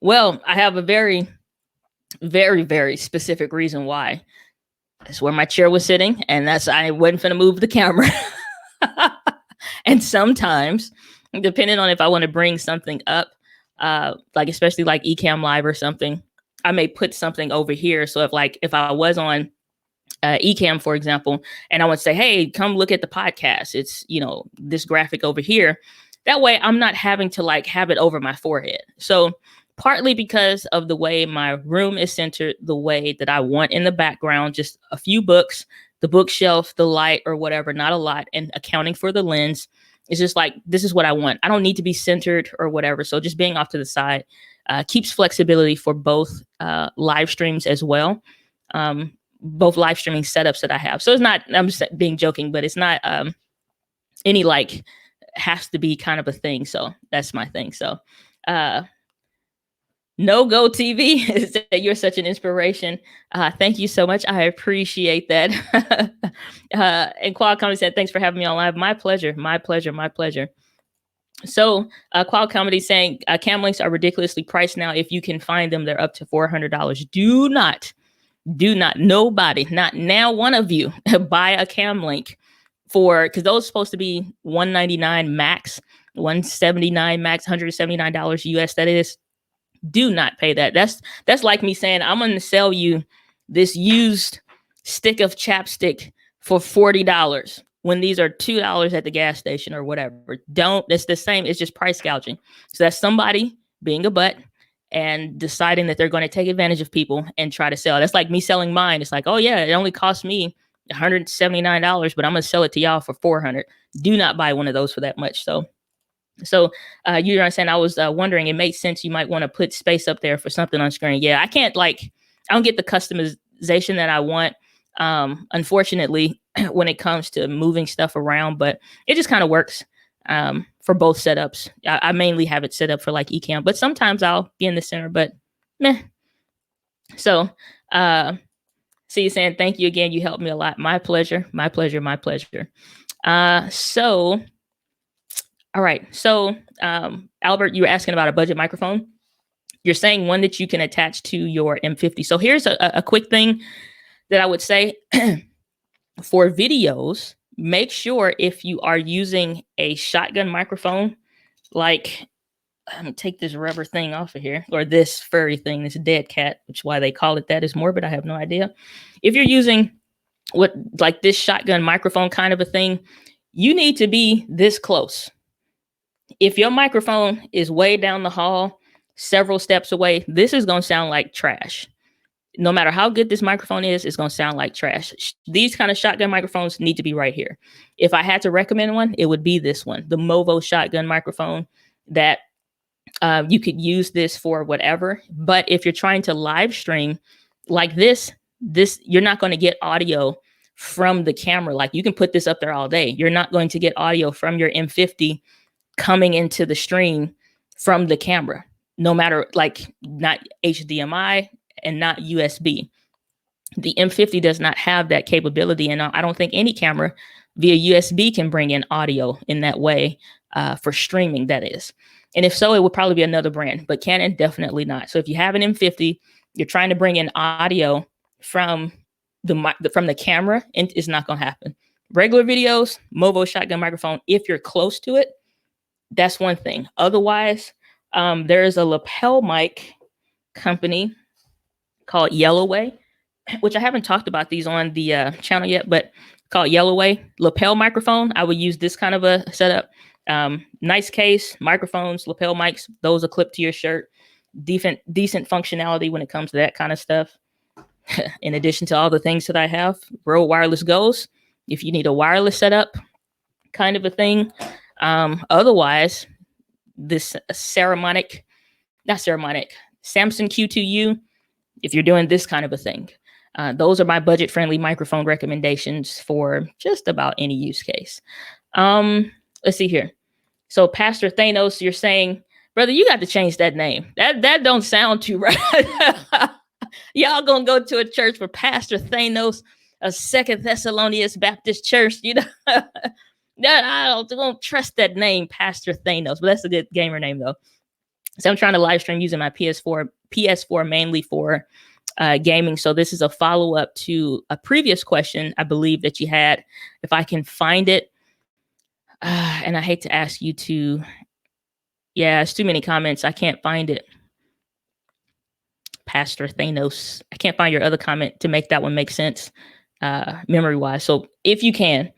Well, I have a very, very, very specific reason why. That's where my chair was sitting, and I wasn't going to move the camera. And sometimes, depending on if I want to bring something up, like especially like Ecamm Live or something, I may put something over here. So if I was on Ecamm, for example, and I would say, hey, come look at the podcast. It's, this graphic over here. That way I'm not having to like have it over my forehead. So partly because of the way my room is centered, the way that I want in the background, just a few books, the bookshelf, the light or whatever, not a lot, and accounting for the lens. It's just like, this is what I want. I don't need to be centered or whatever. So just being off to the side keeps flexibility for both live streams as well. Both live streaming setups that I have. So it's not, I'm just being joking, but it's not any like has to be kind of a thing. So that's my thing. So No Go TV is that you're such an inspiration. Thank you so much. I appreciate that. And Quad said, thanks for having me on live. My pleasure. My pleasure. My pleasure. So Quad Comedy saying cam links are ridiculously priced now. If you can find them, they're up to $400. Do not, nobody, not now one of you buy a cam link because those are supposed to be $199 max, $179 max, $179 US. That is. Do not pay that. That's like me saying, I'm going to sell you this used stick of chapstick for $40 when these are $2 at the gas station or whatever. It's the same. It's just price gouging. So that's somebody being a butt and deciding that they're going to take advantage of people and try to sell. That's like me selling mine. It's like, oh yeah, it only cost me $179, but I'm going to sell it to y'all for $400. Do not buy one of those for that much. So you understand, I was wondering, it makes sense. You might want to put space up there for something on screen. Yeah, I don't get the customization that I want, unfortunately, when it comes to moving stuff around, but it just kind of works for both setups. I mainly have it set up for like Ecamm, but sometimes I'll be in the center, but meh. So see you saying, thank you again. You helped me a lot. My pleasure. My pleasure. My pleasure. All right. So, Albert, you were asking about a budget microphone. You're saying one that you can attach to your M50. So here's a quick thing that I would say for videos, make sure if you are using a shotgun microphone, like, I'm gonna take this rubber thing off of here, or this furry thing, this dead cat, which is why they call it that, is morbid. I have no idea. If you're using what, like this shotgun microphone kind of a thing, you need to be this close. If your microphone is way down the hall, several steps away, this is going to sound like trash. No matter how good this microphone is, it's going to sound like trash. These kind of shotgun microphones need to be right here. If I had to recommend one, it would be this one, the Movo shotgun microphone. That you could use this for whatever. But if you're trying to live stream like this, you're not going to get audio from the camera. Like, you can put this up there all day. You're not going to get audio from your M50 coming into the stream from the camera, no matter, like, not HDMI and not USB. The M50 does not have that capability, and I don't think any camera via USB can bring in audio in that way for streaming, that is. And if so, it would probably be another brand, but Canon, definitely not. So if you have an M50, you're trying to bring in audio from the camera, and it's not going to happen. Regular videos, Movo shotgun microphone, if you're close to it, that's one thing. Otherwise, there is a lapel mic company called Yellowway, which I haven't talked about these on the channel yet, but called Yellowway lapel microphone. I would use this kind of a setup. Nice case, microphones, lapel mics, those are clipped to your shirt. Decent functionality when it comes to that kind of stuff. In addition to all the things that I have, Rode Wireless goes. If you need a wireless setup, kind of a thing. Otherwise, this Samsung Q2U, if you're doing this kind of a thing. Those are my budget-friendly microphone recommendations for just about any use case. Let's see here. So Pastor Thanos, you're saying, brother, you got to change that name. That don't sound too right. Y'all gonna go to a church for Pastor Thanos, a Second Thessalonians Baptist Church? You know, I don't trust that name, Pastor Thanos. But that's a good gamer name though. So I'm trying to live stream using my PS4 mainly for gaming. So this is a follow-up to a previous question, I believe, that you had. If I can find it, and I hate to ask you to, yeah, it's too many comments. I can't find it. Pastor Thanos. I can't find your other comment to make that one make sense memory-wise. So if you can,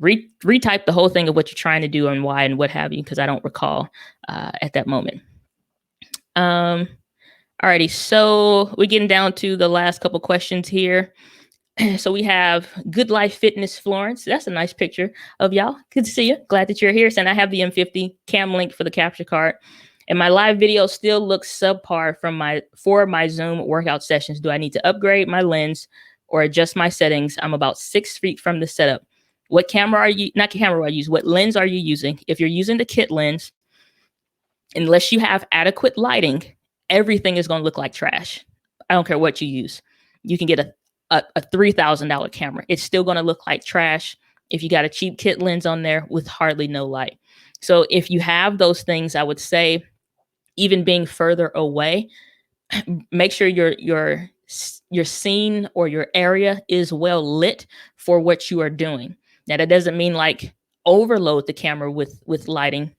retype the whole thing of what you're trying to do and why and what have you, because I don't recall at that moment. Alrighty, so we're getting down to the last couple questions here. So we have Good Life Fitness Florence. That's a nice picture of y'all. Good to see you. Glad that you're here. And I have the M50 cam link for the capture card. And my live video still looks subpar for my Zoom workout sessions. Do I need to upgrade my lens or adjust my settings? I'm about 6 feet from the setup. What camera are you, not camera I use, what lens are you using? If you're using the kit lens, unless you have adequate lighting, everything is going to look like trash. I don't care what you use. You can get a $3,000 camera. It's still going to look like trash if you got a cheap kit lens on there with hardly no light. So if you have those things, I would say, even being further away, make sure your scene or your area is well lit for what you are doing. Now, that doesn't mean like overload the camera with lighting,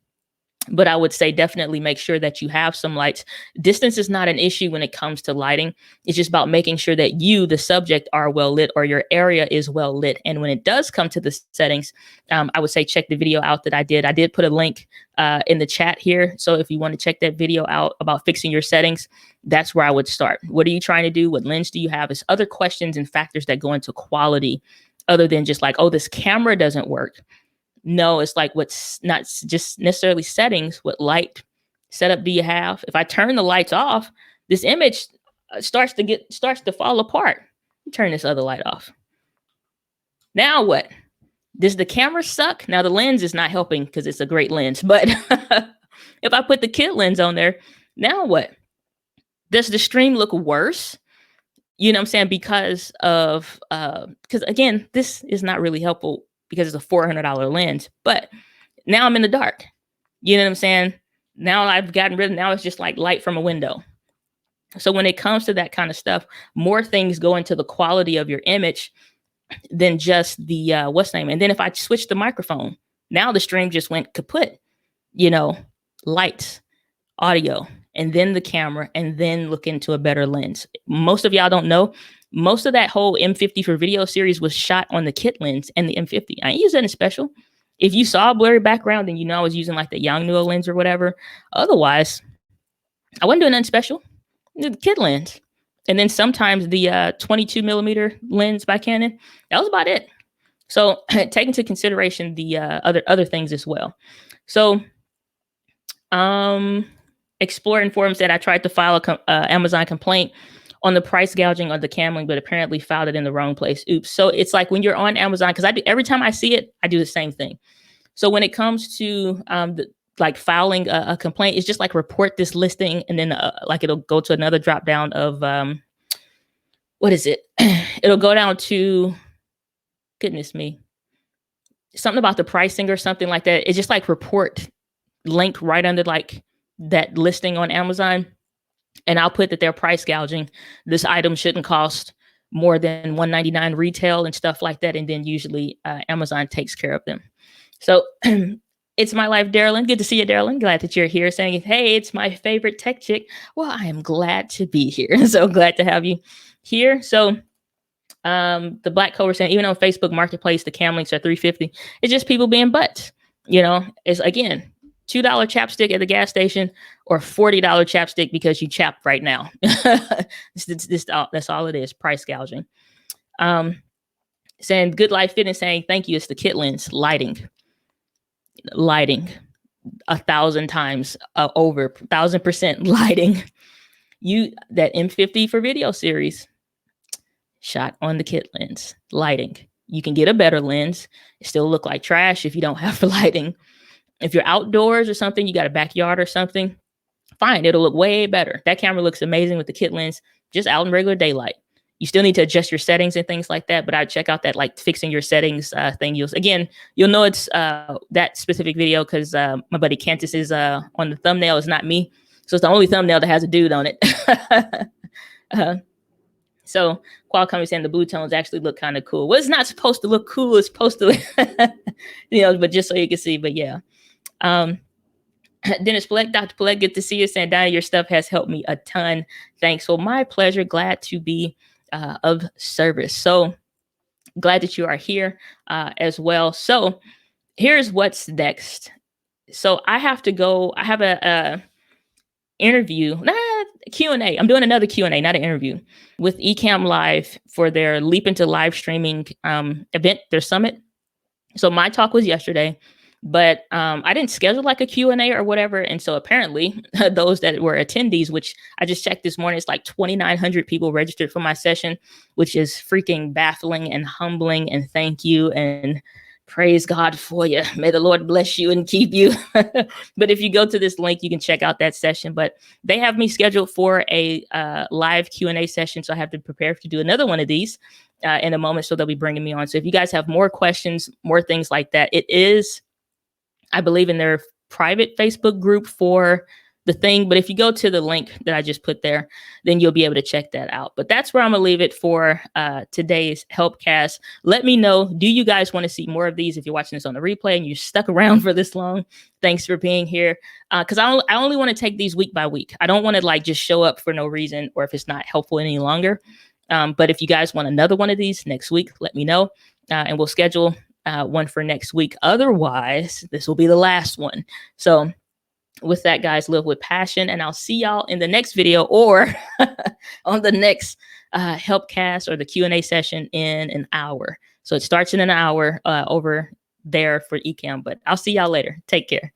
but I would say definitely make sure that you have some lights. Distance is not an issue when it comes to lighting. It's just about making sure that you, the subject, are well lit or your area is well lit. And when it does come to the settings, I would say check the video out that I did. I did put a link in the chat here. So if you want to check that video out about fixing your settings, that's where I would start. What are you trying to do? What lens do you have? There's other questions and factors that go into quality other than just like, oh, this camera doesn't work. No, it's like what's not just necessarily settings. What light setup do you have? If I turn the lights off, this image starts to fall apart. Turn this other light off. Now what? Does the camera suck? Now the lens is not helping because it's a great lens. But if I put the kit lens on there, now what? Does the stream look worse? You know what I'm saying? Because again, this is not really helpful because it's a $400 lens, but now I'm in the dark. You know what I'm saying? Now I've gotten rid of, now it's just like light from a window. So when it comes to that kind of stuff, more things go into the quality of your image than just the what's name. And then if I switch the microphone, now the stream just went kaput. Lights, audio, and then the camera, and then look into a better lens. Most of y'all don't know, most of that whole M50 for video series was shot on the kit lens and the M50. I ain't use that in special. If you saw a blurry background, then I was using like the Yangnuo lens or whatever. Otherwise, I wasn't doing nothing special. The kit lens. And then sometimes the 22 millimeter lens by Canon. That was about it. So take into consideration the other things as well. So Explore informs that I tried to file a Amazon complaint on the price gouging of the Camlink, but apparently filed it in the wrong place. Oops. So it's like when you're on Amazon, because every time I see it, I do the same thing. So when it comes to filing a complaint, it's just like report this listing, and then it'll go to another drop down of what is it? It'll go down to, goodness me, something about the pricing or something like that. It's just like report link right under like that listing on Amazon. And I'll put that they're price gouging. This item shouldn't cost more than $199 retail and stuff like that. And then usually Amazon takes care of them. So it's my life, Darylyn. Good to see you, Darylyn. Glad that you're here saying, hey, it's my favorite tech chick. Well, I am glad to be here. So glad to have you here. So the Black Cobra saying, even on Facebook Marketplace, the Camlinks are $350. It's just people being butts. It's again, $2 chapstick at the gas station or $40 chapstick because you chapped right now. That's all it is, price gouging. Saying Good Life Fitness saying, thank you. It's the kit lens, lighting 1,000 times over, 1,000% lighting. That M50 for video series shot on the kit lens, lighting. You can get a better lens. It still look like trash if you don't have the lighting. If you're outdoors or something, you got a backyard or something, fine. It'll look way better. That camera looks amazing with the kit lens, just out in regular daylight. You still need to adjust your settings and things like that, but I'd check out that like fixing your settings thing. You'll know it's that specific video because my buddy Cantus is on the thumbnail. It's not me. So it's the only thumbnail that has a dude on it. So Qualcomm is saying the blue tones actually look kind of cool. Well, it's not supposed to look cool. It's supposed to, but just so you can see. But yeah. Dennis Fleck, Dr. Fleck, good to see you. Saying, Diana, your stuff has helped me a ton. Thanks. Well, my pleasure. Glad to be of service. So glad that you are here as well. So here's what's next. So I have to go. I have a interview, Q&A. I'm doing another Q&A, not an interview, with Ecamm Live for their Leap into Live Streaming event, their summit. So my talk was yesterday, but I didn't schedule like a Q&A or whatever. And so apparently those that were attendees, which I just checked this morning, it's like 2,900 people registered for my session, which is freaking baffling and humbling. And thank you. And praise God for you. May the Lord bless you and keep you. But if you go to this link, you can check out that session. But they have me scheduled for a live Q&A session. So I have to prepare to do another one of these in a moment. So they'll be bringing me on. So if you guys have more questions, more things like that, it is, I believe, in their private Facebook group for the thing. But if you go to the link that I just put there, then you'll be able to check that out. But that's where I'm going to leave it for today's Helpcast. Let me know, do you guys want to see more of these? If you're watching this on the replay and you stuck around for this long, thanks for being here. Because I only want to take these week by week. I don't want to like just show up for no reason or if it's not helpful any longer. But if you guys want another one of these next week, let me know and we'll schedule one for next week. Otherwise, this will be the last one. So with that, guys, live with passion, and I'll see y'all in the next video or on the next Helpcast or the Q&A session in an hour. So it starts in an hour over there for Ecamm, but I'll see y'all later. Take care.